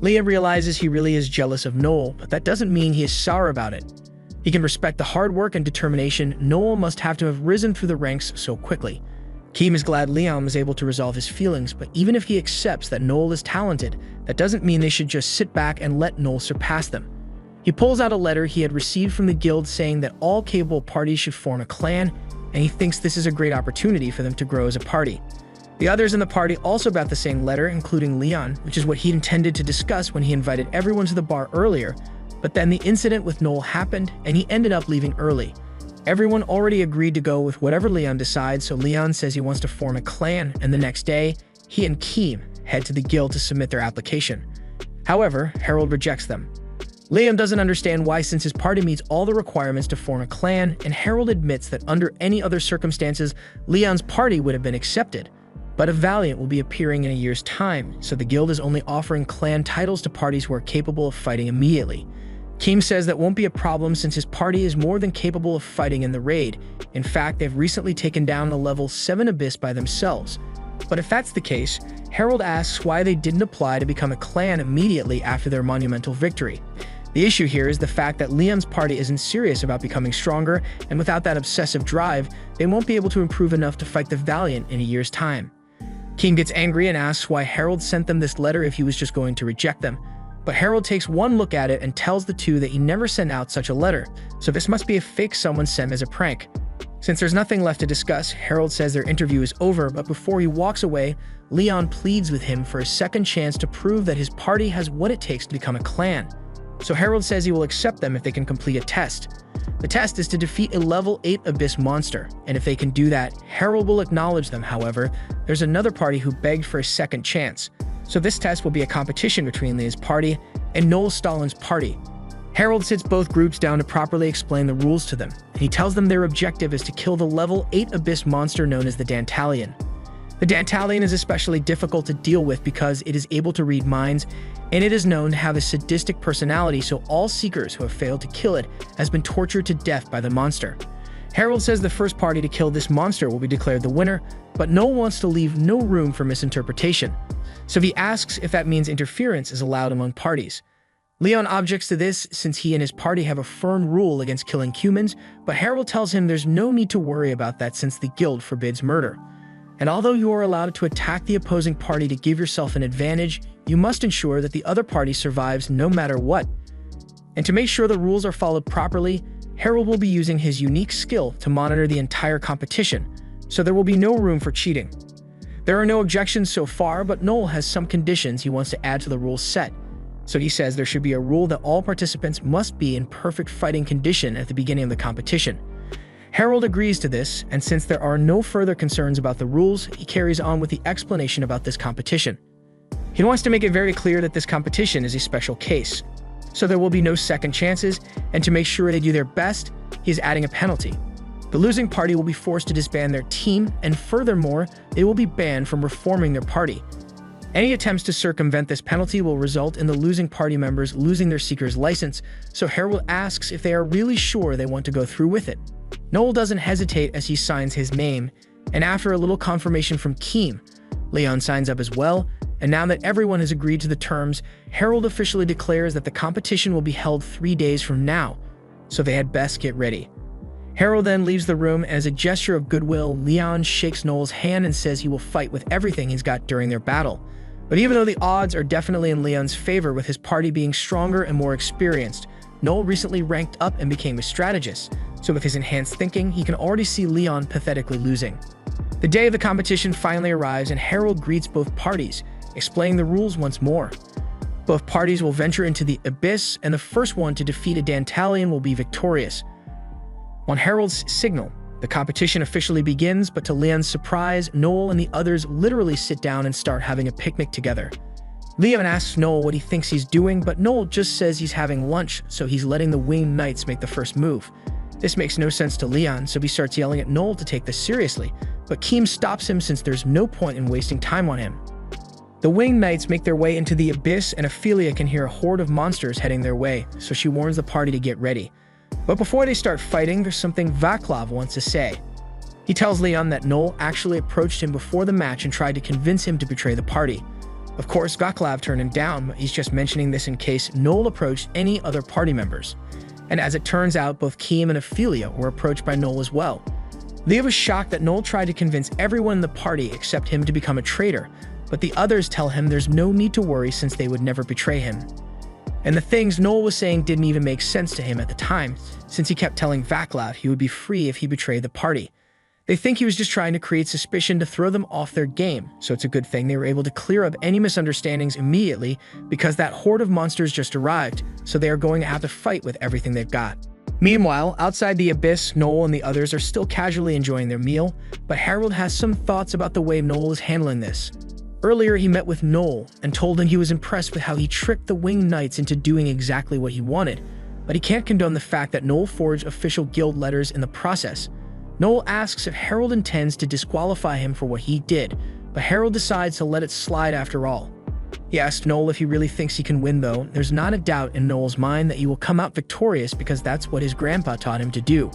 Leon realizes he really is jealous of Noel, but that doesn't mean he is sour about it. He can respect the hard work and determination Noel must have to have risen through the ranks so quickly. Keem is glad Leon was able to resolve his feelings, but even if he accepts that Noel is talented, that doesn't mean they should just sit back and let Noel surpass them. He pulls out a letter he had received from the guild saying that all capable parties should form a clan, and he thinks this is a great opportunity for them to grow as a party. The others in the party also got the same letter, including Leon, which is what he intended to discuss when he invited everyone to the bar earlier, but then the incident with Noel happened, and he ended up leaving early. Everyone already agreed to go with whatever Leon decides, so Leon says he wants to form a clan, and the next day, he and Keem head to the guild to submit their application. However, Harold rejects them. Leon doesn't understand why since his party meets all the requirements to form a clan, and Harold admits that under any other circumstances, Leon's party would have been accepted. But a Valiant will be appearing in a year's time, so the guild is only offering clan titles to parties who are capable of fighting immediately. Keem says that won't be a problem since his party is more than capable of fighting in the raid. In fact, they've recently taken down the level 7 abyss by themselves. But if that's the case, Harold asks why they didn't apply to become a clan immediately after their monumental victory. The issue here is the fact that Leon's party isn't serious about becoming stronger, and without that obsessive drive, they won't be able to improve enough to fight the Valiant in a year's time. Keem gets angry and asks why Harold sent them this letter if he was just going to reject them. But Harold takes one look at it and tells the two that he never sent out such a letter, so this must be a fake someone sent as a prank. Since there's nothing left to discuss, Harold says their interview is over, but before he walks away, Leon pleads with him for a second chance to prove that his party has what it takes to become a clan. So Harold says he will accept them if they can complete a test. The test is to defeat a level 8 abyss monster, and if they can do that, Harold will acknowledge them. However, there's another party who begged for a second chance. So this test will be a competition between Leah's party and Noel Stalin's party. Harold sits both groups down to properly explain the rules to them, and he tells them their objective is to kill the level 8 abyss monster known as the Dantalion. The Dantalion is especially difficult to deal with because it is able to read minds, and it is known to have a sadistic personality, so all seekers who have failed to kill it has been tortured to death by the monster. Harold says the first party to kill this monster will be declared the winner, but Noel wants to leave no room for misinterpretation. So he asks if that means interference is allowed among parties. Leon objects to this since he and his party have a firm rule against killing humans, but Harold tells him there's no need to worry about that since the guild forbids murder. And although you are allowed to attack the opposing party to give yourself an advantage, you must ensure that the other party survives no matter what. And to make sure the rules are followed properly, Harold will be using his unique skill to monitor the entire competition, so there will be no room for cheating. There are no objections so far, but Noel has some conditions he wants to add to the rule set. So he says there should be a rule that all participants must be in perfect fighting condition at the beginning of the competition. Harold agrees to this, and since there are no further concerns about the rules, he carries on with the explanation about this competition. He wants to make it very clear that this competition is a special case, so there will be no second chances, and to make sure they do their best, he is adding a penalty. The losing party will be forced to disband their team, and furthermore, they will be banned from reforming their party. Any attempts to circumvent this penalty will result in the losing party members losing their seeker's license, so Harold asks if they are really sure they want to go through with it. Noel doesn't hesitate as he signs his name, and after a little confirmation from Keem, Leon signs up as well, and now that everyone has agreed to the terms, Harold officially declares that the competition will be held 3 days from now, so they had best get ready. Harold then leaves the room, and as a gesture of goodwill, Leon shakes Noel's hand and says he will fight with everything he's got during their battle. But even though the odds are definitely in Leon's favor with his party being stronger and more experienced, Noel recently ranked up and became a strategist, so with his enhanced thinking, he can already see Leon pathetically losing. The day of the competition finally arrives and Harold greets both parties, explaining the rules once more. Both parties will venture into the abyss, and the first one to defeat a Dantalion will be victorious. On Harold's signal, the competition officially begins, but to Leon's surprise, Noel and the others literally sit down and start having a picnic together. Leon asks Noel what he thinks he's doing, but Noel just says he's having lunch, so he's letting the winged knights make the first move. This makes no sense to Leon, so he starts yelling at Noel to take this seriously, but Keem stops him since there's no point in wasting time on him. The winged knights make their way into the abyss, and Ophelia can hear a horde of monsters heading their way, so she warns the party to get ready. But before they start fighting, there's something Vaclav wants to say. He tells Leon that Noel actually approached him before the match and tried to convince him to betray the party. Of course, Vaclav turned him down, but he's just mentioning this in case Noel approached any other party members. And as it turns out, both Keem and Ophelia were approached by Noel as well. Leah was shocked that Noel tried to convince everyone in the party except him to become a traitor, but the others tell him there's no need to worry since they would never betray him. And the things Noel was saying didn't even make sense to him at the time, since he kept telling Vaclav he would be free if he betrayed the party. They think he was just trying to create suspicion to throw them off their game, so it's a good thing they were able to clear up any misunderstandings immediately because that horde of monsters just arrived, so they are going to have to fight with everything they've got. Meanwhile, outside the abyss, Noel and the others are still casually enjoying their meal, but Harold has some thoughts about the way Noel is handling this. Earlier, he met with Noel and told him he was impressed with how he tricked the winged knights into doing exactly what he wanted, but he can't condone the fact that Noel forged official guild letters in the process. Noel asks if Harold intends to disqualify him for what he did, but Harold decides to let it slide after all. He asks Noel if he really thinks he can win though. There's not a doubt in Noel's mind that he will come out victorious because that's what his grandpa taught him to do.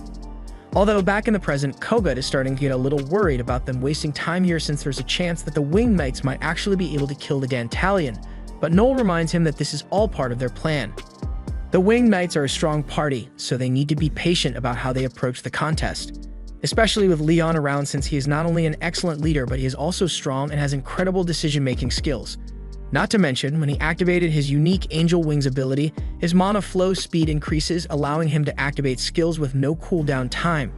Although back in the present, Kogut is starting to get a little worried about them wasting time here since there's a chance that the winged knights might actually be able to kill the Dantalion, but Noel reminds him that this is all part of their plan. The winged knights are a strong party, so they need to be patient about how they approach the contest. especially with Leon around, since he is not only an excellent leader, but he is also strong and has incredible decision-making skills. Not to mention, when he activated his unique Angel Wings ability, his mana flow speed increases, allowing him to activate skills with no cooldown time.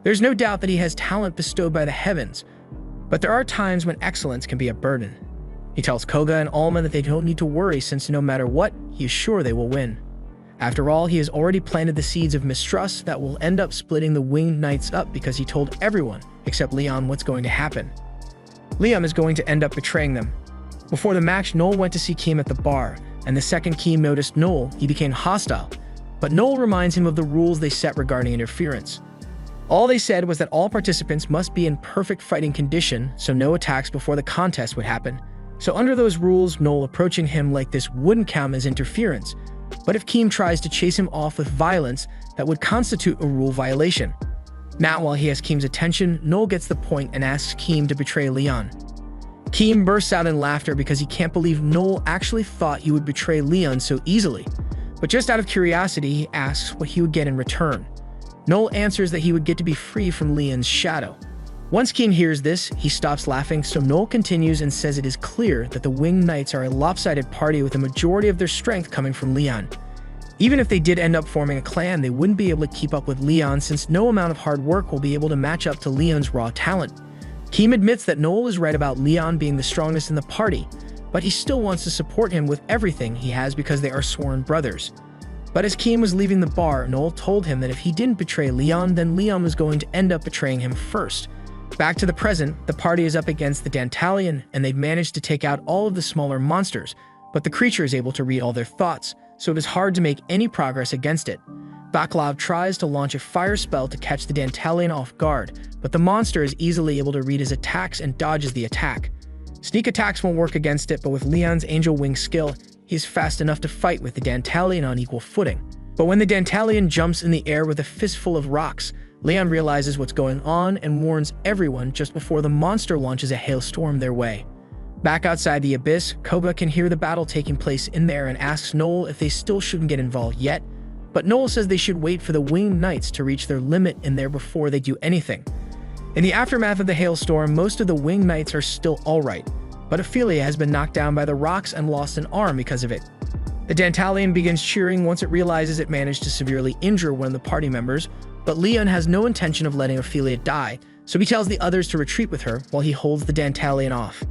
There's no doubt that he has talent bestowed by the heavens, but there are times when excellence can be a burden. He tells Koga and Alma that they don't need to worry, since no matter what, he is sure they will win. After all, he has already planted the seeds of mistrust that will end up splitting the Winged Knights up, because he told everyone, except Leon, what's going to happen. Leon is going to end up betraying them. Before the match, Noel went to see Keem at the bar, and the second Keem noticed Noel, he became hostile. But Noel reminds him of the rules they set regarding interference. All they said was that all participants must be in perfect fighting condition, so no attacks before the contest would happen. So under those rules, Noel approaching him like this wouldn't count as interference. But if Keem tries to chase him off with violence, that would constitute a rule violation. Now, while he has Keem's attention, Noel gets the point and asks Keem to betray Leon. Keem bursts out in laughter because he can't believe Noel actually thought he would betray Leon so easily. But just out of curiosity, he asks what he would get in return. Noel answers that he would get to be free from Leon's shadow. Once Keem hears this, he stops laughing, so Noel continues and says it is clear that the Winged Knights are a lopsided party with a majority of their strength coming from Leon. Even if they did end up forming a clan, they wouldn't be able to keep up with Leon, since no amount of hard work will be able to match up to Leon's raw talent. Keem admits that Noel is right about Leon being the strongest in the party, but he still wants to support him with everything he has because they are sworn brothers. But as Keem was leaving the bar, Noel told him that if he didn't betray Leon, then Leon was going to end up betraying him first. Back to the present, the party is up against the Dantalion, and they've managed to take out all of the smaller monsters, but the creature is able to read all their thoughts, so it is hard to make any progress against it. Vaclav tries to launch a fire spell to catch the Dantalion off guard, but the monster is easily able to read his attacks and dodges the attack. Sneak attacks won't work against it, but with Leon's Angel Wing skill, he is fast enough to fight with the Dantalion on equal footing. But when the Dantalion jumps in the air with a fistful of rocks, Leon realizes what's going on and warns everyone just before the monster launches a hailstorm their way. Back outside the abyss, Koga can hear the battle taking place in there and asks Noel if they still shouldn't get involved yet, but Noel says they should wait for the Winged Knights to reach their limit in there before they do anything. In the aftermath of the hailstorm, most of the Winged Knights are still alright, but Ophelia has been knocked down by the rocks and lost an arm because of it. The Dantalion begins cheering once it realizes it managed to severely injure one of the party members, but Leon has no intention of letting Ophelia die, so he tells the others to retreat with her while he holds the Dantalion off.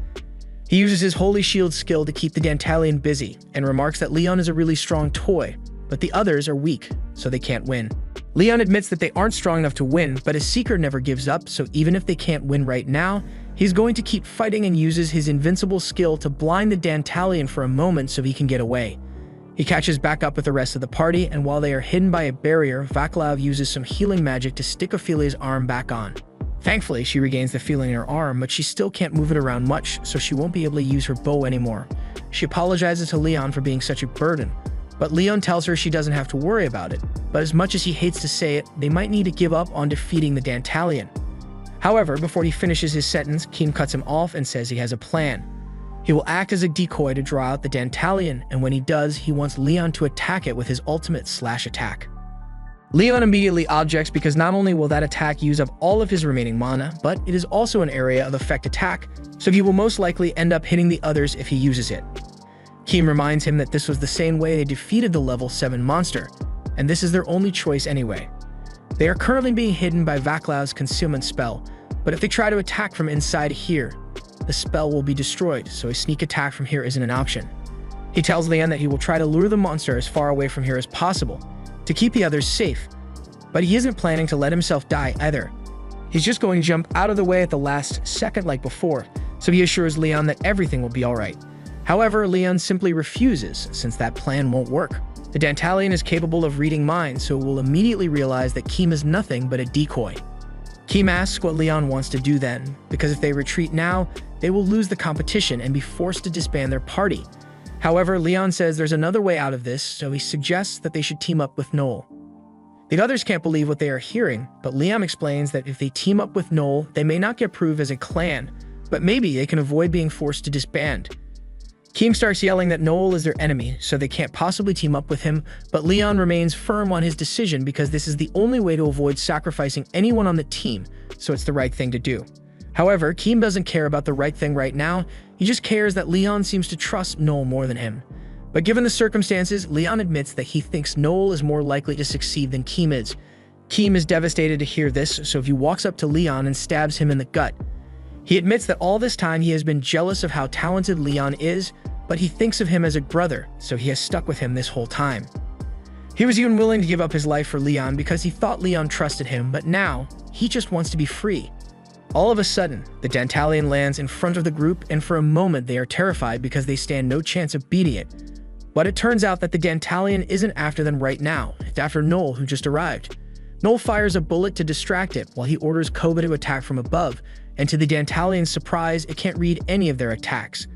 He uses his Holy Shield skill to keep the Dantalion busy, and remarks that Leon is a really strong toy, but the others are weak, so they can't win. Leon admits that they aren't strong enough to win, but his Seeker never gives up, so even if they can't win right now, he's going to keep fighting and uses his invincible skill to blind the Dantalion for a moment so he can get away. He catches back up with the rest of the party, and while they are hidden by a barrier, Vaclav uses some healing magic to stick Ophelia's arm back on. Thankfully, she regains the feeling in her arm, but she still can't move it around much, so she won't be able to use her bow anymore. She apologizes to Leon for being such a burden, but Leon tells her she doesn't have to worry about it. But as much as he hates to say it, they might need to give up on defeating the Dantalion. However, before he finishes his sentence, Keem cuts him off and says he has a plan. He will act as a decoy to draw out the Dantalion, and when he does, he wants Leon to attack it with his ultimate slash attack. Leon immediately objects because not only will that attack use up all of his remaining mana, but it is also an area of effect attack, so he will most likely end up hitting the others if he uses it. Keem reminds him that this was the same way they defeated the level 7 monster, and this is their only choice anyway. They are currently being hidden by Vaclav's concealment spell, but if they try to attack from inside here, the spell will be destroyed, so a sneak attack from here isn't an option. He tells Leon that he will try to lure the monster as far away from here as possible, to keep the others safe, but he isn't planning to let himself die either. He's just going to jump out of the way at the last second like before, so he assures Leon that everything will be alright. However, Leon simply refuses, since that plan won't work. The Dantalion is capable of reading minds, so it will immediately realize that Keem is nothing but a decoy. Keem asks what Leon wants to do then, because if they retreat now, they will lose the competition and be forced to disband their party. However, Leon says there's another way out of this, so he suggests that they should team up with Noel. The others can't believe what they are hearing, but Leon explains that if they team up with Noel, they may not get approved as a clan, but maybe they can avoid being forced to disband. Keem starts yelling that Noel is their enemy, so they can't possibly team up with him, but Leon remains firm on his decision because this is the only way to avoid sacrificing anyone on the team, so it's the right thing to do. However, Keem doesn't care about the right thing right now, he just cares that Leon seems to trust Noel more than him. But given the circumstances, Leon admits that he thinks Noel is more likely to succeed than Keem is. Keem is devastated to hear this, so he walks up to Leon and stabs him in the gut. He admits that all this time he has been jealous of how talented Leon is, but he thinks of him as a brother, so he has stuck with him this whole time. He was even willing to give up his life for Leon because he thought Leon trusted him, but now, he just wants to be free. All of a sudden, the Dantalian lands in front of the group, and for a moment they are terrified because they stand no chance of beating it. But it turns out that the Dantalian isn't after them right now, it's after Noel, who just arrived. Noel fires a bullet to distract it while he orders Koga to attack from above, and to the Dantalian's surprise, it can't read any of their attacks.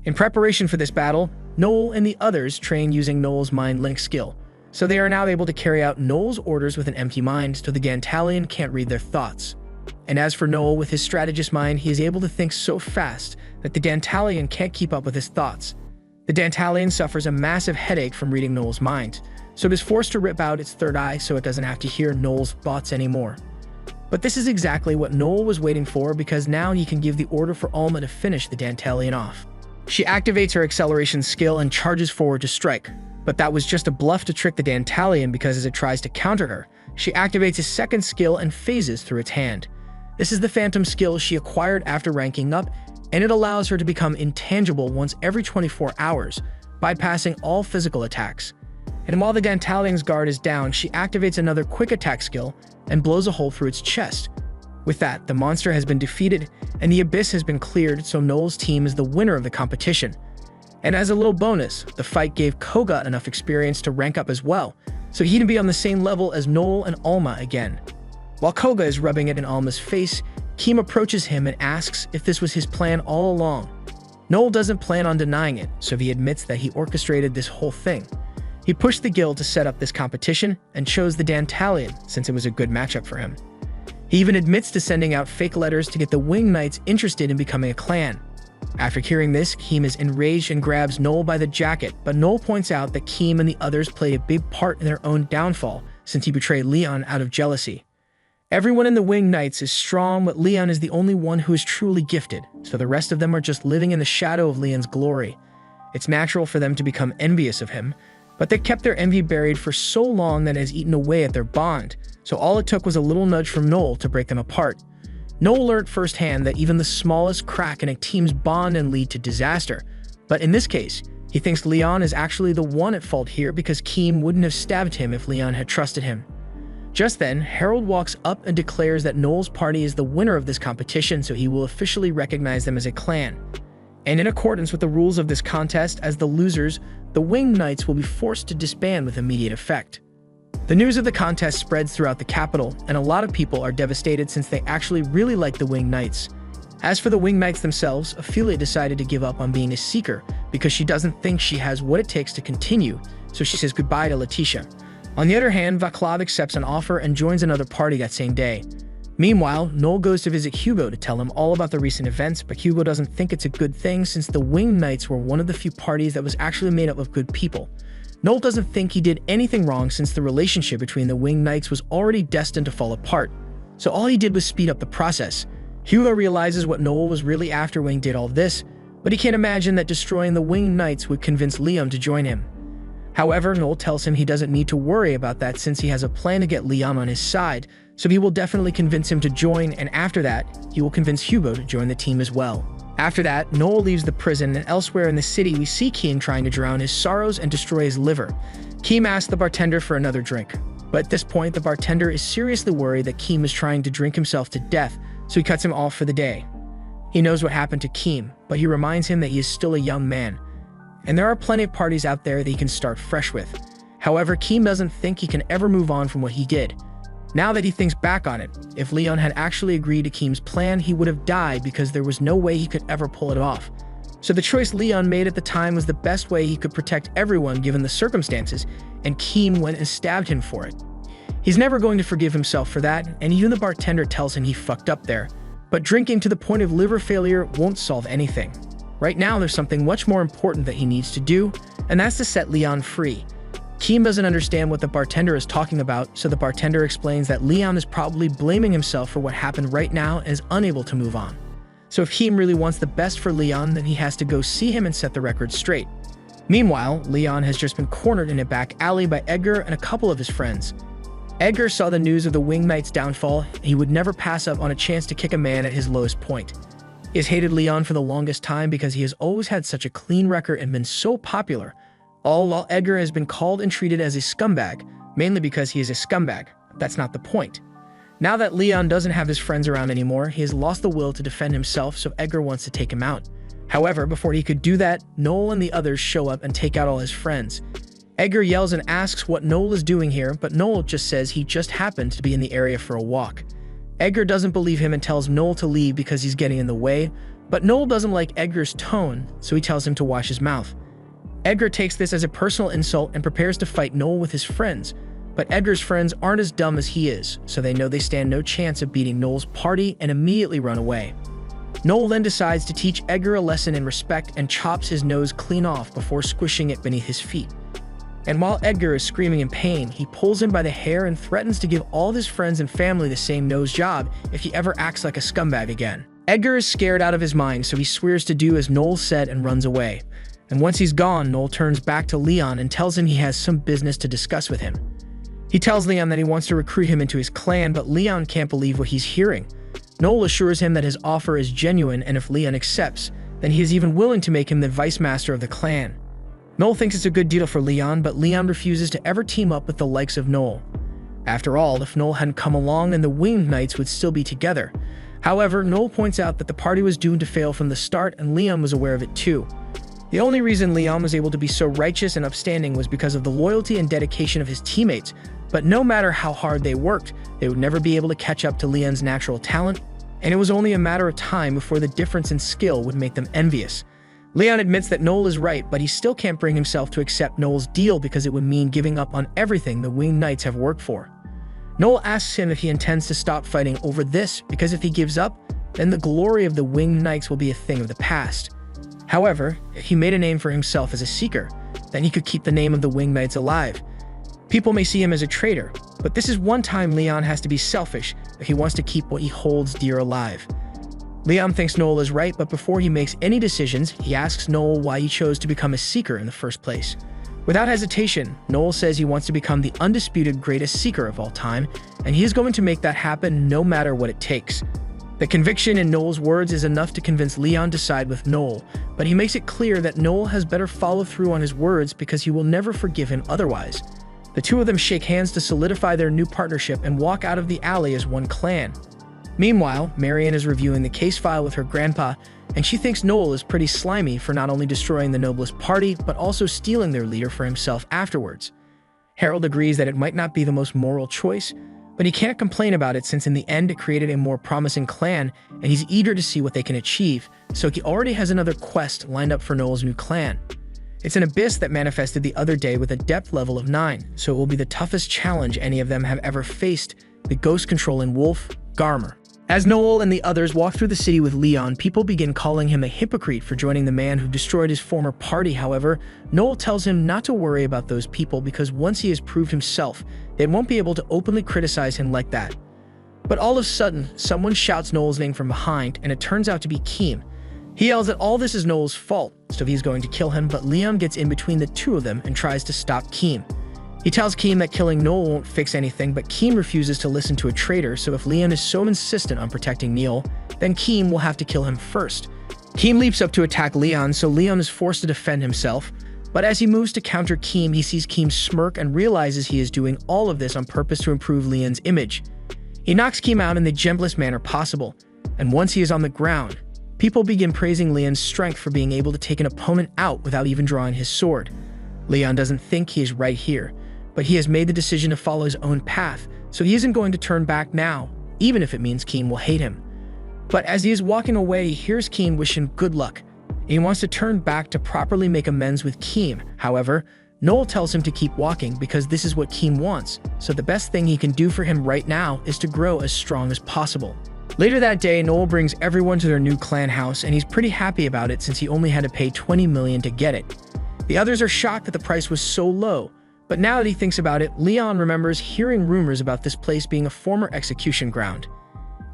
In preparation for this battle, Noel and the others train using Noel's mind link skill, so they are now able to carry out Noel's orders with an empty mind so the Dantalian can't read their thoughts. And as for Noel, with his strategist mind, he is able to think so fast that the Dantalian can't keep up with his thoughts. The Dantalian suffers a massive headache from reading Noel's mind, so it is forced to rip out its third eye so it doesn't have to hear Noel's thoughts anymore. But this is exactly what Noel was waiting for, because now he can give the order for Alma to finish the Dantalian off. She activates her acceleration skill and charges forward to strike, but that was just a bluff to trick the Dantalian because as it tries to counter her, she activates his second skill and phases through its hand. This is the Phantom skill she acquired after ranking up, and it allows her to become intangible once every 24 hours, bypassing all physical attacks. And while the Dantalian's guard is down, she activates another quick attack skill and blows a hole through its chest. With that, the monster has been defeated, and the abyss has been cleared, so Noel's team is the winner of the competition. And as a little bonus, the fight gave Koga enough experience to rank up as well, so he can be on the same level as Noel and Alma again. While Koga is rubbing it in Alma's face, Keem approaches him and asks if this was his plan all along. Noel doesn't plan on denying it, so he admits that he orchestrated this whole thing. He pushed the guild to set up this competition and chose the Dantalian since it was a good matchup for him. He even admits to sending out fake letters to get the Wing Knights interested in becoming a clan. After hearing this, Keem is enraged and grabs Noel by the jacket, but Noel points out that Keem and the others played a big part in their own downfall since he betrayed Leon out of jealousy. Everyone in the Wing Knights is strong, but Leon is the only one who is truly gifted, so the rest of them are just living in the shadow of Leon's glory. It's natural for them to become envious of him, but they kept their envy buried for so long that it has eaten away at their bond, so all it took was a little nudge from Noel to break them apart. Noel learned firsthand that even the smallest crack in a team's bond can lead to disaster, but in this case, he thinks Leon is actually the one at fault here because Keem wouldn't have stabbed him if Leon had trusted him. Just then, Harold walks up and declares that Noel's party is the winner of this competition, so he will officially recognize them as a clan. And in accordance with the rules of this contest, as the losers, the Wing Knights will be forced to disband with immediate effect. The news of the contest spreads throughout the capital, and a lot of people are devastated since they actually really like the Wing Knights. As for the Wing Knights themselves, Ophelia decided to give up on being a seeker because she doesn't think she has what it takes to continue, so she says goodbye to Letitia. On the other hand, Vaclav accepts an offer and joins another party that same day. Meanwhile, Noel goes to visit Hugo to tell him all about the recent events, but Hugo doesn't think it's a good thing since the Wing Knights were one of the few parties that was actually made up of good people. Noel doesn't think he did anything wrong since the relationship between the Wing Knights was already destined to fall apart, so all he did was speed up the process. Hugo realizes what Noel was really after when he did all this, but he can't imagine that destroying the Wing Knights would convince Liam to join him. However, Noel tells him he doesn't need to worry about that since he has a plan to get Liam on his side, so he will definitely convince him to join, and after that, he will convince Hugo to join the team as well. After that, Noel leaves the prison, and elsewhere in the city we see Keem trying to drown his sorrows and destroy his liver. Keem asks the bartender for another drink, but at this point the bartender is seriously worried that Keem is trying to drink himself to death, so he cuts him off for the day. He knows what happened to Keem, but he reminds him that he is still a young man, and there are plenty of parties out there that he can start fresh with. However, Keem doesn't think he can ever move on from what he did. Now that he thinks back on it, if Leon had actually agreed to Keem's plan, he would have died because there was no way he could ever pull it off. So the choice Leon made at the time was the best way he could protect everyone given the circumstances, and Keem went and stabbed him for it. He's never going to forgive himself for that, and even the bartender tells him he fucked up there, but drinking to the point of liver failure won't solve anything. Right now, there's something much more important that he needs to do, and that's to set Leon free. Keem doesn't understand what the bartender is talking about, so the bartender explains that Leon is probably blaming himself for what happened right now and is unable to move on. So if Keem really wants the best for Leon, then he has to go see him and set the record straight. Meanwhile, Leon has just been cornered in a back alley by Edgar and a couple of his friends. Edgar saw the news of the Winged Knight's downfall, and he would never pass up on a chance to kick a man at his lowest point. He has hated Leon for the longest time because he has always had such a clean record and been so popular, all while Edgar has been called and treated as a scumbag, mainly because he is a scumbag. That's not the point. Now that Leon doesn't have his friends around anymore, he has lost the will to defend himself, so Edgar wants to take him out. However, before he could do that, Noel and the others show up and take out all his friends. Edgar yells and asks what Noel is doing here, but Noel just says he just happened to be in the area for a walk. Edgar doesn't believe him and tells Noel to leave because he's getting in the way, but Noel doesn't like Edgar's tone, so he tells him to wash his mouth. Edgar takes this as a personal insult and prepares to fight Noel with his friends, but Edgar's friends aren't as dumb as he is, so they know they stand no chance of beating Noel's party and immediately run away. Noel then decides to teach Edgar a lesson in respect and chops his nose clean off before squishing it beneath his feet. And while Edgar is screaming in pain, he pulls him by the hair and threatens to give all of his friends and family the same nose job if he ever acts like a scumbag again. Edgar is scared out of his mind, so he swears to do as Noel said and runs away. And once he's gone, Noel turns back to Leon and tells him he has some business to discuss with him. He tells Leon that he wants to recruit him into his clan, but Leon can't believe what he's hearing. Noel assures him that his offer is genuine, and if Leon accepts, then he is even willing to make him the vice master of the clan. Noel thinks it's a good deal for Leon, but Leon refuses to ever team up with the likes of Noel. After all, if Noel hadn't come along, then the Winged Knights would still be together. However, Noel points out that the party was doomed to fail from the start, and Leon was aware of it too. The only reason Leon was able to be so righteous and upstanding was because of the loyalty and dedication of his teammates, but no matter how hard they worked, they would never be able to catch up to Leon's natural talent, and it was only a matter of time before the difference in skill would make them envious. Leon admits that Noel is right, but he still can't bring himself to accept Noel's deal because it would mean giving up on everything the Winged Knights have worked for. Noel asks him if he intends to stop fighting over this, because if he gives up, then the glory of the Winged Knights will be a thing of the past. However, if he made a name for himself as a seeker, then he could keep the name of the Winged Knights alive. People may see him as a traitor, but this is one time Leon has to be selfish if he wants to keep what he holds dear alive. Leon thinks Noel is right, but before he makes any decisions, he asks Noel why he chose to become a seeker in the first place. Without hesitation, Noel says he wants to become the undisputed greatest seeker of all time, and he is going to make that happen no matter what it takes. The conviction in Noel's words is enough to convince Leon to side with Noel, but he makes it clear that Noel has better follow through on his words because he will never forgive him otherwise. The two of them shake hands to solidify their new partnership and walk out of the alley as one clan. Meanwhile, Marian is reviewing the case file with her grandpa, and she thinks Noel is pretty slimy for not only destroying the noblest party, but also stealing their leader for himself afterwards. Harold agrees that it might not be the most moral choice, but he can't complain about it since in the end it created a more promising clan, and he's eager to see what they can achieve, so he already has another quest lined up for Noel's new clan. It's an abyss that manifested the other day with a depth level of 9, so it will be the toughest challenge any of them have ever faced, the ghost-controlling wolf, Garmer. As Noel and the others walk through the city with Leon, people begin calling him a hypocrite for joining the man who destroyed his former party. However, Noel tells him not to worry about those people because once he has proved himself, they won't be able to openly criticize him like that. But all of a sudden, someone shouts Noel's name from behind, and it turns out to be Keem. He yells that all this is Noel's fault, so he's going to kill him, but Leon gets in between the two of them and tries to stop Keem. He tells Keem that killing Noel won't fix anything, but Keem refuses to listen to a traitor, so if Leon is so insistent on protecting Neil, then Keem will have to kill him first. Keem leaps up to attack Leon, so Leon is forced to defend himself, but as he moves to counter Keem, he sees Keem smirk and realizes he is doing all of this on purpose to improve Leon's image. He knocks Keem out in the gentlest manner possible, and once he is on the ground, people begin praising Leon's strength for being able to take an opponent out without even drawing his sword. Leon doesn't think he is right here, but he has made the decision to follow his own path, so he isn't going to turn back now, even if it means Keem will hate him. But as he is walking away, he hears Keem wish him good luck, and he wants to turn back to properly make amends with Keem. However, Noel tells him to keep walking because this is what Keem wants, so the best thing he can do for him right now is to grow as strong as possible. Later that day, Noel brings everyone to their new clan house, and he's pretty happy about it since he only had to pay 20 million to get it. The others are shocked that the price was so low, but now that he thinks about it, Leon remembers hearing rumors about this place being a former execution ground.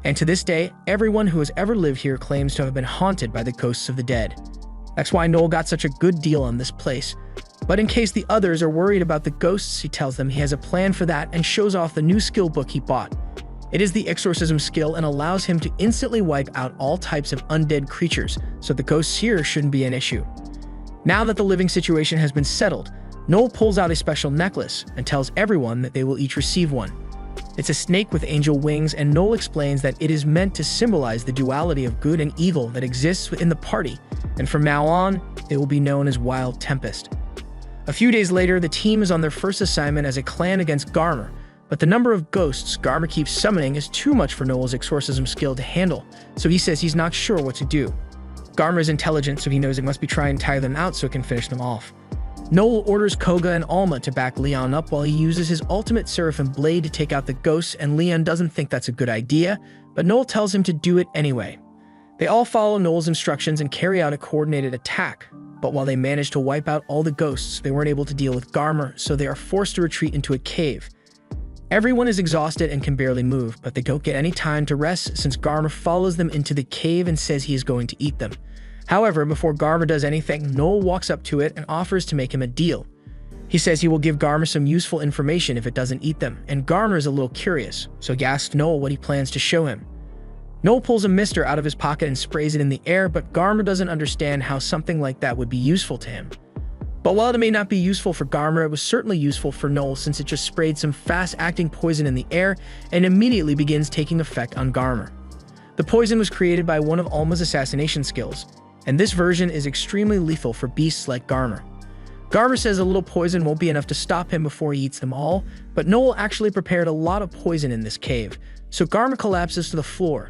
And to this day, everyone who has ever lived here claims to have been haunted by the ghosts of the dead. That's why Noel got such a good deal on this place. But in case the others are worried about the ghosts, he tells them he has a plan for that and shows off the new skill book he bought. It is the exorcism skill and allows him to instantly wipe out all types of undead creatures, so the ghosts here shouldn't be an issue. Now that the living situation has been settled, Noel pulls out a special necklace and tells everyone that they will each receive one. It's a snake with angel wings, and Noel explains that it is meant to symbolize the duality of good and evil that exists within the party, and from now on, they will be known as Wild Tempest. A few days later, the team is on their first assignment as a clan against Garmer, but the number of ghosts Garmer keeps summoning is too much for Noel's exorcism skill to handle, so he says he's not sure what to do. Garmer is intelligent, so he knows he must be trying to tire them out so he can finish them off. Noel orders Koga and Alma to back Leon up while he uses his ultimate Seraphim blade to take out the ghosts, and Leon doesn't think that's a good idea, but Noel tells him to do it anyway. They all follow Noel's instructions and carry out a coordinated attack, but while they manage to wipe out all the ghosts, they weren't able to deal with Garmer, so they are forced to retreat into a cave. Everyone is exhausted and can barely move, but they don't get any time to rest since Garmer follows them into the cave and says he is going to eat them. However, before Garmer does anything, Noel walks up to it and offers to make him a deal. He says he will give Garmer some useful information if it doesn't eat them, and Garmer is a little curious, so he asks Noel what he plans to show him. Noel pulls a mister out of his pocket and sprays it in the air, but Garmer doesn't understand how something like that would be useful to him. But while it may not be useful for Garmer, it was certainly useful for Noel since it just sprayed some fast-acting poison in the air and immediately begins taking effect on Garmer. The poison was created by one of Alma's assassination skills, and this version is extremely lethal for beasts like Garmer. Garmer says a little poison won't be enough to stop him before he eats them all, but Noel actually prepared a lot of poison in this cave, so Garmer collapses to the floor.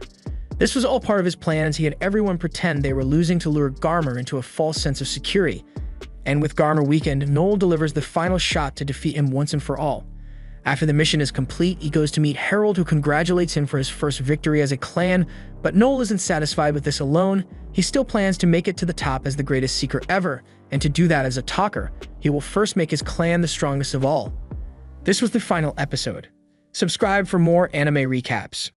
This was all part of his plan as he had everyone pretend they were losing to lure Garmer into a false sense of security. And with Garmer weakened, Noel delivers the final shot to defeat him once and for all. After the mission is complete, he goes to meet Harold, who congratulates him for his first victory as a clan, but Noel isn't satisfied with this alone. He still plans to make it to the top as the greatest seeker ever, and to do that as a talker, he will first make his clan the strongest of all. This was the final episode. Subscribe for more anime recaps.